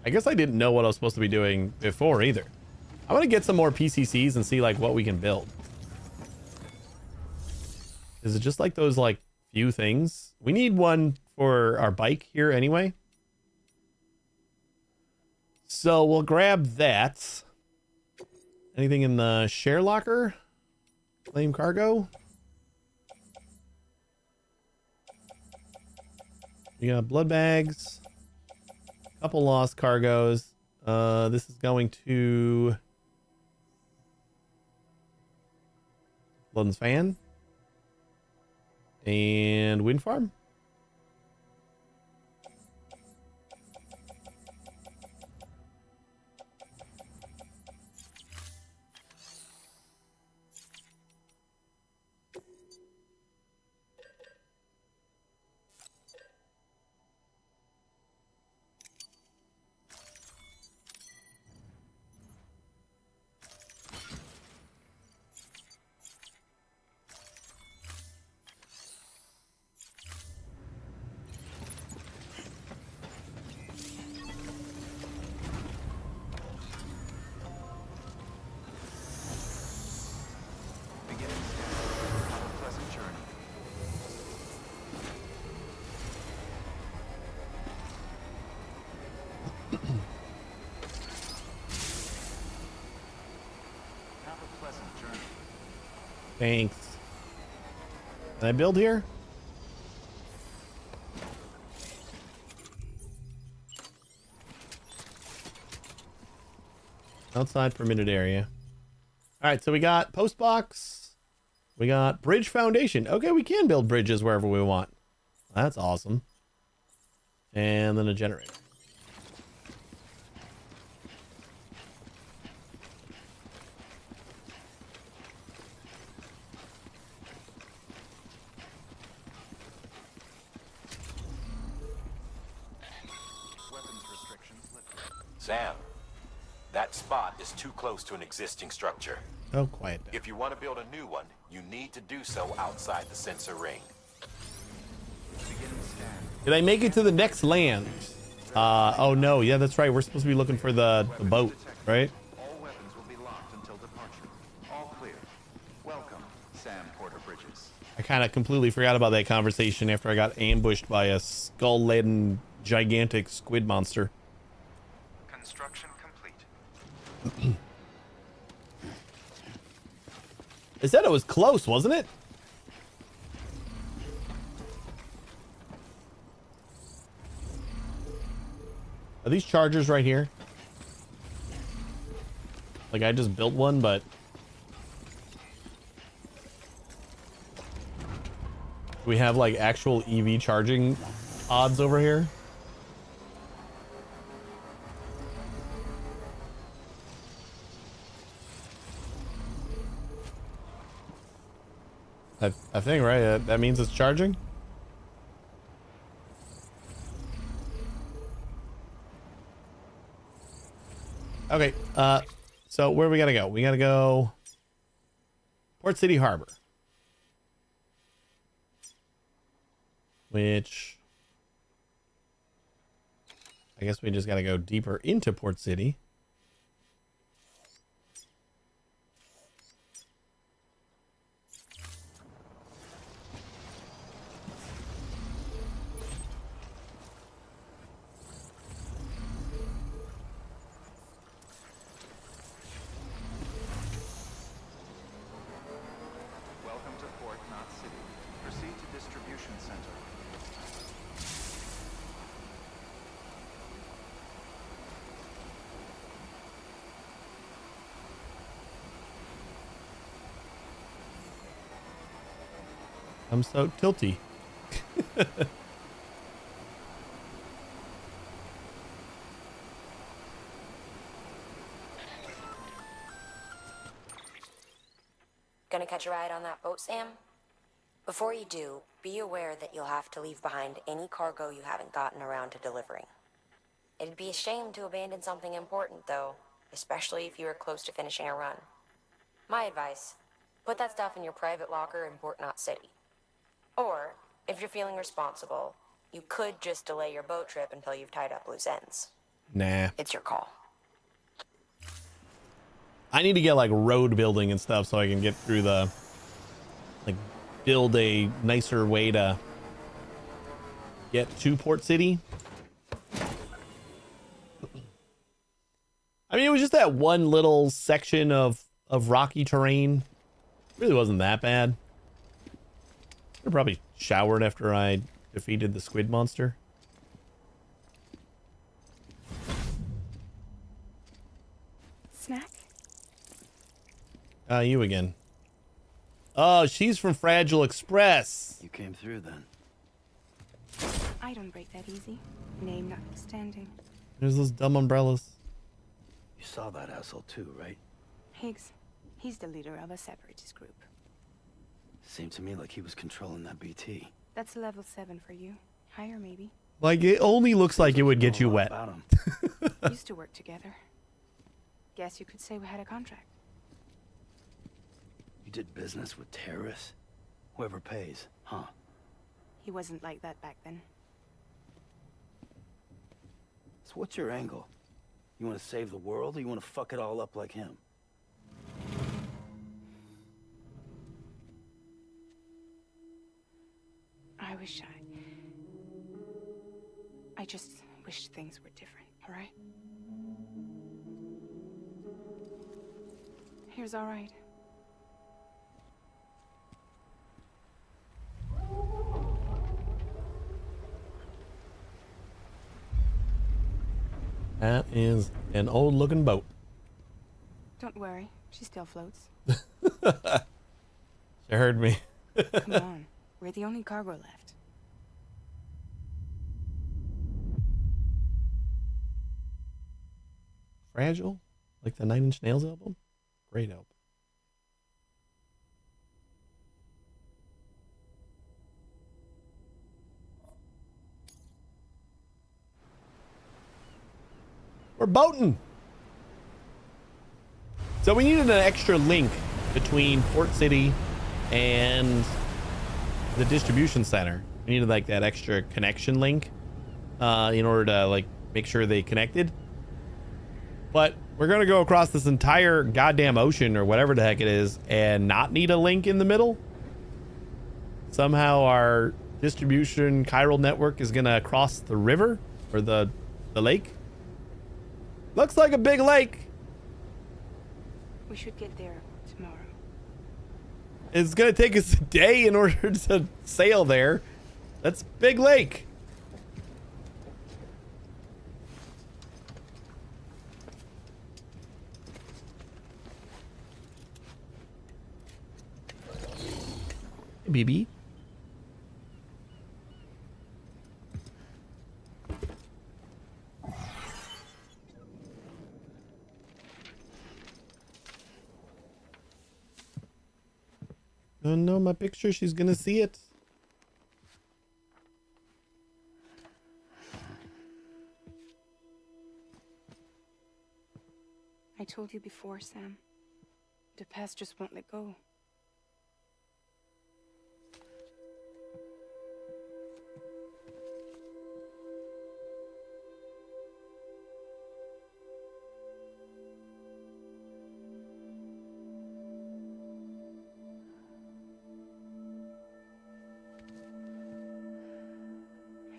I guess I didn't know what I was supposed to be doing before either. I want to get some more PCCs and see like what we can build. Is it just like those like few things? We need one for our bike here anyway. So we'll grab that. Anything in the share locker? Claim cargo? We got blood bags. Couple lost cargos. This is going to London's Fan and Wind Farm. Thanks. Can I build here? Outside permitted area. All right, so we got post box. We got bridge foundation. Okay, we can build bridges wherever we want. That's awesome. And then a generator. Sam, that spot is too close to an existing structure. Oh, quiet down. If you want to build a new one, you need to do so outside the sensor ring. Did I make it to the next land? Oh no, yeah, that's right. We're supposed to be looking for the boat, right? All weapons will be locked until departure. All clear. Welcome, Sam Porter Bridges. I kind of completely forgot about that conversation after I got ambushed by a skull-laden gigantic squid monster. Construction complete. I said it was close, wasn't it? these chargers right here? Like, I just built one, but... we have, like, actual EV charging odds over here? I think, right? That means it's charging? Okay, so where we gotta go? We gotta go Port City Harbor. Which I guess we just gotta go deeper into Port City. Welcome to Port Knot City. Proceed to distribution center. I'm so tilty. Gonna catch a ride on that boat, Sam? Before you do, be aware that you'll have to leave behind any cargo you haven't gotten around to delivering. It'd be a shame to abandon something important, though, especially if you were close to finishing a run. My advice, put that stuff in your private locker in Port Knot City. Or, if you're feeling responsible, you could just delay your boat trip until you've tied up loose ends. Nah. It's your call. I need to get like road building and stuff so I can get through the, like, build a nicer way to get to Port City. I mean, it was just that one little section of rocky terrain. It really wasn't that bad. I probably showered after I defeated the squid monster. Snack? You again. Oh, she's from Fragile Express. You came through then. I don't break that easy. Name notwithstanding. There's those dumb umbrellas. You saw that asshole too, right? Higgs. He's the leader of a separatist group. Seemed to me like he was controlling that BT. That's level 7 for you. Higher, maybe. Like, it only looks like it would get you wet. About him. Used to work together. Guess you could say we had a contract. You did business with terrorists? Whoever pays, huh? He wasn't like that back then. So what's your angle? You want to save the world, or you want to fuck it all up like him? I just wish things were different, all right? Here's all right. That is an old looking boat. Don't worry, she still floats. She heard me. Come on, we're the only cargo left. Fragile? Like the 9 Inch Nails album? Great album. We're boating. So we needed an extra link between Port City and the distribution center. We needed like that extra connection link in order to like make sure they connected. But we're going to go across this entire goddamn ocean or whatever the heck it is and not need a link in the middle. Somehow our distribution chiral network is going to cross the river or the lake. Looks like a big lake. We should get there tomorrow. It's going to take us a day in order to sail there. That's a big lake. baby. Oh no, my picture. She's gonna see it. I told you before, Sam. The past just won't let go.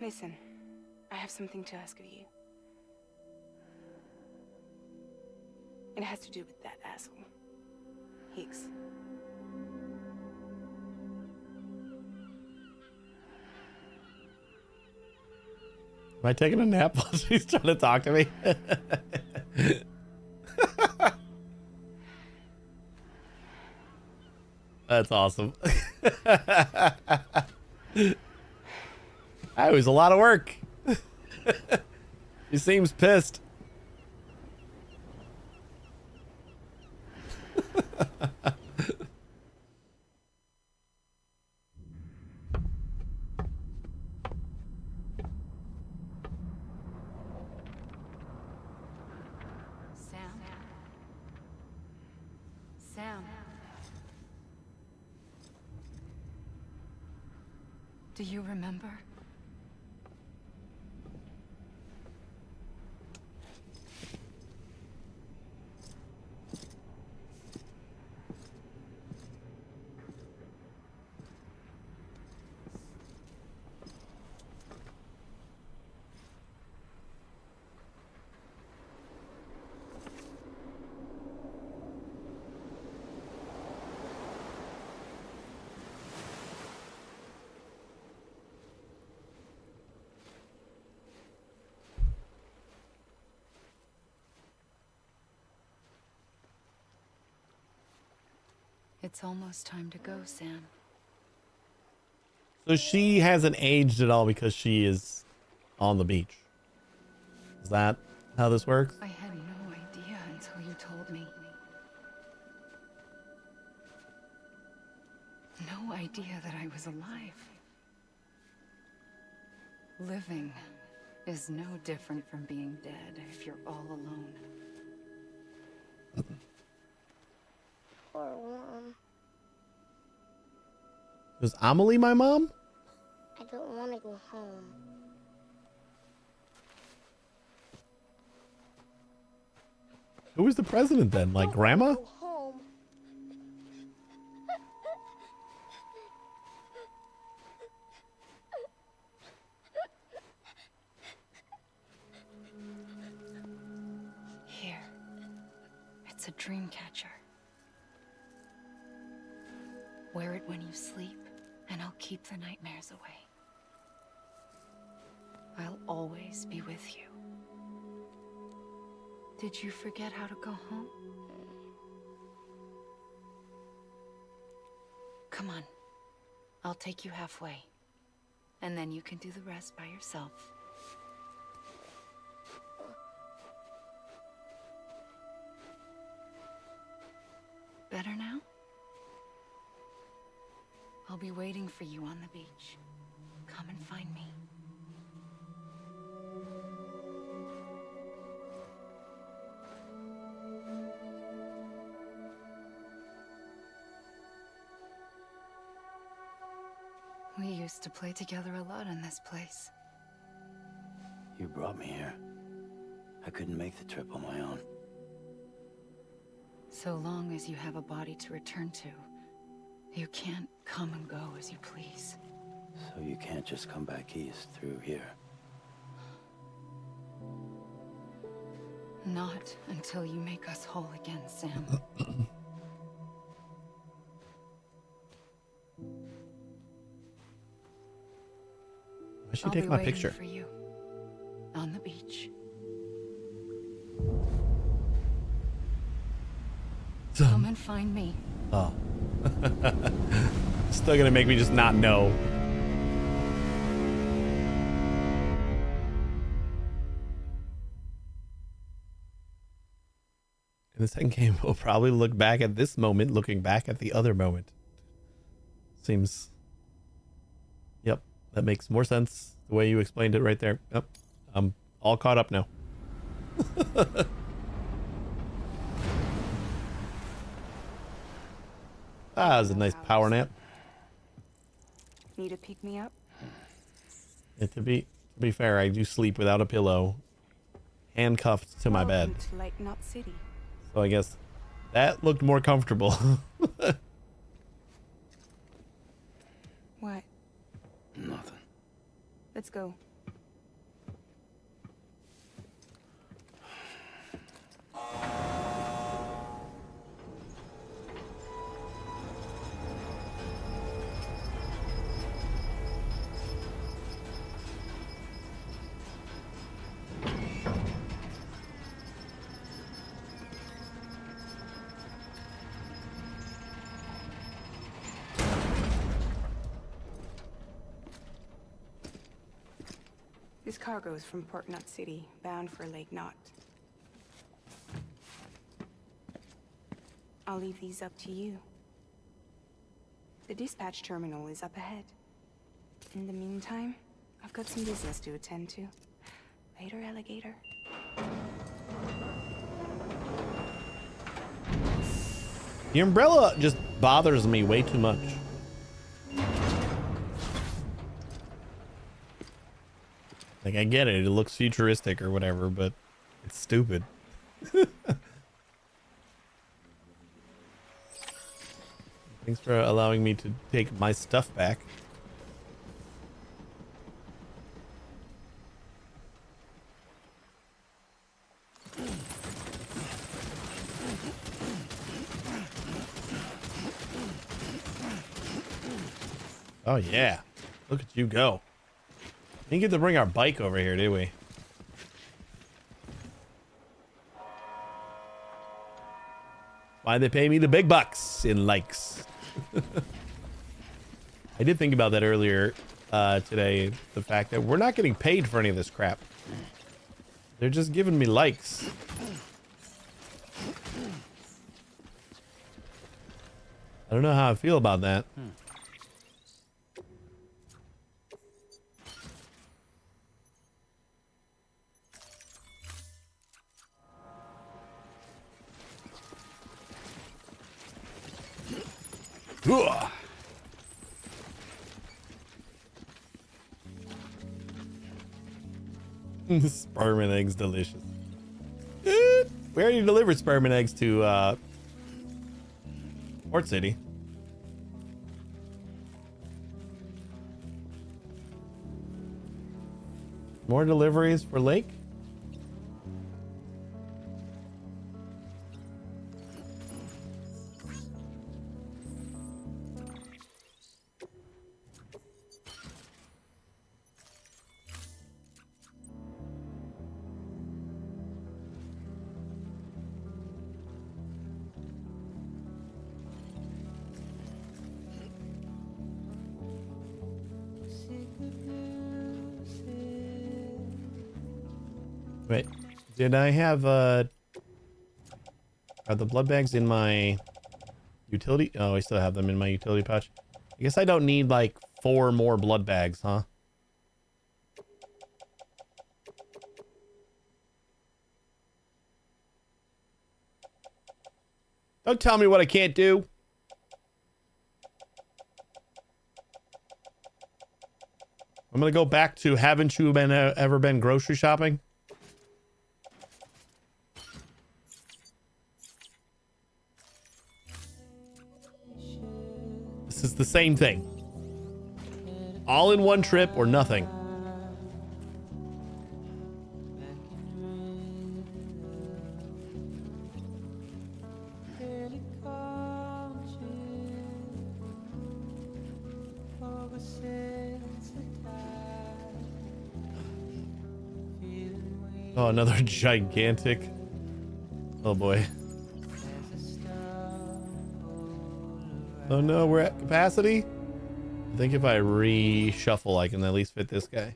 Listen, I have something to ask of you. It has to do with that asshole, Higgs. Am I taking a nap while she's trying to talk to me? That's awesome. That was a lot of work. He seems pissed. Sam. Do you remember? It's almost time to go, Sam. So she hasn't aged at all because she is on the beach. Is that how this works? I had no idea until you told me. No idea that I was alive. Living is no different from being dead if you're all alone. Poor Mom. Was Amelie my mom? I don't want to go home. Who was the president then? Like grandma? Go home. Here. It's a dream catcher. Wear it when you sleep, and I'll keep the nightmares away. I'll always be with you. Did you forget how to go home? Come on. I'll take you halfway. And then you can do the rest by yourself. Better now? I'll be waiting for you on the beach. Come and find me. We used to play together a lot in this place. You brought me here. I couldn't make the trip on my own. So long as you have a body to return to, you can't come and go as you please. So you can't just come back east through here? Not until you make us whole again, Sam. Why should she take my picture? For you on the beach. Come and find me. Oh. Still gonna make me just not know. In the second game, we'll probably look back at this moment, looking back at the other moment. Seems... Yep, that makes more sense the way you explained it right there. Yep, I'm all caught up now. That was a nice power nap. Need to pick me up? Yeah, to be fair, I do sleep without a pillow, handcuffed to my bed. Welcome to Lake Knot City. So I guess that looked more comfortable. What? Nothing. Let's go. This cargo is from Port Knot City, bound for Lake Knot. I'll leave these up to you. The dispatch terminal is up ahead. In the meantime, I've got some business to attend to. Later, alligator. The umbrella just bothers me way too much. Like, I get it. It looks futuristic or whatever, but it's stupid. Thanks for allowing me to take my stuff back. Oh, yeah. Look at you go. We didn't get to bring our bike over here, did we? Why they pay me the big bucks in likes. I did think about that earlier today. The fact that we're not getting paid for any of this crap. They're just giving me likes. I don't know how I feel about that. Sperm and eggs delicious. We already delivered sperm and eggs to Port City. More deliveries for Lake? Wait, did I have are the blood bags in my utility? Oh, I still have them in my utility pouch. I guess I don't need like 4 more blood bags, huh? Don't tell me what I can't do. I'm gonna go back to haven't you been ever been grocery shopping? This is the same thing. All in one trip or nothing. Oh, another gigantic. Oh boy. Oh no, we're at capacity. I think if I reshuffle, I can at least fit this guy.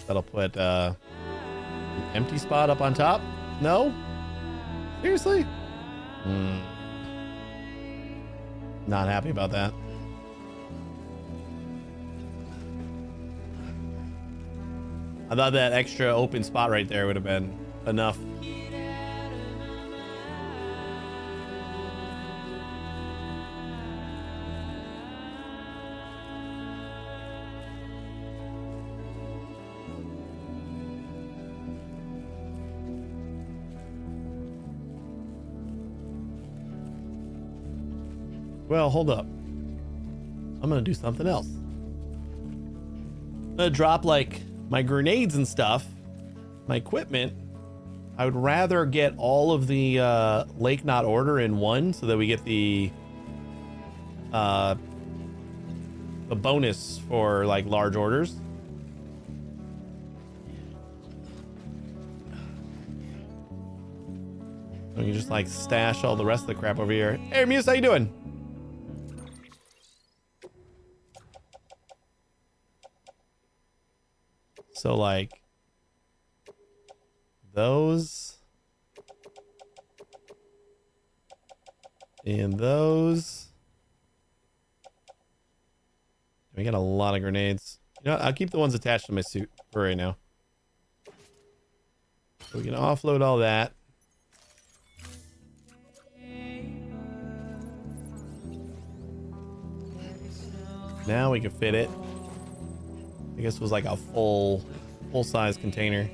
That'll put an empty spot up on top. No? Seriously? Not happy about that. I thought that extra open spot right there would have been enough. Well, hold up. I'm gonna do something else. I'm gonna drop like my grenades and stuff, my equipment. I would rather get all of the Lake Knot order in one so that we get the bonus for like large orders. We can just like stash all the rest of the crap over here. Hey Muse, how you doing? So like those and those. We got a lot of grenades. You know what? I'll keep the ones attached to my suit for right now. So we can offload all that. Now we can fit it. I guess it was like a full size container.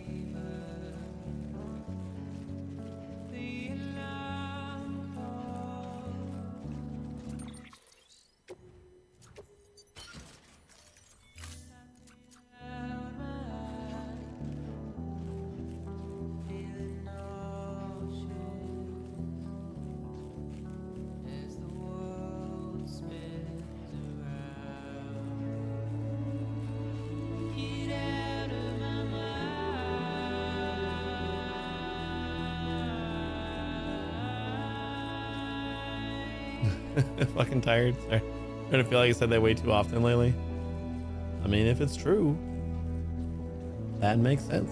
Fucking tired. Sorry. I'm starting to feel like I said that way too often lately. I mean, if it's true, that makes sense.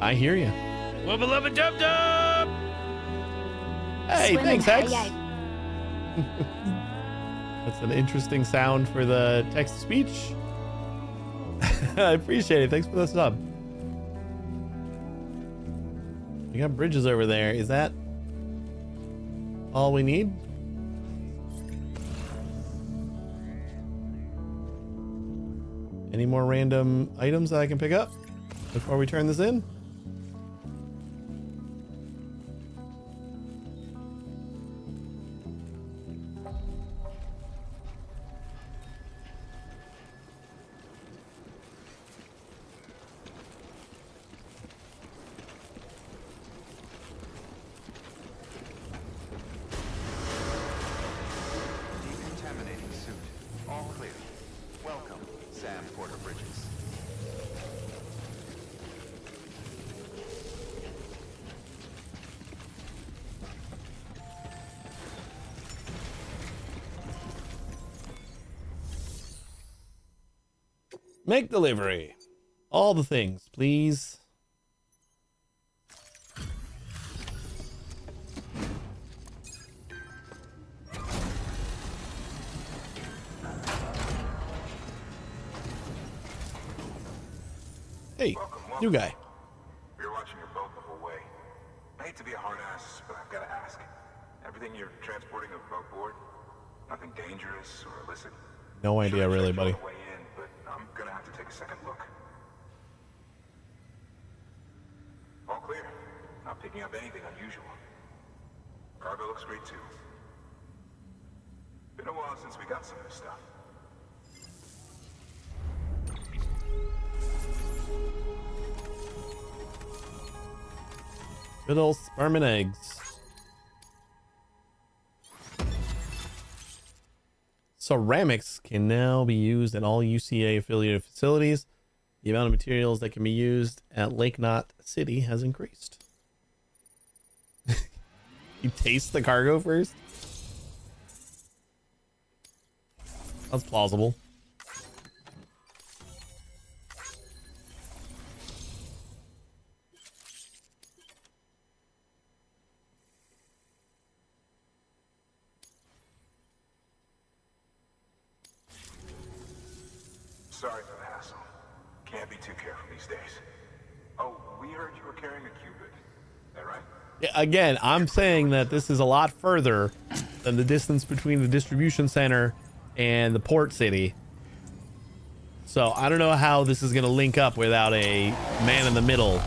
I hear you. Wubba lubba dub dub! Hey, thanks, Hex. That's an interesting sound for the text to speech. I appreciate it. Thanks for the sub. We got bridges over there. Is that all we need? Any more random items that I can pick up before we turn this in? Decontaminating suit. All clear. Welcome, Sam Porter Bridges. Make delivery. All the things, please. Hey, new guy. We were watching your boat the whole way. I hate to be a hard ass, but I've got to ask. Everything you're transporting aboard, nothing dangerous or illicit? No idea, really, buddy. Way in, but I'm gonna have to take a second look. All clear. Not picking up anything unusual. Cargo looks great too. Been a while since we got some of this stuff. Good old sperm and eggs. Ceramics can now be used at all UCA affiliated facilities. The amount of materials that can be used at Lake Knot City has increased. You taste the cargo first? That's plausible. Sorry for the hassle. Can't be too careful these days. Oh, we heard you were carrying a Cupid. Is that right? Yeah, again, I'm saying that this is a lot further than the distance between the distribution center and the port city. So I don't know how this is going to link up without a man in the middle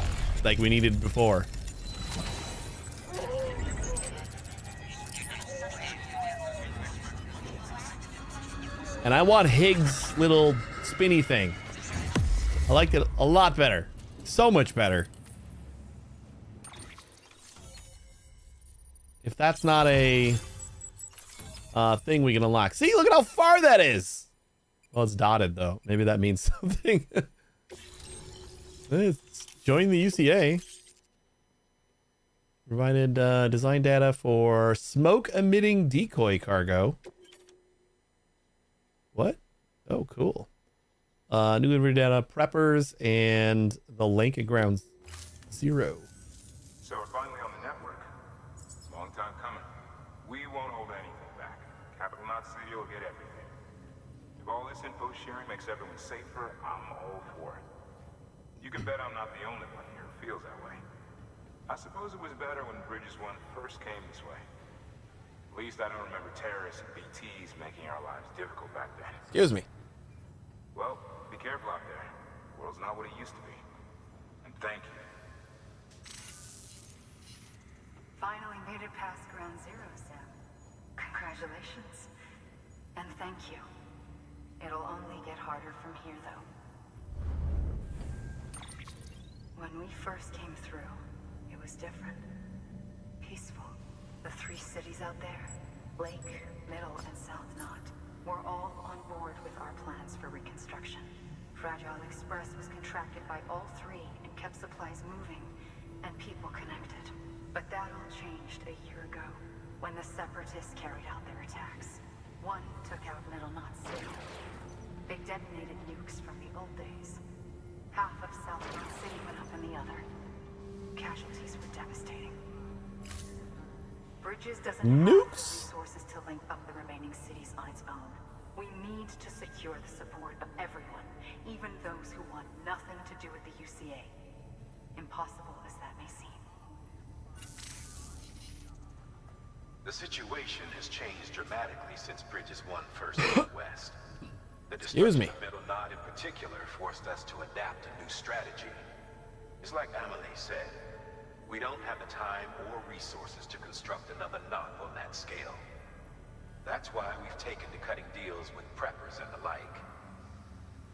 like we needed before. And I want Higgs' little spinny thing. I liked it a lot better. So much better. If that's not a thing we can unlock. See, look at how far that is. Well, it's dotted, though. Maybe that means something. Let's join the UCA. Provided design data for smoke-emitting decoy cargo. What? Oh, cool. New inventory data, preppers, and the link at ground 0. So we're finally on the network. Long time coming. We won't hold anything back. Capital Knot City will get everything. If all this info sharing makes everyone safer, I'm all for it. You can bet I'm not the only one here who feels that way. I suppose it was better when Bridges 1 first came this way. At least I don't remember terrorists and BTs making our lives difficult back then. Excuse me. Well, be careful out there. The world's not what it used to be. And thank you. Finally made it past ground zero, Sam. Congratulations. And thank you. It'll only get harder from here, though. When we first came through, it was different. Peaceful. The 3 cities out there, Lake, Middle, and South Knot, were all on board with our plans for reconstruction. Fragile Express was contracted by all 3 and kept supplies moving and people connected. But that all changed a year ago, when the Separatists carried out their attacks. One took out Middle Knot City. They detonated nukes from the old days. Half of South Knot City went up in the other. Casualties were devastating. Bridges doesn't have the resources to link up the remaining cities on its own. We need to secure the support of everyone, even those who want nothing to do with the UCA. Impossible as that may seem. The situation has changed dramatically since Bridges 1 first moved west. The destruction of Middle Knot in particular forced us to adapt a new strategy. It's like Amelie said, we don't have the time or resources to construct another knot on that scale. That's why we've taken to cutting deals with preppers and the like.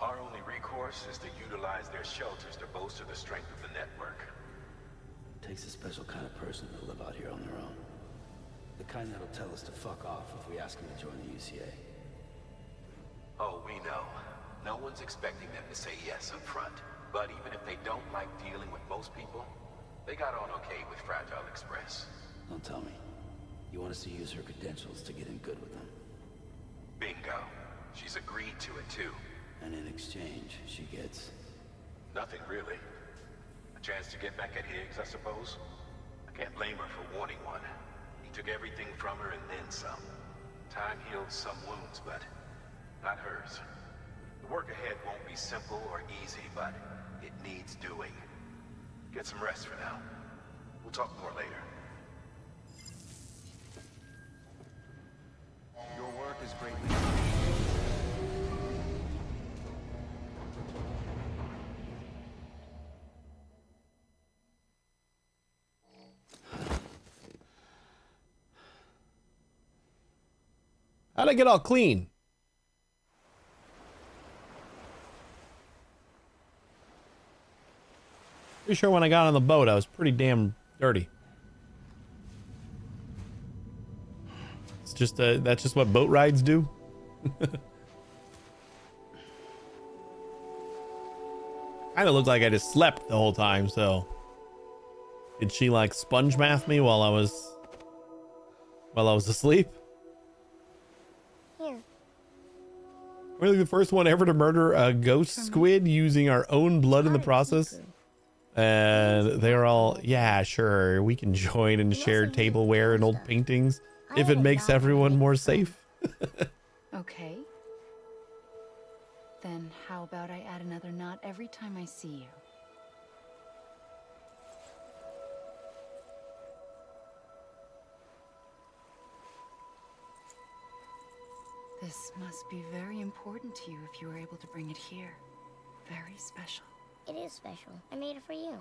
Our only recourse is to utilize their shelters to bolster the strength of the network. It takes a special kind of person to live out here on their own. The kind that'll tell us to fuck off if we ask them to join the UCA. Oh, we know. No one's expecting them to say yes up front. But even if they don't like dealing with most people, they got on okay with Fragile Express. Don't tell me. You want us to use her credentials to get in good with them? Bingo. She's agreed to it too. And in exchange, she gets... Nothing really. A chance to get back at Higgs, I suppose. I can't blame her for wanting one. He took everything from her and then some. Time healed some wounds, but not hers. The work ahead won't be simple or easy, but it needs doing. Get some rest for now. We'll talk more later. Your work is greatly How'd I get all clean? Pretty sure when I got on the boat, I was pretty damn dirty. It's just that's just what boat rides do. Kind of looked like I just slept the whole time, so did she like sponge math me while I was while I was asleep. Here. We're like the first one ever to murder a ghost squid using our own blood in the process. And they're all, yeah, sure, we can join and share tableware and old paintings if it makes everyone more safe. Okay. Then how about I add another knot every time I see you? This must be very important to you if you were able to bring it here. Very special. It is special. I made it for you.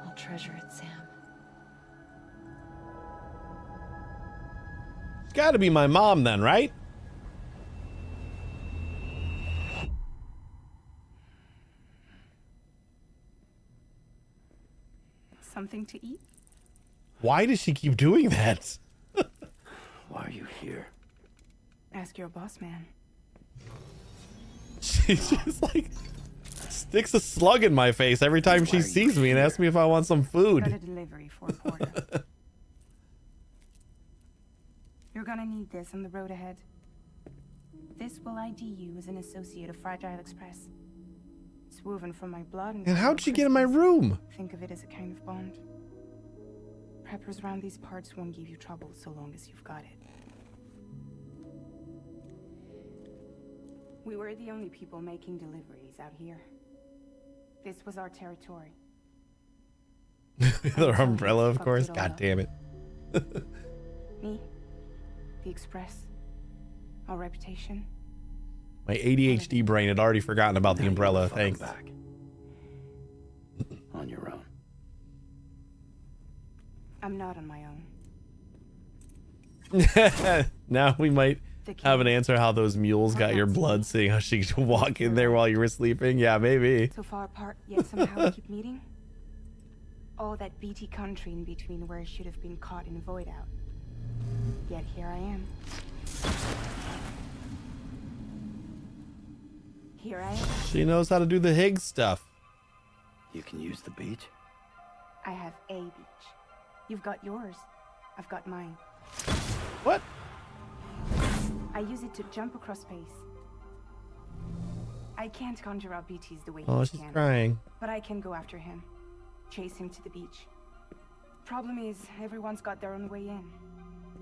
I'll treasure it, Sam. It's gotta be my mom then, right? Something to eat? Why does she keep doing that? Why are you here? Ask your boss man. She just like sticks a slug in my face every time she sees me and asks me if I want some Got a food. delivery for a porter. You're gonna need this on the road ahead. This will ID you as an associate of Fragile Express. It's woven from my blood And how'd she get in my room? Think of it as a kind of bond. Preppers around these parts won't give you trouble so long as you've got it. We were the only people making deliveries out here. This was our territory. Their umbrella, of course. God damn it. Me, the Express, our reputation. My ADHD brain had already forgotten about the umbrella. Thanks. Back. On your own. I'm not on my own. Now we might have an answer how those mules got your blood, seeing how she could walk in there while you were sleeping. Yeah, maybe. So far apart, yet somehow we keep meeting. All that BT country in between where I should have been caught in a void out. Yet here I am. Here I am. She knows how to do the Higgs stuff. You can use the beach? I have a beach. You've got yours. I've got mine. What? I use it to jump across space. I can't conjure up BTs the way Oh, he she's can. crying. But I can go after him. Chase him to the beach. Problem is, everyone's got their own way in.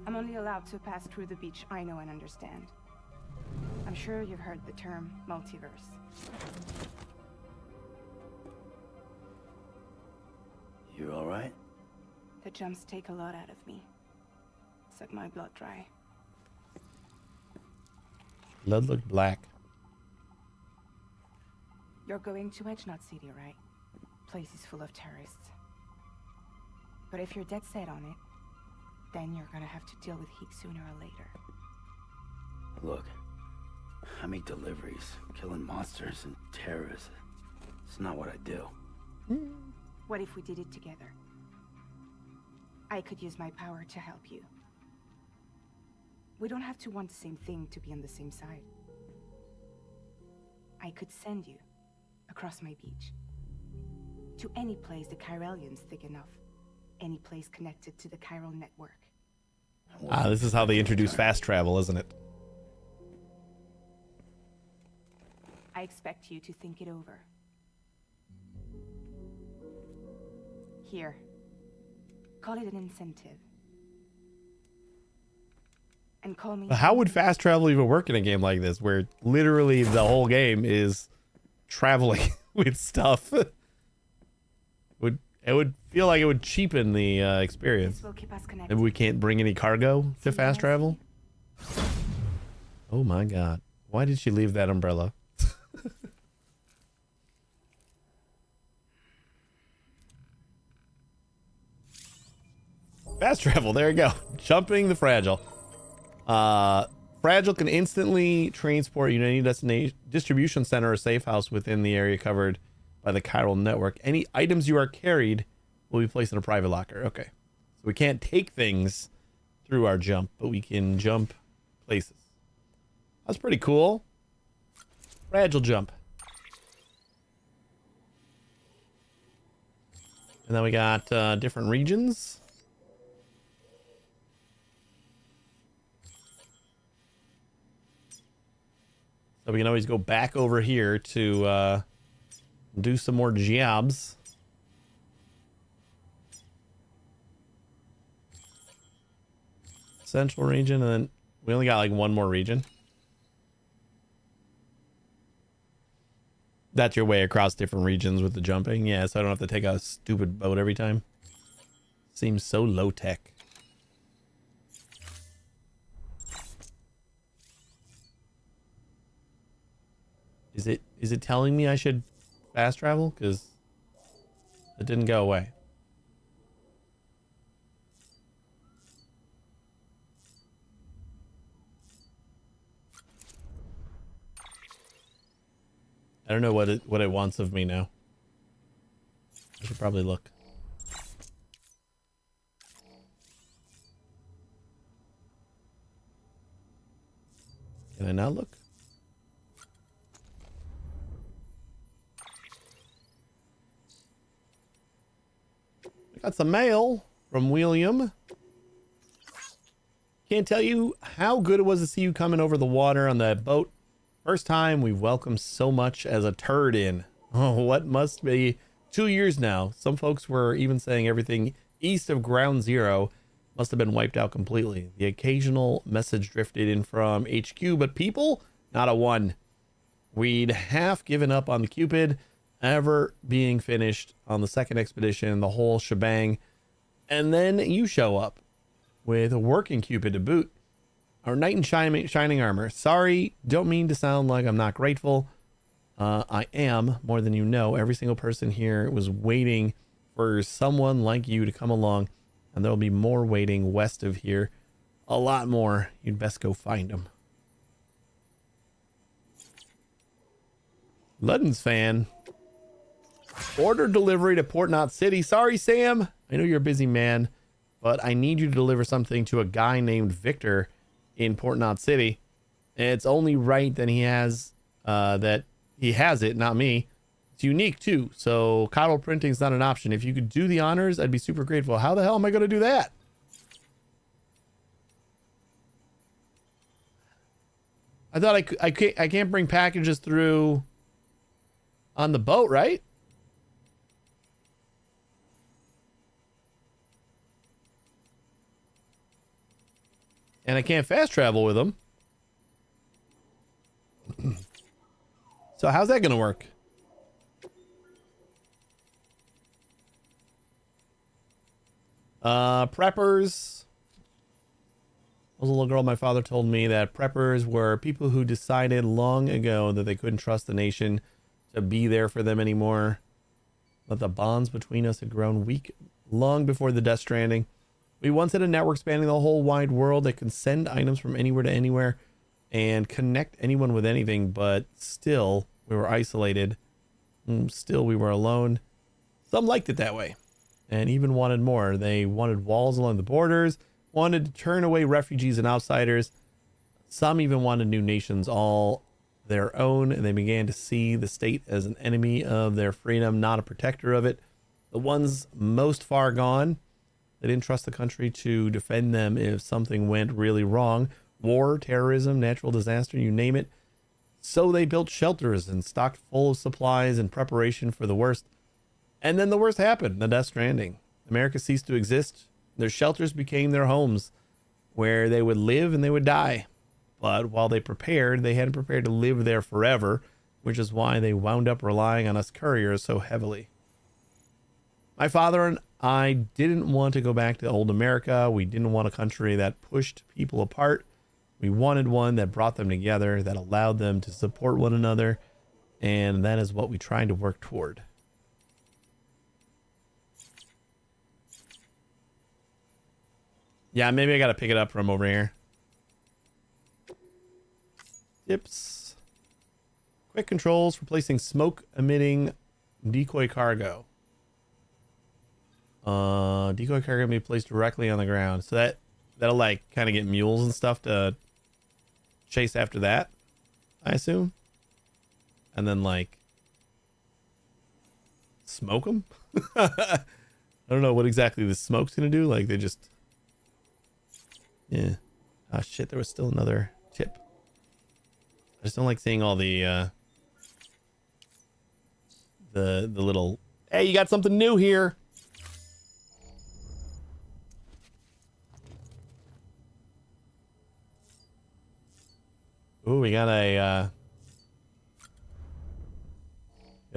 I'm only allowed to pass through the beach I know and understand. I'm sure you've heard the term multiverse. You alright? The jumps take a lot out of me. Suck my blood dry. Blood looked black. You're going to Edgenut City, right? Place is full of terrorists. But if you're dead set on it, then you're gonna have to deal with Higgs sooner or later. Look, I make deliveries, killing monsters and terrorists. It's not what I do. What if we did it together? I could use my power to help you. We don't have to want the same thing to be on the same side. I could send you across my beach. To any place the Chiralian's thick enough. Any place connected to the chiral network. Ah, this is how they introduce fast travel, isn't it? I expect you to think it over. Here. Call it an incentive. And call me... But how would fast travel even work in a game like this, where literally the whole game is traveling with stuff? It would feel like it would cheapen the experience. This will keep us connected. Maybe we can't bring any cargo to fast travel? Oh my god. Why did she leave that umbrella? Fast travel, there you go. Jumping the Fragile. Fragile can instantly transport you to any destination, distribution center or safe house within the area covered by the chiral network. Any items you are carried will be placed in a private locker. Okay. So we can't take things through our jump, but we can jump places. That's pretty cool. Fragile jump. And then we got different regions. So we can always go back over here to do some more jobs. Central region, and then we only got like one more region. That's your way across different regions with the jumping. Yeah, so I don't have to take a stupid boat every time. Seems so low tech. Is it telling me I should fast travel? Because it didn't go away. I don't know what it wants of me now. I should probably look. Can I not look? I got some mail from William. Can't tell you how good it was to see you coming over the water on that boat. First time we've welcomed so much as a turd in. Oh, what must be 2 years now. Some folks were even saying everything east of Ground Zero must have been wiped out completely. The occasional message drifted in from HQ, but people, not a one. We'd half given up on the Cupid ever being finished on the second expedition, the whole shebang. And then you show up with a working Cupid to boot. Our knight in shining armor. Sorry, don't mean to sound like I'm not grateful. I am, more than you know. Every single person here was waiting for someone like you to come along, and there'll be more waiting west of here. A lot more. You'd best go find them. Ludden's fan. Order delivery to Port Knot City. Sorry, Sam. I know you're a busy man, but I need you to deliver something to a guy named Victor in Port Knot City. It's only right that he has it, not me. It's unique too, so coddle printing is not an option. If you could do the honors, I'd be super grateful. How the hell am I going to do that? I thought I can't bring packages through on the boat, right? And I can't fast travel with them. So how's that going to work? Preppers. I was a little girl. My father told me that preppers were people who decided long ago that they couldn't trust the nation to be there for them anymore. That the bonds between us had grown weak long before the Death Stranding. We once had a network spanning the whole wide world that could send items from anywhere to anywhere and connect anyone with anything, but still we were isolated. Still we were alone. Some liked it that way and even wanted more. They wanted walls along the borders, wanted to turn away refugees and outsiders. Some even wanted new nations all their own, and they began to see the state as an enemy of their freedom, not a protector of it. The ones most far gone, they didn't trust the country to defend them if something went really wrong. War, terrorism, natural disaster, you name it. So they built shelters and stocked full of supplies in preparation for the worst. And then the worst happened, the Death Stranding. America ceased to exist. Their shelters became their homes, where they would live and they would die. But while they prepared, they hadn't prepared to live there forever, which is why they wound up relying on us couriers so heavily. My father and I didn't want to go back to old America. We didn't want a country that pushed people apart. We wanted one that brought them together, that allowed them to support one another. And that is what we tried to work toward. Yeah, maybe I got to pick it up from over here. Tips. Quick controls for placing smoke emitting decoy cargo. Decoy cargo can be placed directly on the ground. So that'll like kind of get mules and stuff to chase after that, I assume. And then like smoke them. I don't know what exactly the smoke's gonna do. Like they just, yeah. Oh shit! There was still another tip. I just don't like seeing all the little. Hey, you got something new here. Ooh, we got a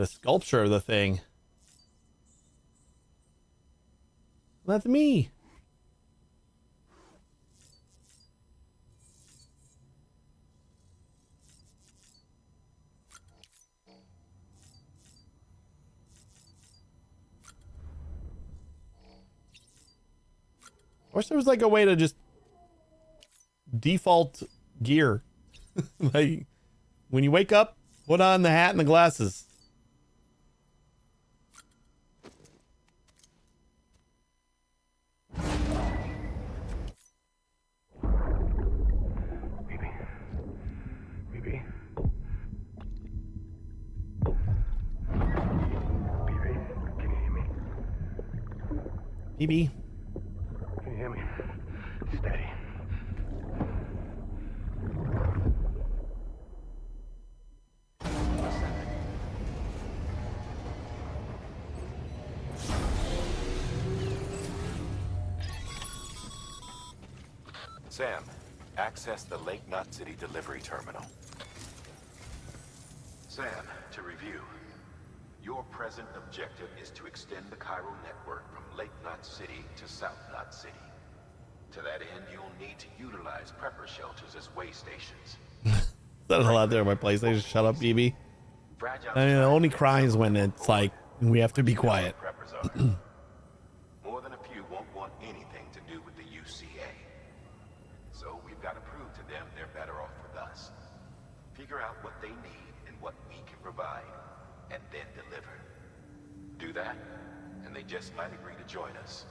sculpture of the thing. That's me. I wish there was like a way to just default gear. Like when you wake up, put on the hat and the glasses. BB. Can you hear me? Steady. Sam, access the Lake Knot City delivery terminal. Sam, to review. Your present objective is to extend the chiral network from Lake Knot City to South Knot City. To that end, you'll need to utilize prepper shelters as way stations. That's a lot there in my place. They just shut up, BB. I mean, the only cry is when it's like we have to be quiet. More than a few won't want anything to do with the UCA. So we've got to prove to them they're better off with us. Figure out what they need and what we can provide, and then deliver. Do that, and they just might agree to join us.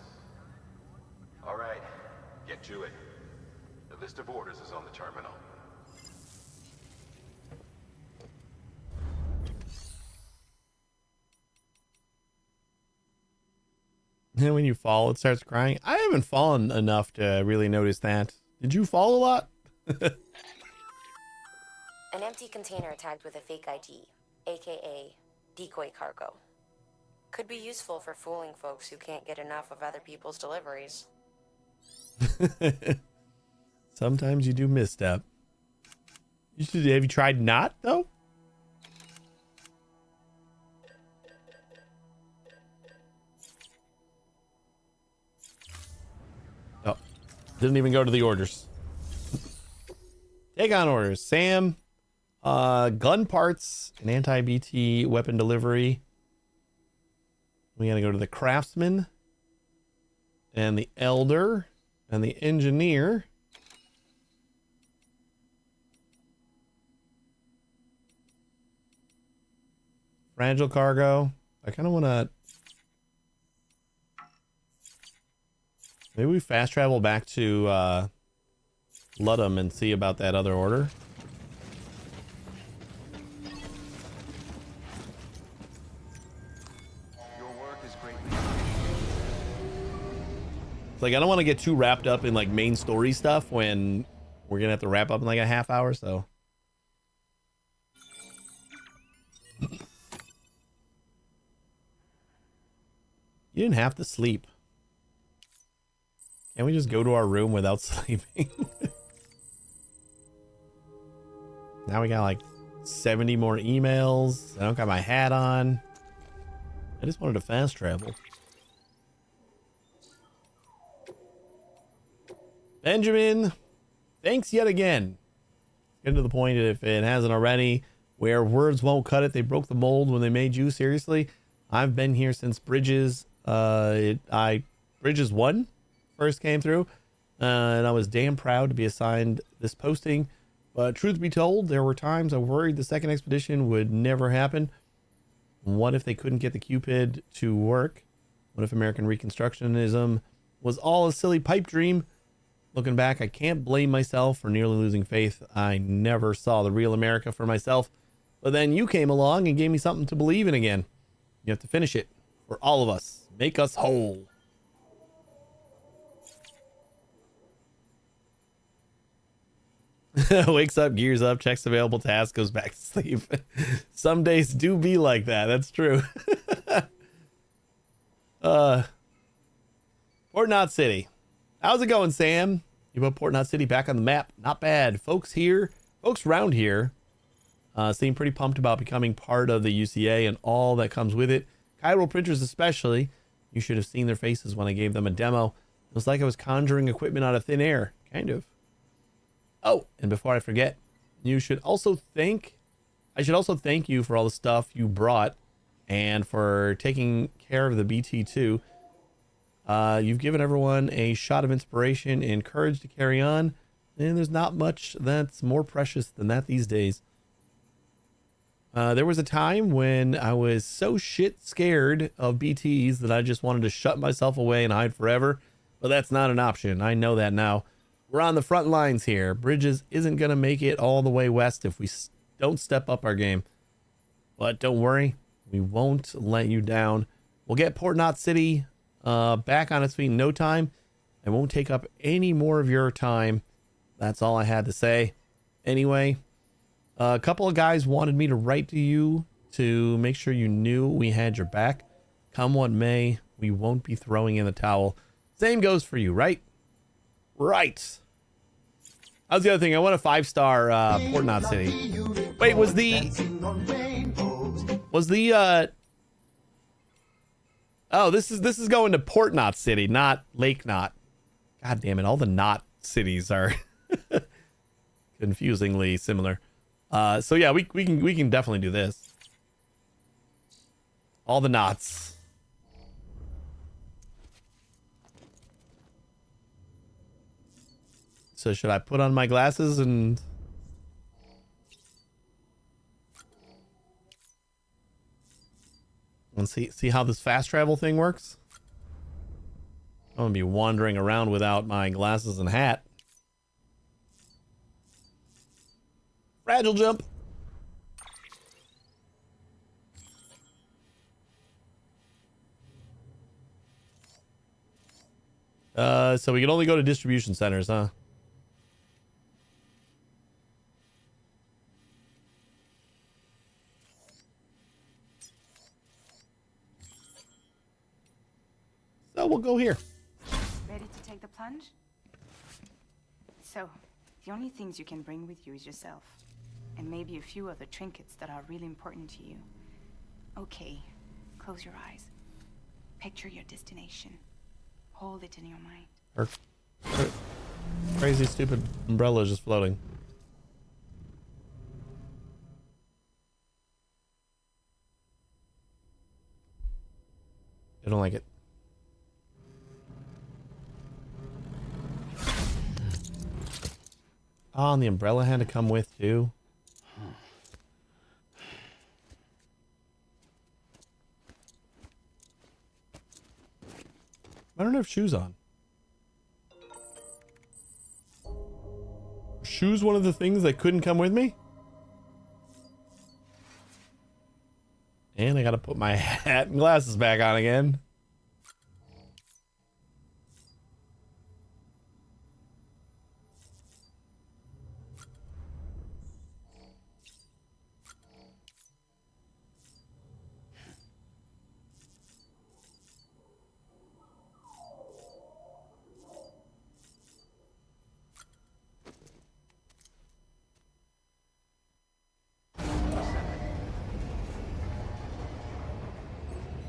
All right, get to it. The list of orders is on the terminal. And when you fall, it starts crying. I haven't fallen enough to really notice that. Did you fall a lot? An empty container tagged with a fake ID, aka decoy cargo. Could be useful for fooling folks who can't get enough of other people's deliveries. Sometimes you do misstep. Have you tried not, though? Oh, didn't even go to the orders. Take on orders. Sam, gun parts and anti-BT weapon delivery. We gotta go to the craftsman and the elder and the engineer. Fragile cargo. I kind of want to. Maybe we fast travel back to Ludham and see about that other order. Like, I don't want to get too wrapped up in like main story stuff when we're gonna have to wrap up in like a half hour. So you didn't have to sleep. Can't we just go to our room without sleeping? Now we got like 70 more emails. I don't got my hat on. I just wanted to fast travel. Benjamin, thanks yet again. Getting to the point, if it hasn't already, where words won't cut it. They broke the mold when they made you. Seriously, I've been here since Bridges. Bridges 1 first came through, and I was damn proud to be assigned this posting. But truth be told, there were times I worried the second expedition would never happen. What if they couldn't get the Cupid to work? What if American Reconstructionism was all a silly pipe dream? Looking back, I can't blame myself for nearly losing faith. I never saw the real America for myself. But then you came along and gave me something to believe in again. You have to finish it for all of us. Make us whole. Wakes up, gears up, checks available tasks, goes back to sleep. Some days do be like that. That's true. Port Knot City. How's it going, Sam? You put Port Knot City back on the map. Not bad. Folks around here seem pretty pumped about becoming part of the UCA and all that comes with it. Chiral printers especially. You should have seen their faces when I gave them a demo. It was like I was conjuring equipment out of thin air. Kind of. Oh, and before I forget, I should also thank you for all the stuff you brought and for taking care of the BT2. You've given everyone a shot of inspiration and courage to carry on, and there's not much that's more precious than that these days. There was a time when I was so shit scared of BTs that I just wanted to shut myself away and hide forever, but that's not an option. I know that now. We're on the front lines here. Bridges isn't going to make it all the way west if we don't step up our game. But don't worry, we won't let you down. We'll get Port Knot City back on its feet in no time. I won't take up any more of your time. That's all I had to say. Anyway, a couple of guys wanted me to write to you to make sure you knew we had your back. Come what may, we won't be throwing in the towel. Same goes for you, right? Right. That was the other thing. I want a 5-star Port Knot City. Wait, was the oh, this is going to Port Knot City, not Lake Knot. God damn it, all the knot cities are confusingly similar. So yeah, we can definitely do this. All the knots. So should I put on my glasses and see how this fast travel thing works? I'm gonna be wandering around without my glasses and hat. Fragile jump. So we can only go to distribution centers, huh? So we'll go here. Ready to take the plunge? So, the only things you can bring with you is yourself. And maybe a few other trinkets that are really important to you. Okay, close your eyes. Picture your destination. Hold it in your mind. Her crazy stupid umbrella is just floating. I don't like it. Oh, and the umbrella had to come with too. I don't have shoes on. Shoes one of the things that couldn't come with me? And I gotta put my hat and glasses back on again.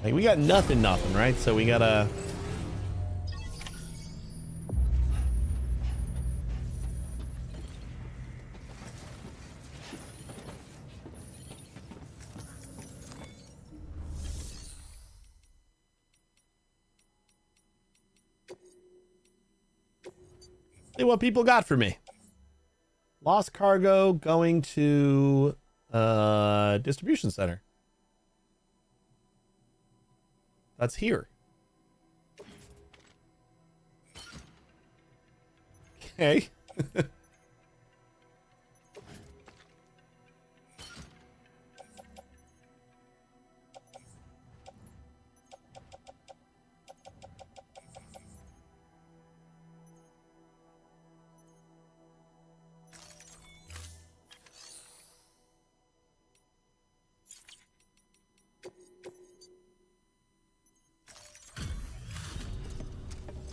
Like, we got nothing, right? So we gotta... see what people got for me. Lost cargo going to distribution center. That's here. Okay.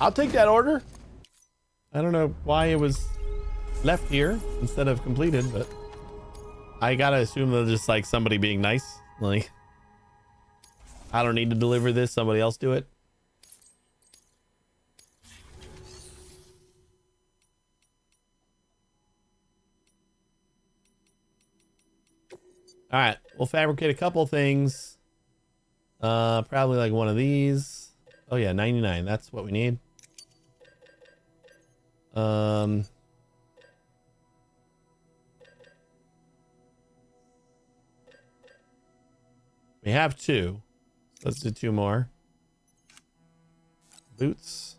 I'll take that order. I don't know why it was left here instead of completed, but I gotta assume that just like somebody being nice. Like, I don't need to deliver this. Somebody else do it. All right, we'll fabricate a couple things. Probably like one of these. Oh yeah, 99. That's what we need. We have two. Let's do two more. Boots.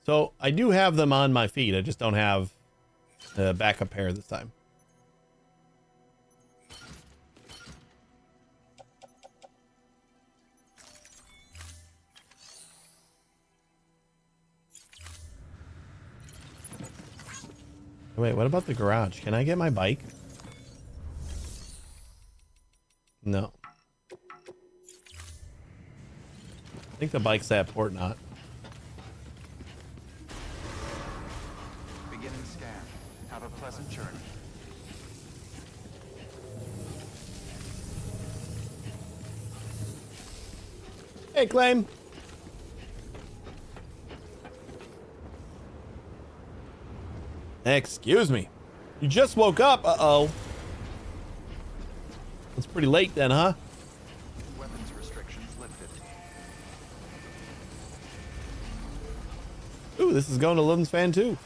So I do have them on my feet. I just don't have the backup pair this time. Wait, what about the garage? Can I get my bike? No. I think the bike's at Port Knot. Beginning scan. Have a pleasant journey. Hey, Claim. Excuse me. You just woke up. Uh-oh. It's pretty late then, huh? Weapons restrictions lifted. Ooh, this is going to Loden's fan too.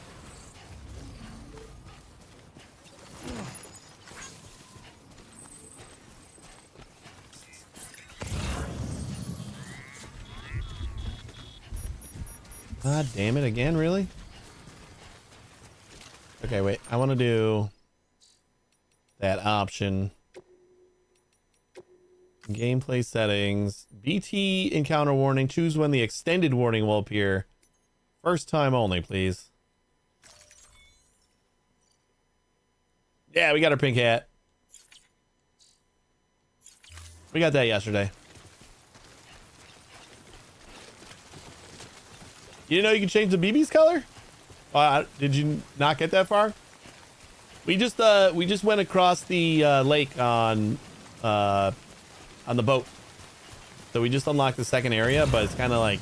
God damn it again, really? Okay, wait. I want to do that option. Gameplay settings. BT encounter warning. Choose when the extended warning will appear. First time only, please. Yeah, we got our pink hat. We got that yesterday. You didn't know you could change the BB's color? Did you not get that far? We just went across the lake on the boat. So we just unlocked the second area, but it's kind of like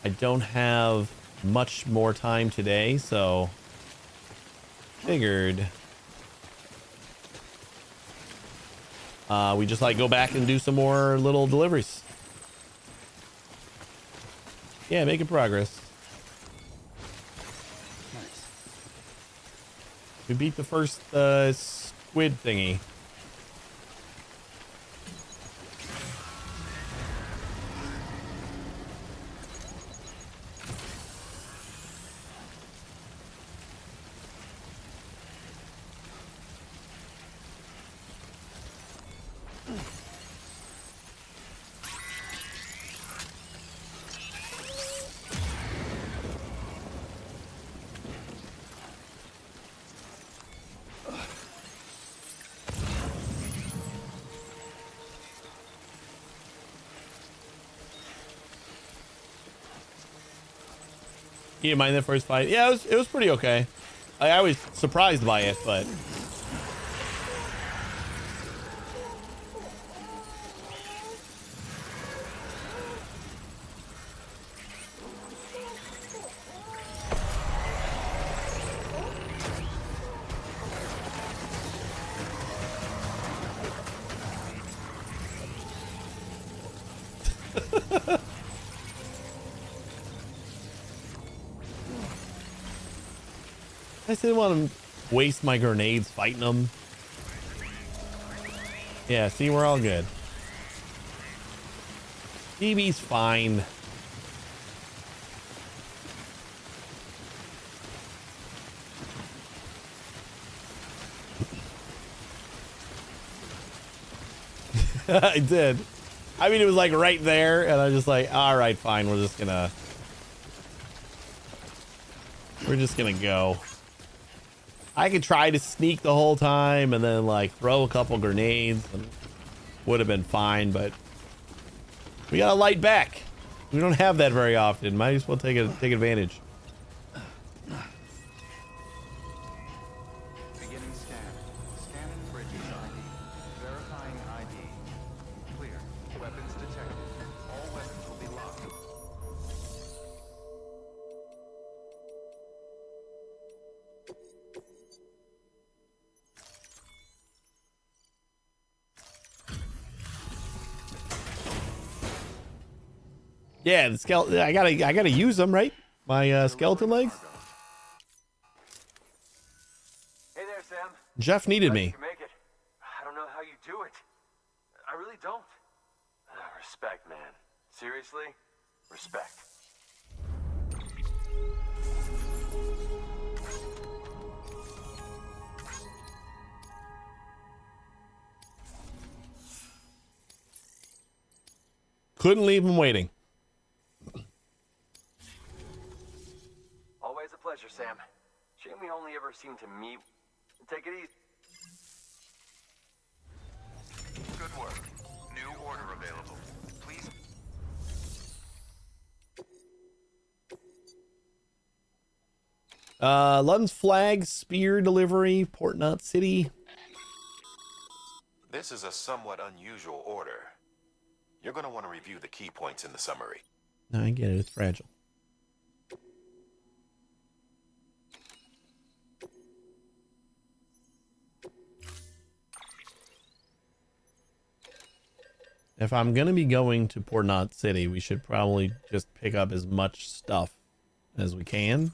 I don't have much more time today, so figured we just like go back and do some more little deliveries. Yeah, making progress. Nice. We beat the first squid thingy. You didn't mind the first fight? Yeah, it was pretty okay. I was surprised by it, but I just didn't want to waste my grenades fighting them. Yeah, see, we're all good. BB's fine. I did. I mean, it was like right there, and I was just like, all right, fine. We're just gonna go. I could try to sneak the whole time and then like throw a couple grenades and would have been fine, but we got a light back. We don't have that very often. Might as well take advantage. Beginning scan. Scanning bridges ID. Verifying ID. Clear. Weapons detected. All weapons will be locked. Yeah, the skeleton. I gotta use them, right? My skeleton legs. Hey there, Sam. Jeff needed me. You make it. I don't know how you do it. I really don't. Respect, man. Seriously, respect. Couldn't leave him waiting. Always a pleasure, Sam. Shame we only ever seem to meet. Take it easy. Good work. New order available. Please. Lund's flag spear delivery, Port Knot City. This is a somewhat unusual order. You're going to want to review the key points in the summary. No, I get it. It's fragile. If I'm going to be going to Port Knot City, we should probably just pick up as much stuff as we can.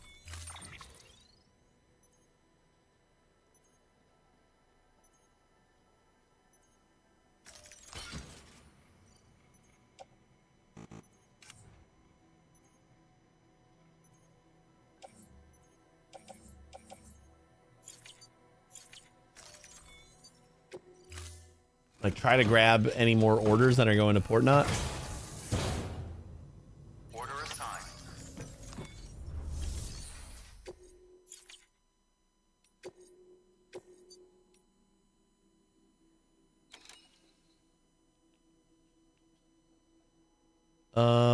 Like, try to grab any more orders that are going to Port Knot. Order assigned.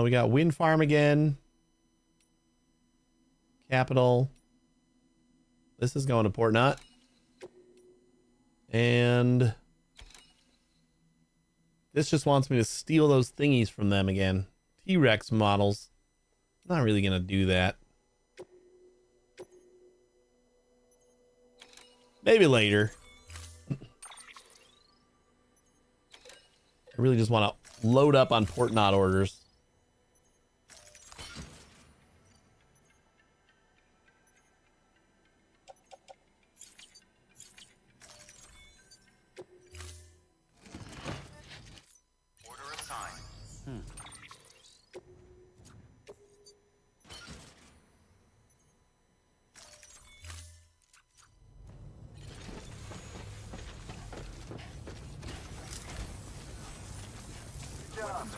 We got Wind Farm again. Capital. This is going to Port Knot. And this just wants me to steal those thingies from them again. T-Rex models. Not really going to do that. Maybe later. I really just want to load up on Port Knot orders.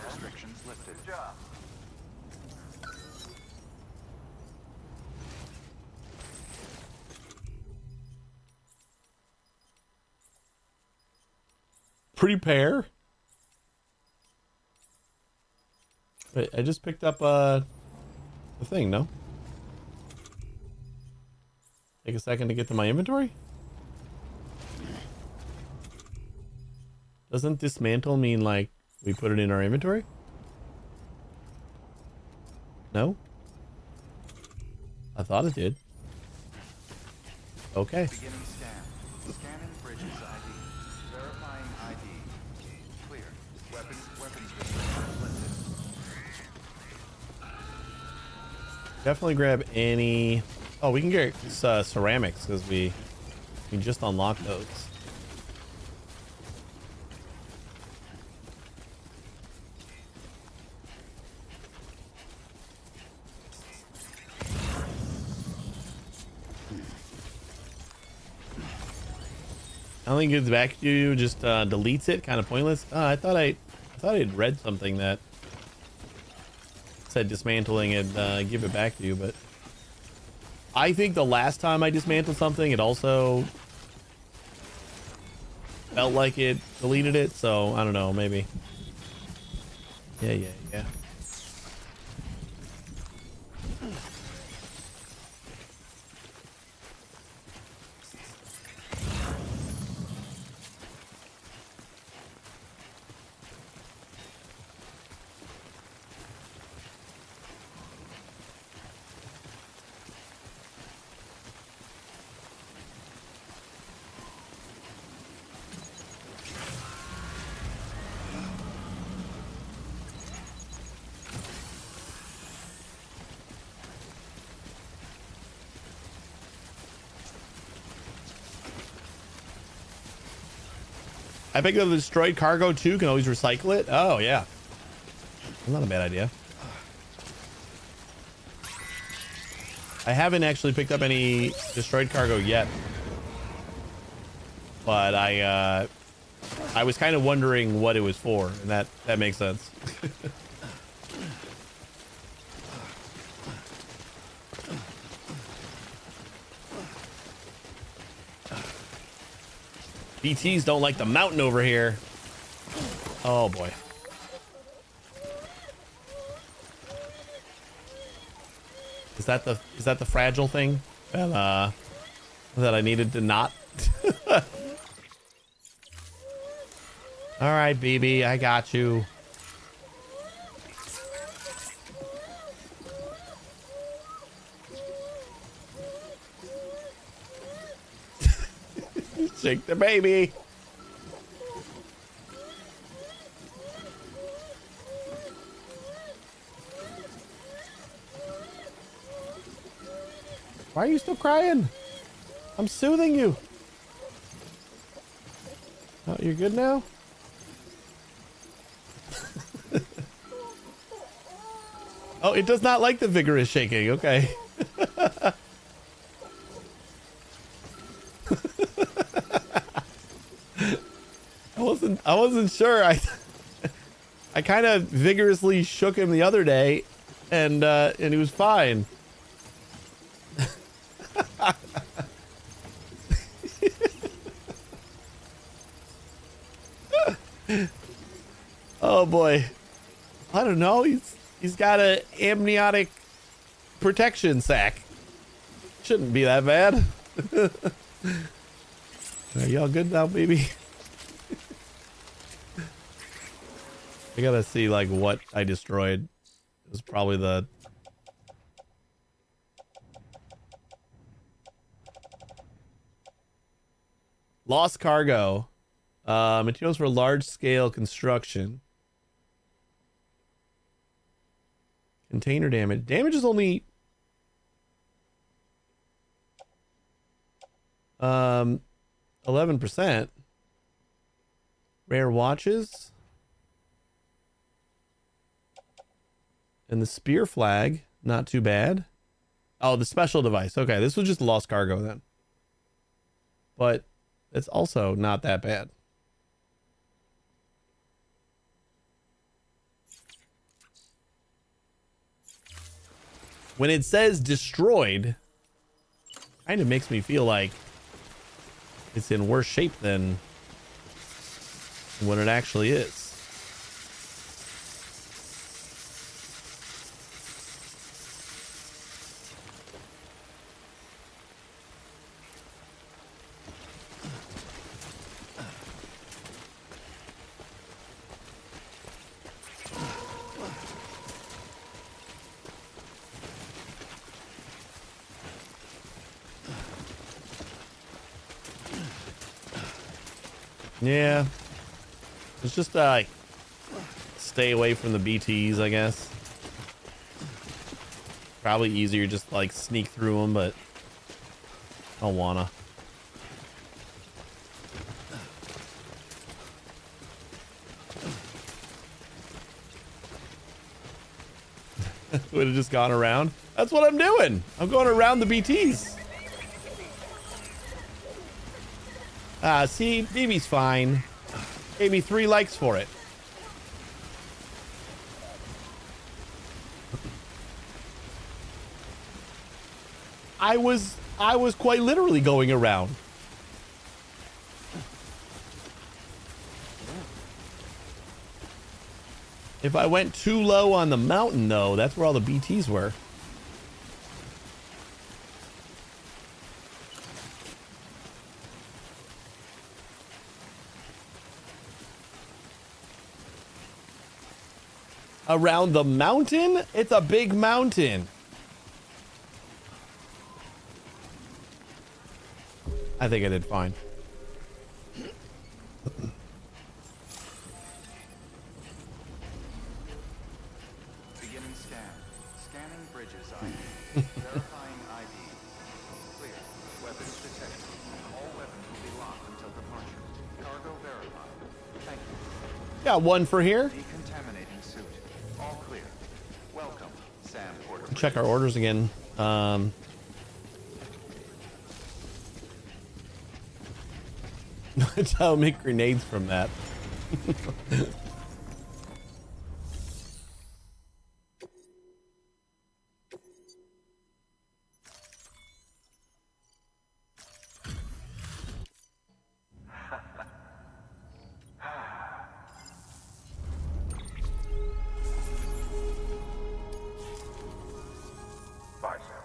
Restrictions lifted. Good job. Prepare. Wait, I just picked up the thing, no? Take a second to get to my inventory? Doesn't dismantle mean like we put it in our inventory? No? I thought it did. Okay. Beginning scan. Scanning bridges ID. Verifying ID. Clear. Weapons restrictions lifted. Definitely grab any... Oh, we can get ceramics because we just unlocked those. I don't think it gets back to you, just deletes it. Kind of pointless. I thought I'd read something that said dismantling and give it back to you, but I think the last time I dismantled something, it also felt like it deleted it. So I don't know, maybe. Yeah. I picked up the destroyed cargo too. Can always recycle it. Oh yeah, not a bad idea. I haven't actually picked up any destroyed cargo yet, but I was kind of wondering what it was for, and that makes sense. BTs don't like the mountain over here. Oh boy. Is that the fragile thing that I needed to not? All right, BB, I got you. Shake the baby. Why are you still crying? I'm soothing you. Oh, you're good now? Oh, it does not like the vigorous shaking. Okay. I wasn't sure. I kind of vigorously shook him the other day, and he was fine. Oh boy, I don't know. He's got a amniotic protection sac. Shouldn't be that bad. Are y'all good now, baby? I gotta see like what I destroyed. It was probably the lost cargo. Materials for large scale construction. Container damage. Damage is only 11%. Rare watches. And the spear flag, not too bad. Oh, the special device. Okay, this was just lost cargo then. But it's also not that bad. When it says destroyed, kind of makes me feel like it's in worse shape than what it actually is. Yeah, it's just stay away from the BTs, I guess. Probably easier just like sneak through them, but I don't wanna. Would have just gone around. That's what I'm doing. I'm going around the BTs. See, BB's fine. Gave me 3 likes for it. I was quite literally going around. If I went too low on the mountain, though, that's where all the BTs were. Around the mountain? It's a big mountain. I think I did fine. Beginning scan. Scanning bridges ID. Verifying ID. Clear. Weapons detected. All weapons will be locked until departure. Cargo verified. Thank you. Got 1 for here. Decontaminating suit. All clear. Welcome, Sam Porter. Check our orders again. That's how I make grenades from that. Bye, Sam.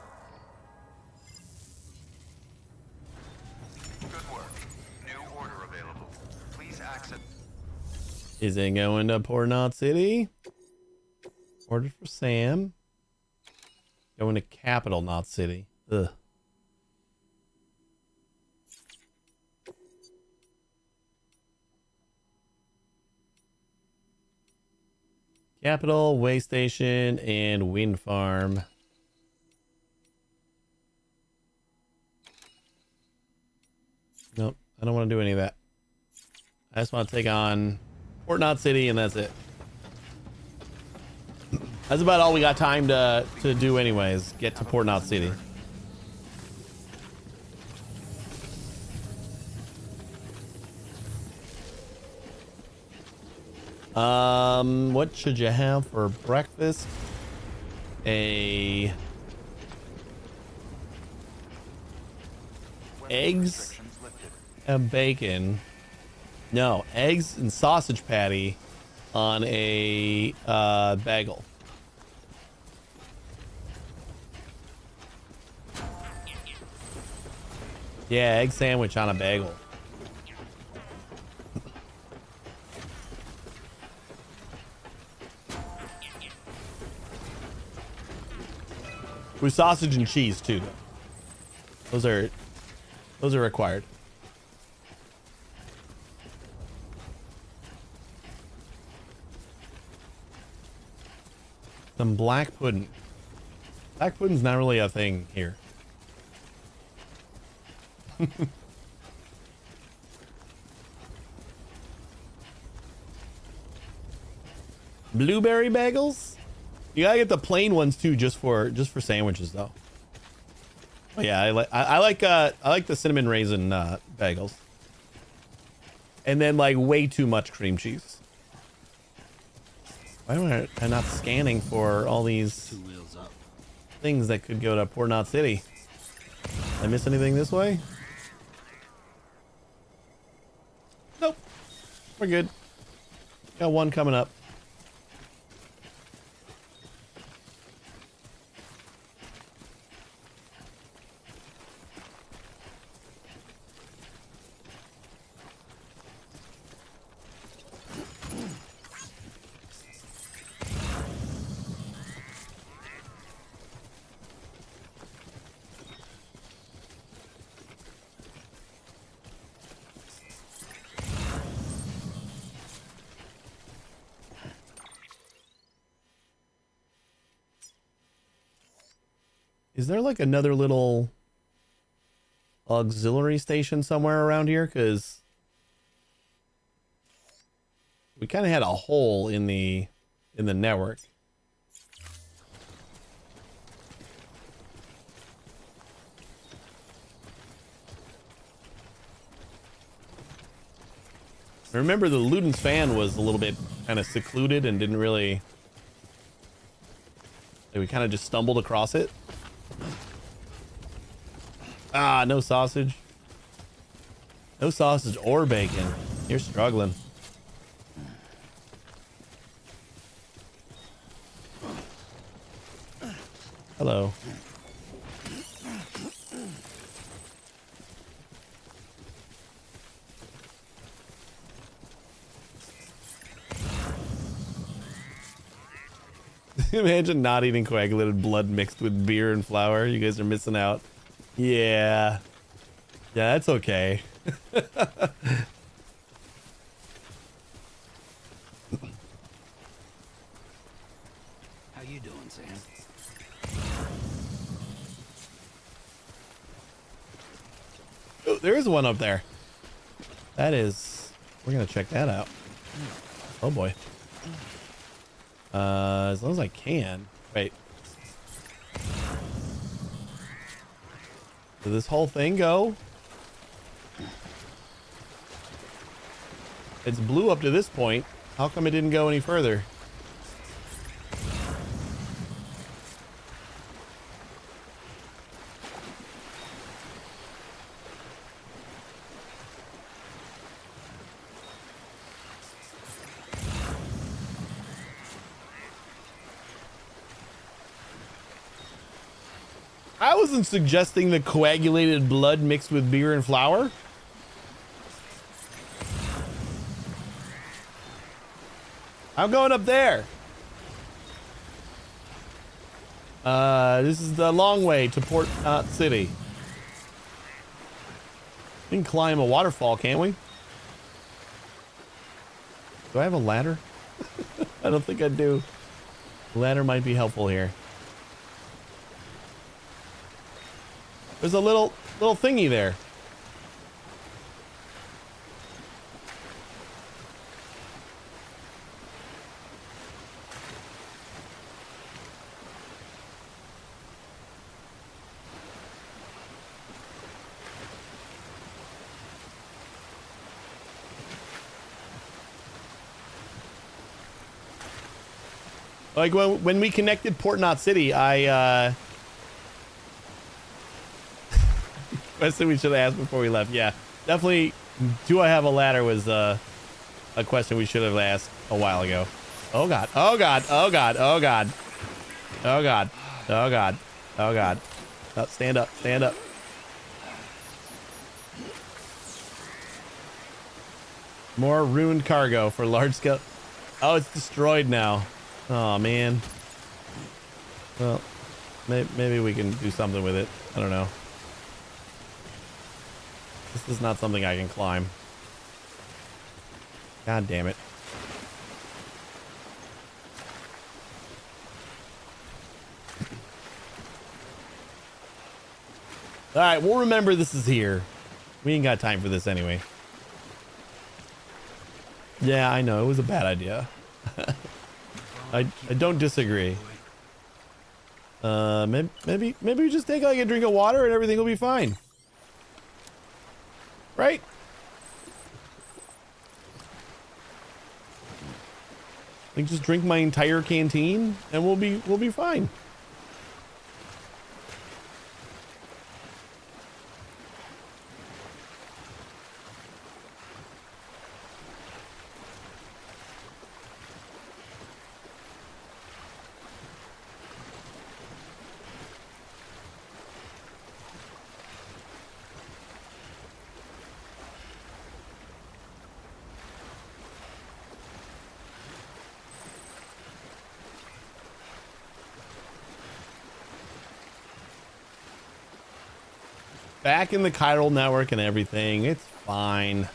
Good work. New order available. Please access. Is it going to Port Knot City? Order for Sam. Going to Capital Knot City. Ugh. Capital, Way Station, and Wind Farm. Nope, I don't want to do any of that. I just want to take on Port Knot City, and that's it. That's about all we got time to do anyways. Get to Port Knot City. What should you have for breakfast? Eggs and bacon. No, eggs and sausage patty on a bagel. Yeah, egg sandwich on a bagel. With sausage and cheese too. Those are required. Some black pudding. Black pudding's not really a thing here. Blueberry bagels? You gotta get the plain ones too, just for sandwiches though. Oh yeah, I like the cinnamon raisin bagels. And then like way too much cream cheese. Why am I not scanning for all these things that could go to Port Knot City? Did I miss anything this way? Nope. We're good. Got 1 coming up. Is there like another little auxiliary station somewhere around here? Because we kind of had a hole in the network. Remember, the Luden's fan was a little bit kind of secluded and didn't really... We kind of just stumbled across it. Ah, no sausage. No sausage or bacon. You're struggling. Hello. Imagine not eating coagulated blood mixed with beer and flour. You guys are missing out. Yeah. Yeah, that's okay. How you doing, Sam? Oh, there is one up there. That is... We're gonna check that out. Oh boy. As long as I can. Wait. Did this whole thing go? It's blue up to this point. How come it didn't go any further? I wasn't suggesting the coagulated blood mixed with beer and flour. I'm going up there. This is the long way to Port Knot City. We can climb a waterfall, can't we? Do I have a ladder? I don't think I do. A ladder might be helpful here. There's a little thingy there. Like when we connected Port Knot City, I question we should have asked before we left. Yeah, definitely. Do I have a ladder was a question we should have asked a while ago. Oh god! Oh god! Oh god! Oh god! Oh god! Oh god! Oh god! Oh, stand up! Stand up! More ruined cargo for large scale. Oh, it's destroyed now. Oh man. Well, maybe we can do something with it. I don't know. This is not something I can climb. God damn it. All right, we'll remember this is here. We ain't got time for this anyway. Yeah, I know. It was a bad idea. I don't disagree. Maybe we just take like a drink of water and everything will be fine. Right? Like just drink my entire canteen and we'll be fine. Back in the chiral network and everything. It's fine.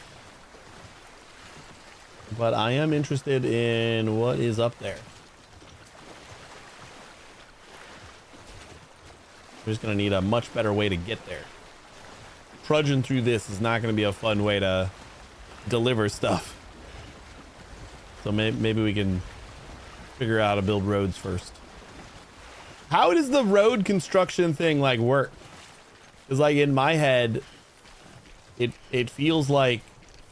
But I am interested in what is up there. We're just going to need a much better way to get there. Trudging through this is not going to be a fun way to deliver stuff. So maybe we can figure out how to build roads first. How does the road construction thing like work? Because like in my head, it feels like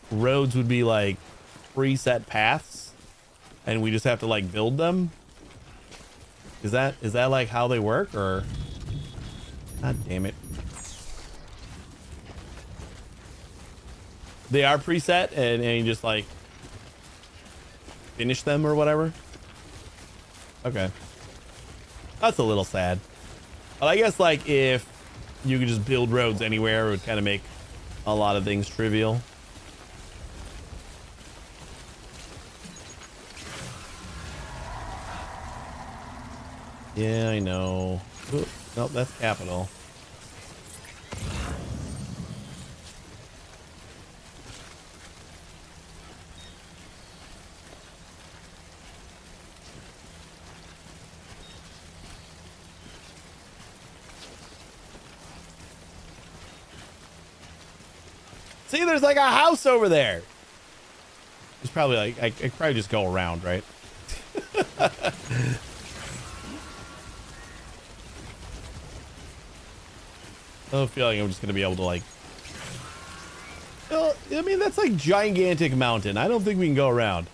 roads would be like preset paths and we just have to like build them? Is that like how they work, or? God damn it. They are preset and you just like finish them or whatever. Okay. That's a little sad. But I guess like if you could just build roads anywhere, it would kind of make a lot of things trivial. Yeah, I know. Ooh, nope, that's capital. See, there's like a house over there. It's probably like, I could probably just go around, right? I don't feel like I'm just going to be able to like... Well, I mean, that's like gigantic mountain. I don't think we can go around.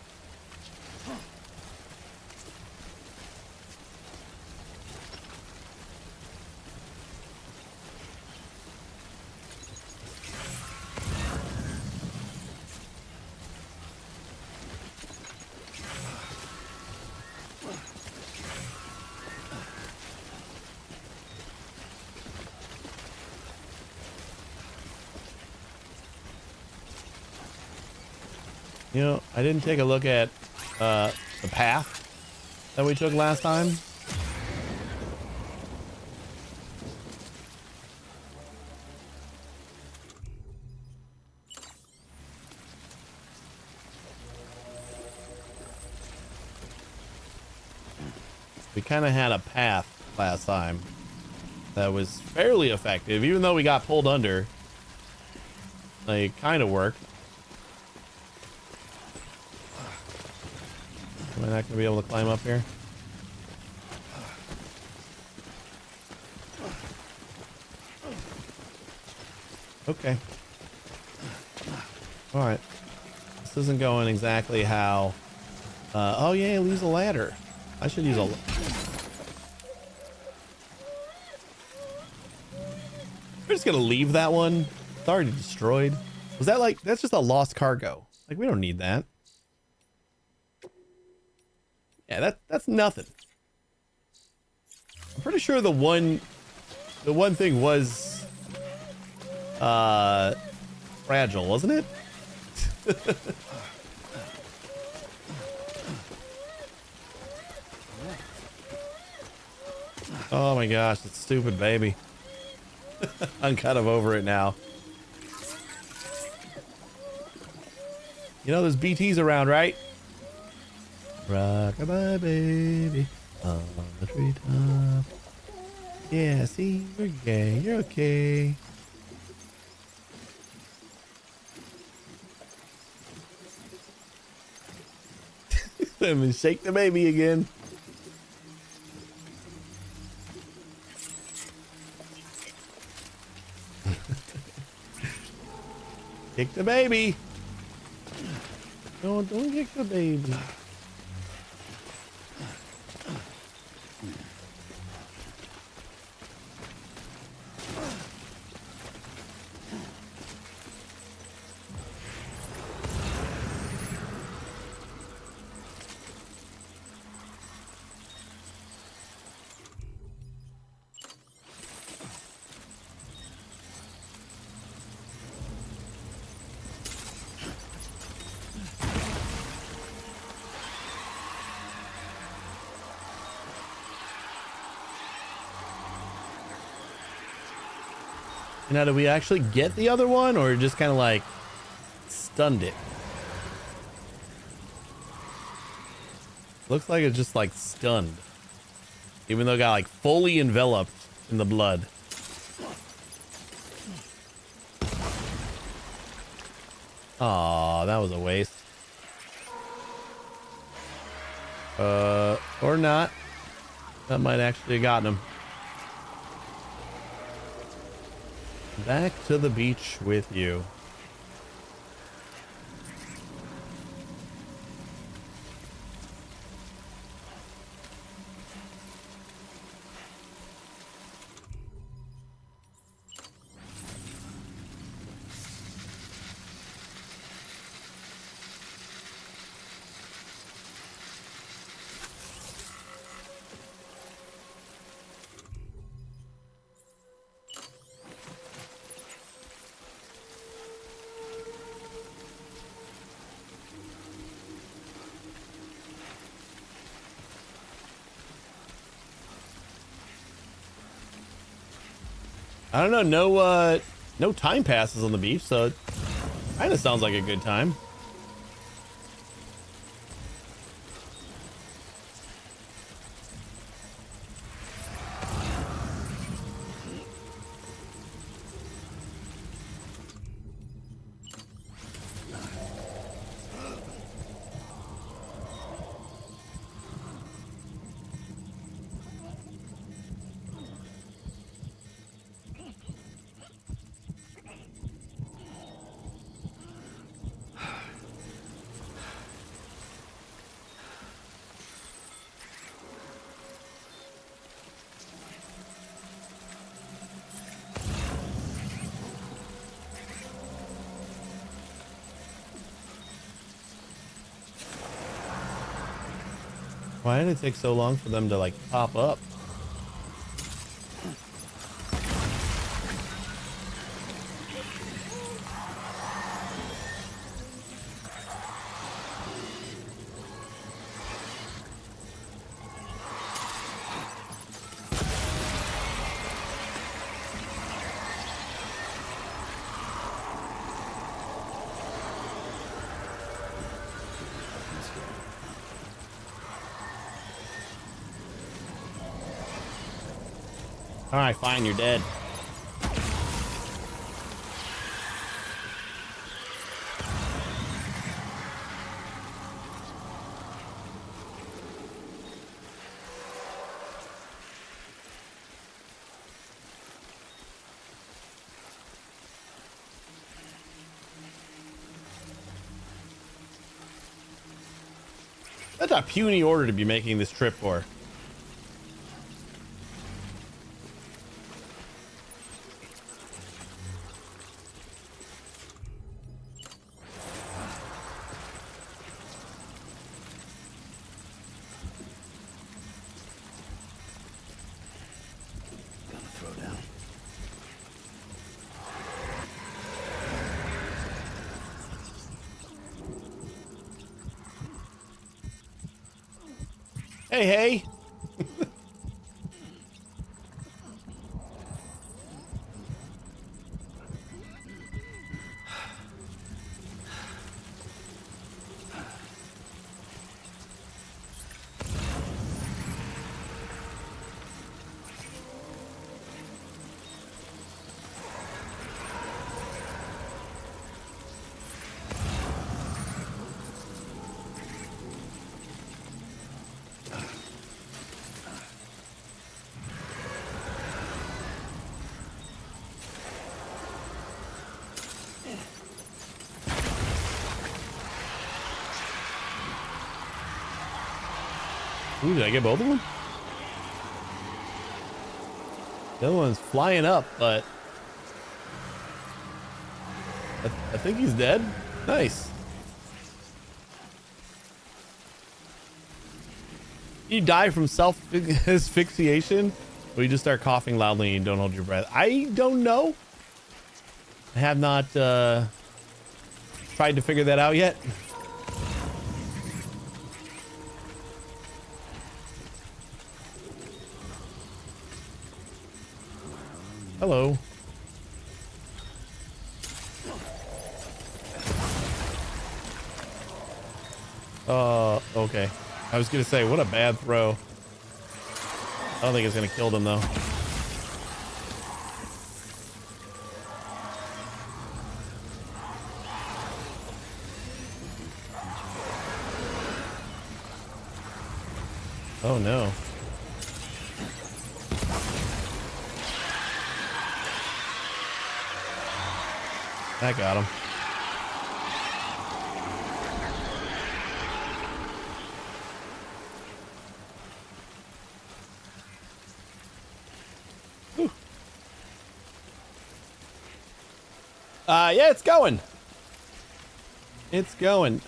You know, I didn't take a look at the path that we took last time. We kind of had a path last time that was fairly effective, even though we got pulled under. Like, kind of worked. Am I not going to be able to climb up here? Okay. All right. This isn't going exactly how... oh, yeah, it leaves a ladder. I should use a... We're just going to leave that one. It's already destroyed. Was that like... That's just a lost cargo. Like, we don't need that. Yeah, that's nothing. I'm pretty sure the one thing was fragile, wasn't it? Oh my gosh, it's stupid, baby. I'm kind of over it now. You know there's BTs around, right? Rockabye, baby, on the treetop. Yeah, see, you're gay. You're okay. Let me shake the baby again. Kick the baby. Don't kick the baby. Now, did we actually get the other one, or just kind of like stunned it? Looks like it's just like stunned, even though it got like fully enveloped in the blood. Aw, that was a waste. Or not. That might actually have gotten him. Back to the beach with you. I don't know. No time passes on the beach, so it kind of sounds like a good time. Why did it take so long for them to like pop up? All right, fine, you're dead. That's a puny order to be making this trip for. Hey, hey. Ooh, did I get both of them? The other one's flying up, but I think he's dead. Nice. You die from self-asphyxiation, or you just start coughing loudly and you don't hold your breath. I don't know. I have not tried to figure that out yet. Hello. Okay. I was gonna say, what a bad throw. I don't think it's gonna kill them though. Oh no. That got him. Whew. Yeah, it's going. It's going.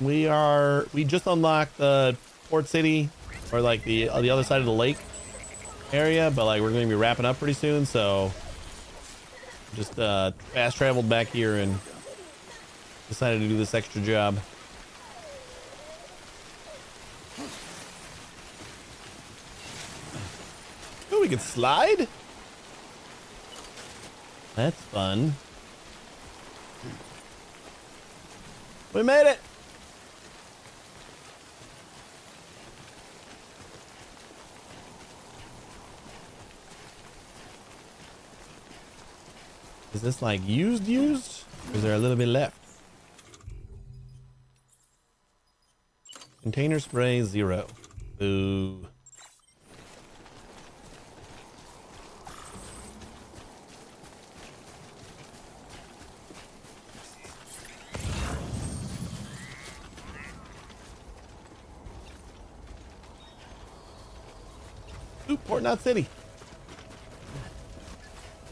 We just unlocked the port city, or like the other side of the lake area, but like we're going to be wrapping up pretty soon, so just fast traveled back here and decided to do this extra job. we can slide? That's fun. We made it. Is this like used? Or is there a little bit left? Container spray 0. Boo. Ooh, Port Knot City.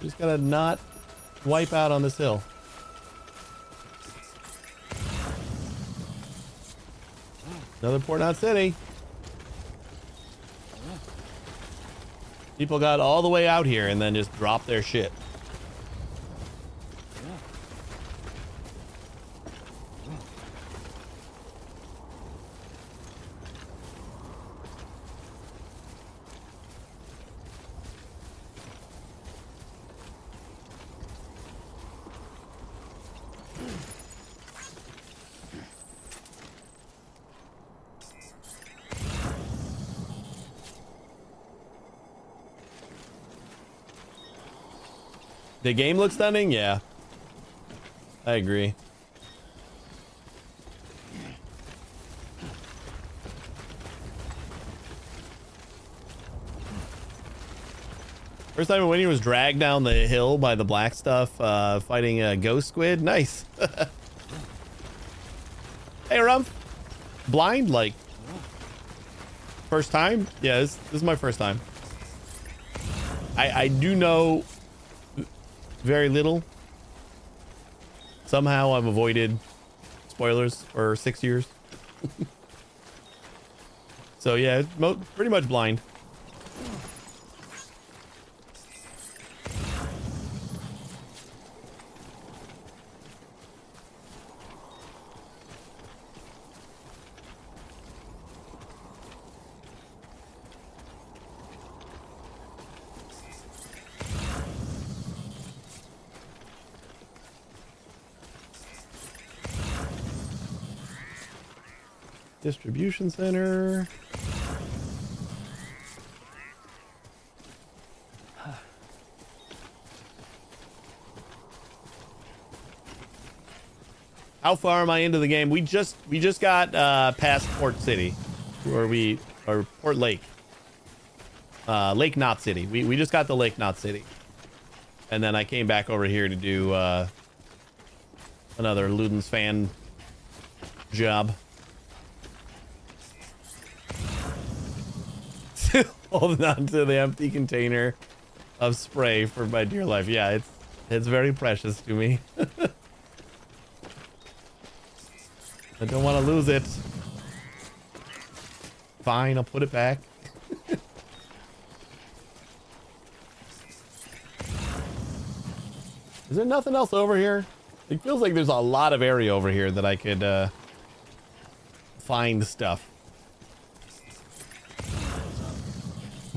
Just gotta not wipe out on this hill. Another Port Knot City. People got all the way out here and then just dropped their shit. The game looks stunning? Yeah. I agree. First time when he was dragged down the hill by the black stuff, fighting a ghost squid. Nice. Hey, Rumpf. Blind, like, first time? Yeah, this is my first time. I do know very little. Somehow I've avoided spoilers for 6 years. So yeah, pretty much blind. Distribution center. How far am I into the game? We just got past Port City, or Port Lake. Lake Knot City. We just got to Lake Knot City. And then I came back over here to do another Luden's fan job. Holding on to the empty container of spray for my dear life. Yeah, it's very precious to me. I don't want to lose it. Fine, I'll put it back. Is there nothing else over here? It feels like there's a lot of area over here that I could find stuff.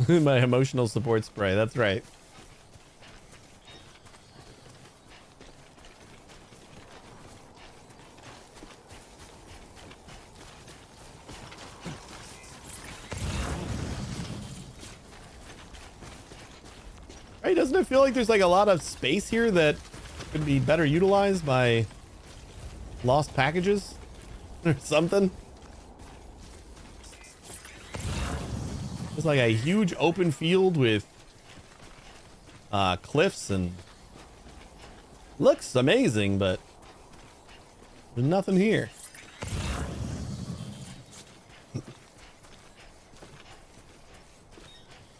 My emotional support spray, that's right. Right, doesn't it feel like there's like a lot of space here that could be better utilized by lost packages or something? It's like a huge open field with cliffs and looks amazing, but there's nothing here.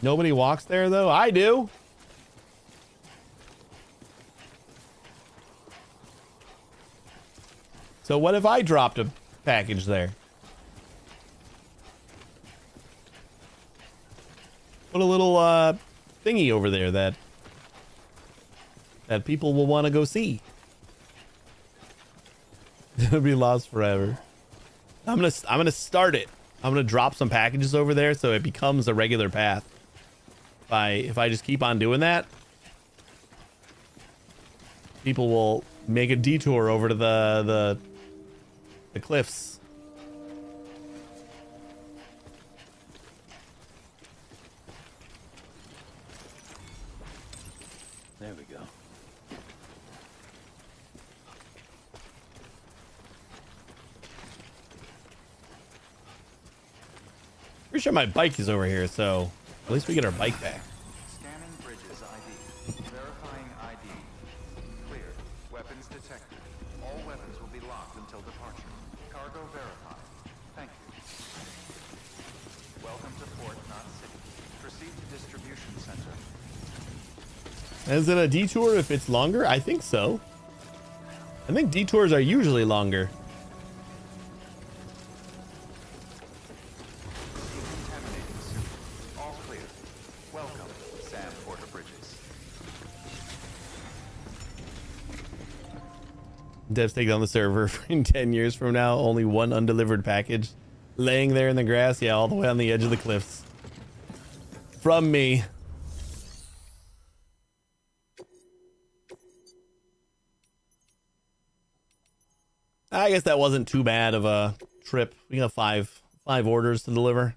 Nobody walks there though. I do. So what if I dropped a package there? Put a little thingy over there that people will want to go see. It'll be lost forever. I'm gonna start it. I'm gonna drop some packages over there so it becomes a regular path. If I just keep on doing that, people will make a detour over to the cliffs. There we go. Pretty sure my bike is over here, so at least we get our bike back. Scanning bridges ID. Verifying ID. Clear. Weapons detected. All weapons will be locked until departure. Cargo verified. Thank you. Welcome to Port Knot City. Proceed to distribution center. Is it a detour if it's longer? I think so. I think detours are usually longer. Decontaminating suit. All clear. Welcome, Sam Porter Bridges. Devs take down the server in 10 years from now. Only one undelivered package laying there in the grass. Yeah, all the way on the edge of the cliffs. From me. I guess that wasn't too bad of a trip. We got five orders to deliver.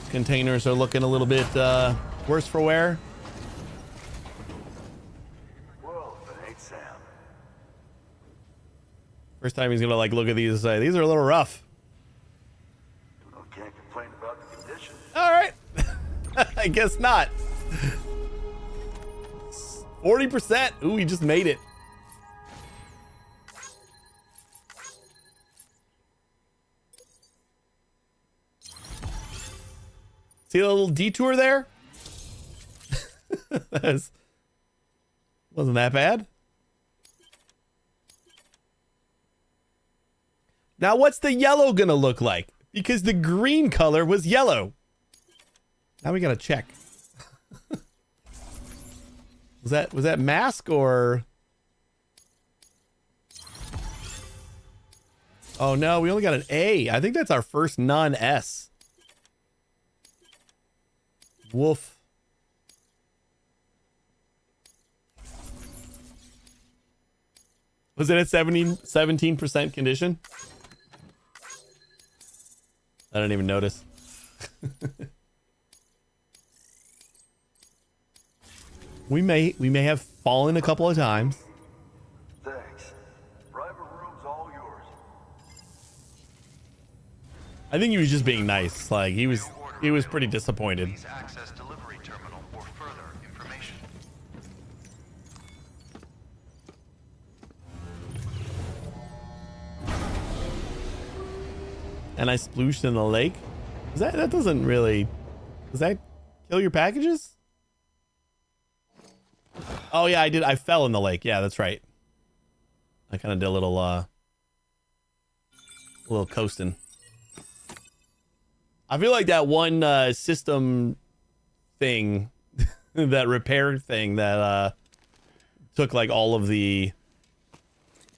Containers are looking a little bit worse for wear. Well, if it ain't Sam. First time he's gonna like look at these and say, these are a little rough. Well, can't complain about the condition. All right. I guess not. 40%. Ooh, he just made it. See a little detour there? Wasn't that bad? Now, what's the yellow gonna look like? Because the green color was yellow. Now we gotta check. Was that mask or? Oh no, we only got an A. I think that's our first non-S. Woof. Was it at 17% condition? I didn't even notice. We may have fallen a couple of times. Thanks. Private room's all yours. I think he was just being nice. Like he was pretty disappointed. Please access delivery terminal for further information. And I splooshed in the lake. That doesn't really. Does that kill your packages? Oh yeah, I did. I fell in the lake. Yeah, that's right. I kind of did a little coasting. I feel like that one system thing, that repair thing that took like all of the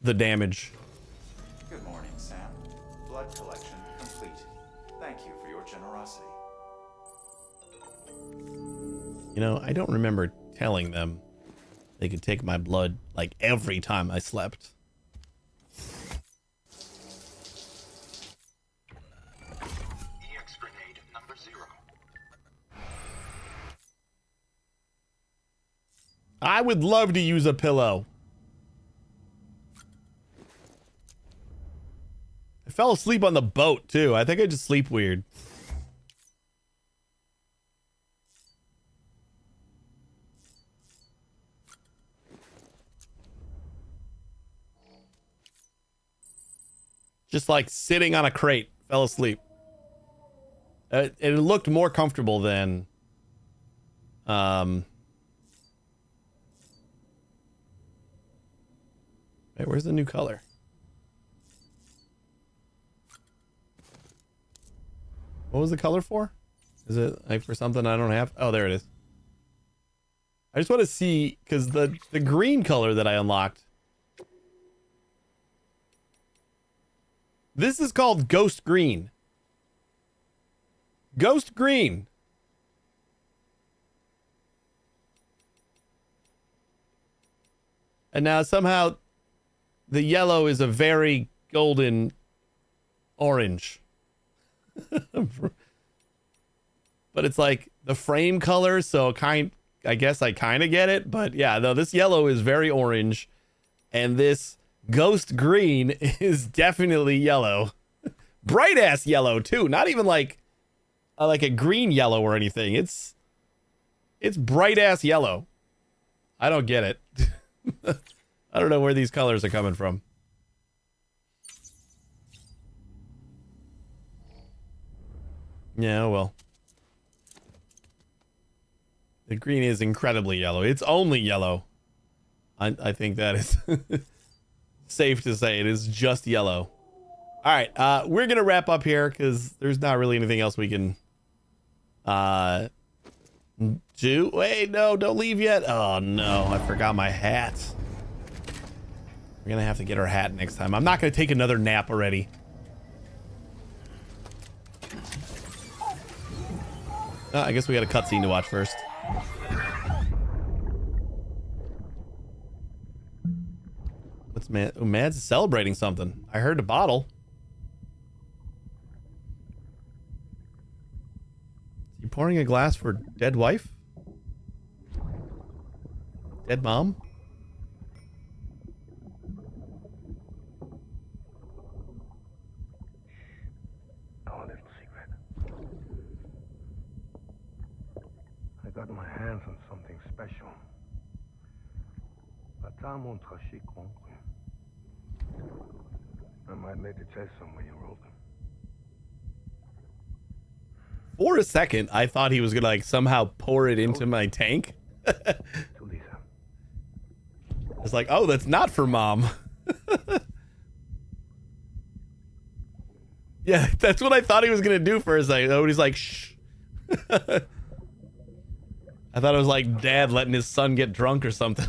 damage. Good morning, Sam. Blood collection complete. Thank you for your generosity. You know, I don't remember telling them they could take my blood like every time I slept. EX grenade number 0. I would love to use a pillow. I fell asleep on the boat too. I think I just sleep weird. Just like sitting on a crate, fell asleep. It looked more comfortable than wait, where's the new color? What was the color for? Is it like for something I don't have? Oh, there it is. I just want to see, because the green color that I unlocked This is called Ghost Green. Ghost Green. And now somehow the yellow is a very golden orange. But it's like the frame color, so I guess I kind of get it. But yeah, no, this yellow is very orange. And this ghost green is definitely yellow. Bright ass yellow too. Not even like a green yellow or anything. It's bright ass yellow. I don't get it. I don't know where these colors are coming from. Yeah, well. The green is incredibly yellow. It's only yellow. I think that is safe to say. It is just yellow. All right, we're going to wrap up here because there's not really anything else we can do. Wait, no, don't leave yet. Oh, no, I forgot my hat. We're going to have to get our hat next time. I'm not going to take another nap already. I guess we got a cutscene to watch first. What's Mad? Oh, Mad's celebrating something. I heard a bottle. Is he pouring a glass for dead wife? Dead mom? Oh, little secret. I got my hands on something special. I might make the chest somewhere you rolled them. For a second, I thought he was gonna like somehow pour it into my tank. It's like, oh, that's not for mom. Yeah, that's what I thought he was gonna do for a second. Oh, he's like, shh. I thought it was like dad letting his son get drunk or something.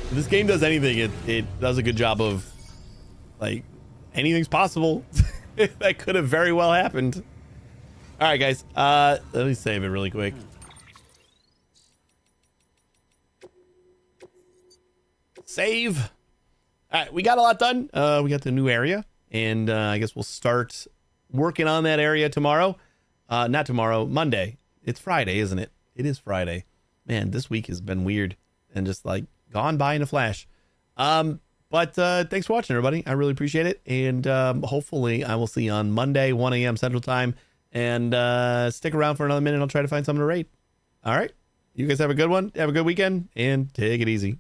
If this game does anything, it does a good job of, like, anything's possible. That could have very well happened. All right, guys. Let me save it really quick. Save. All right, we got a lot done. We got the new area, and I guess we'll start working on that area tomorrow. Not tomorrow, Monday. It's Friday, isn't it? It is Friday. Man, this week has been weird and just like gone by in a flash. But thanks for watching, everybody. I really appreciate it. And hopefully I will see you on Monday, 1 a.m. Central Time. And stick around for another minute. I'll try to find something to rate. All right. You guys have a good one. Have a good weekend. And take it easy.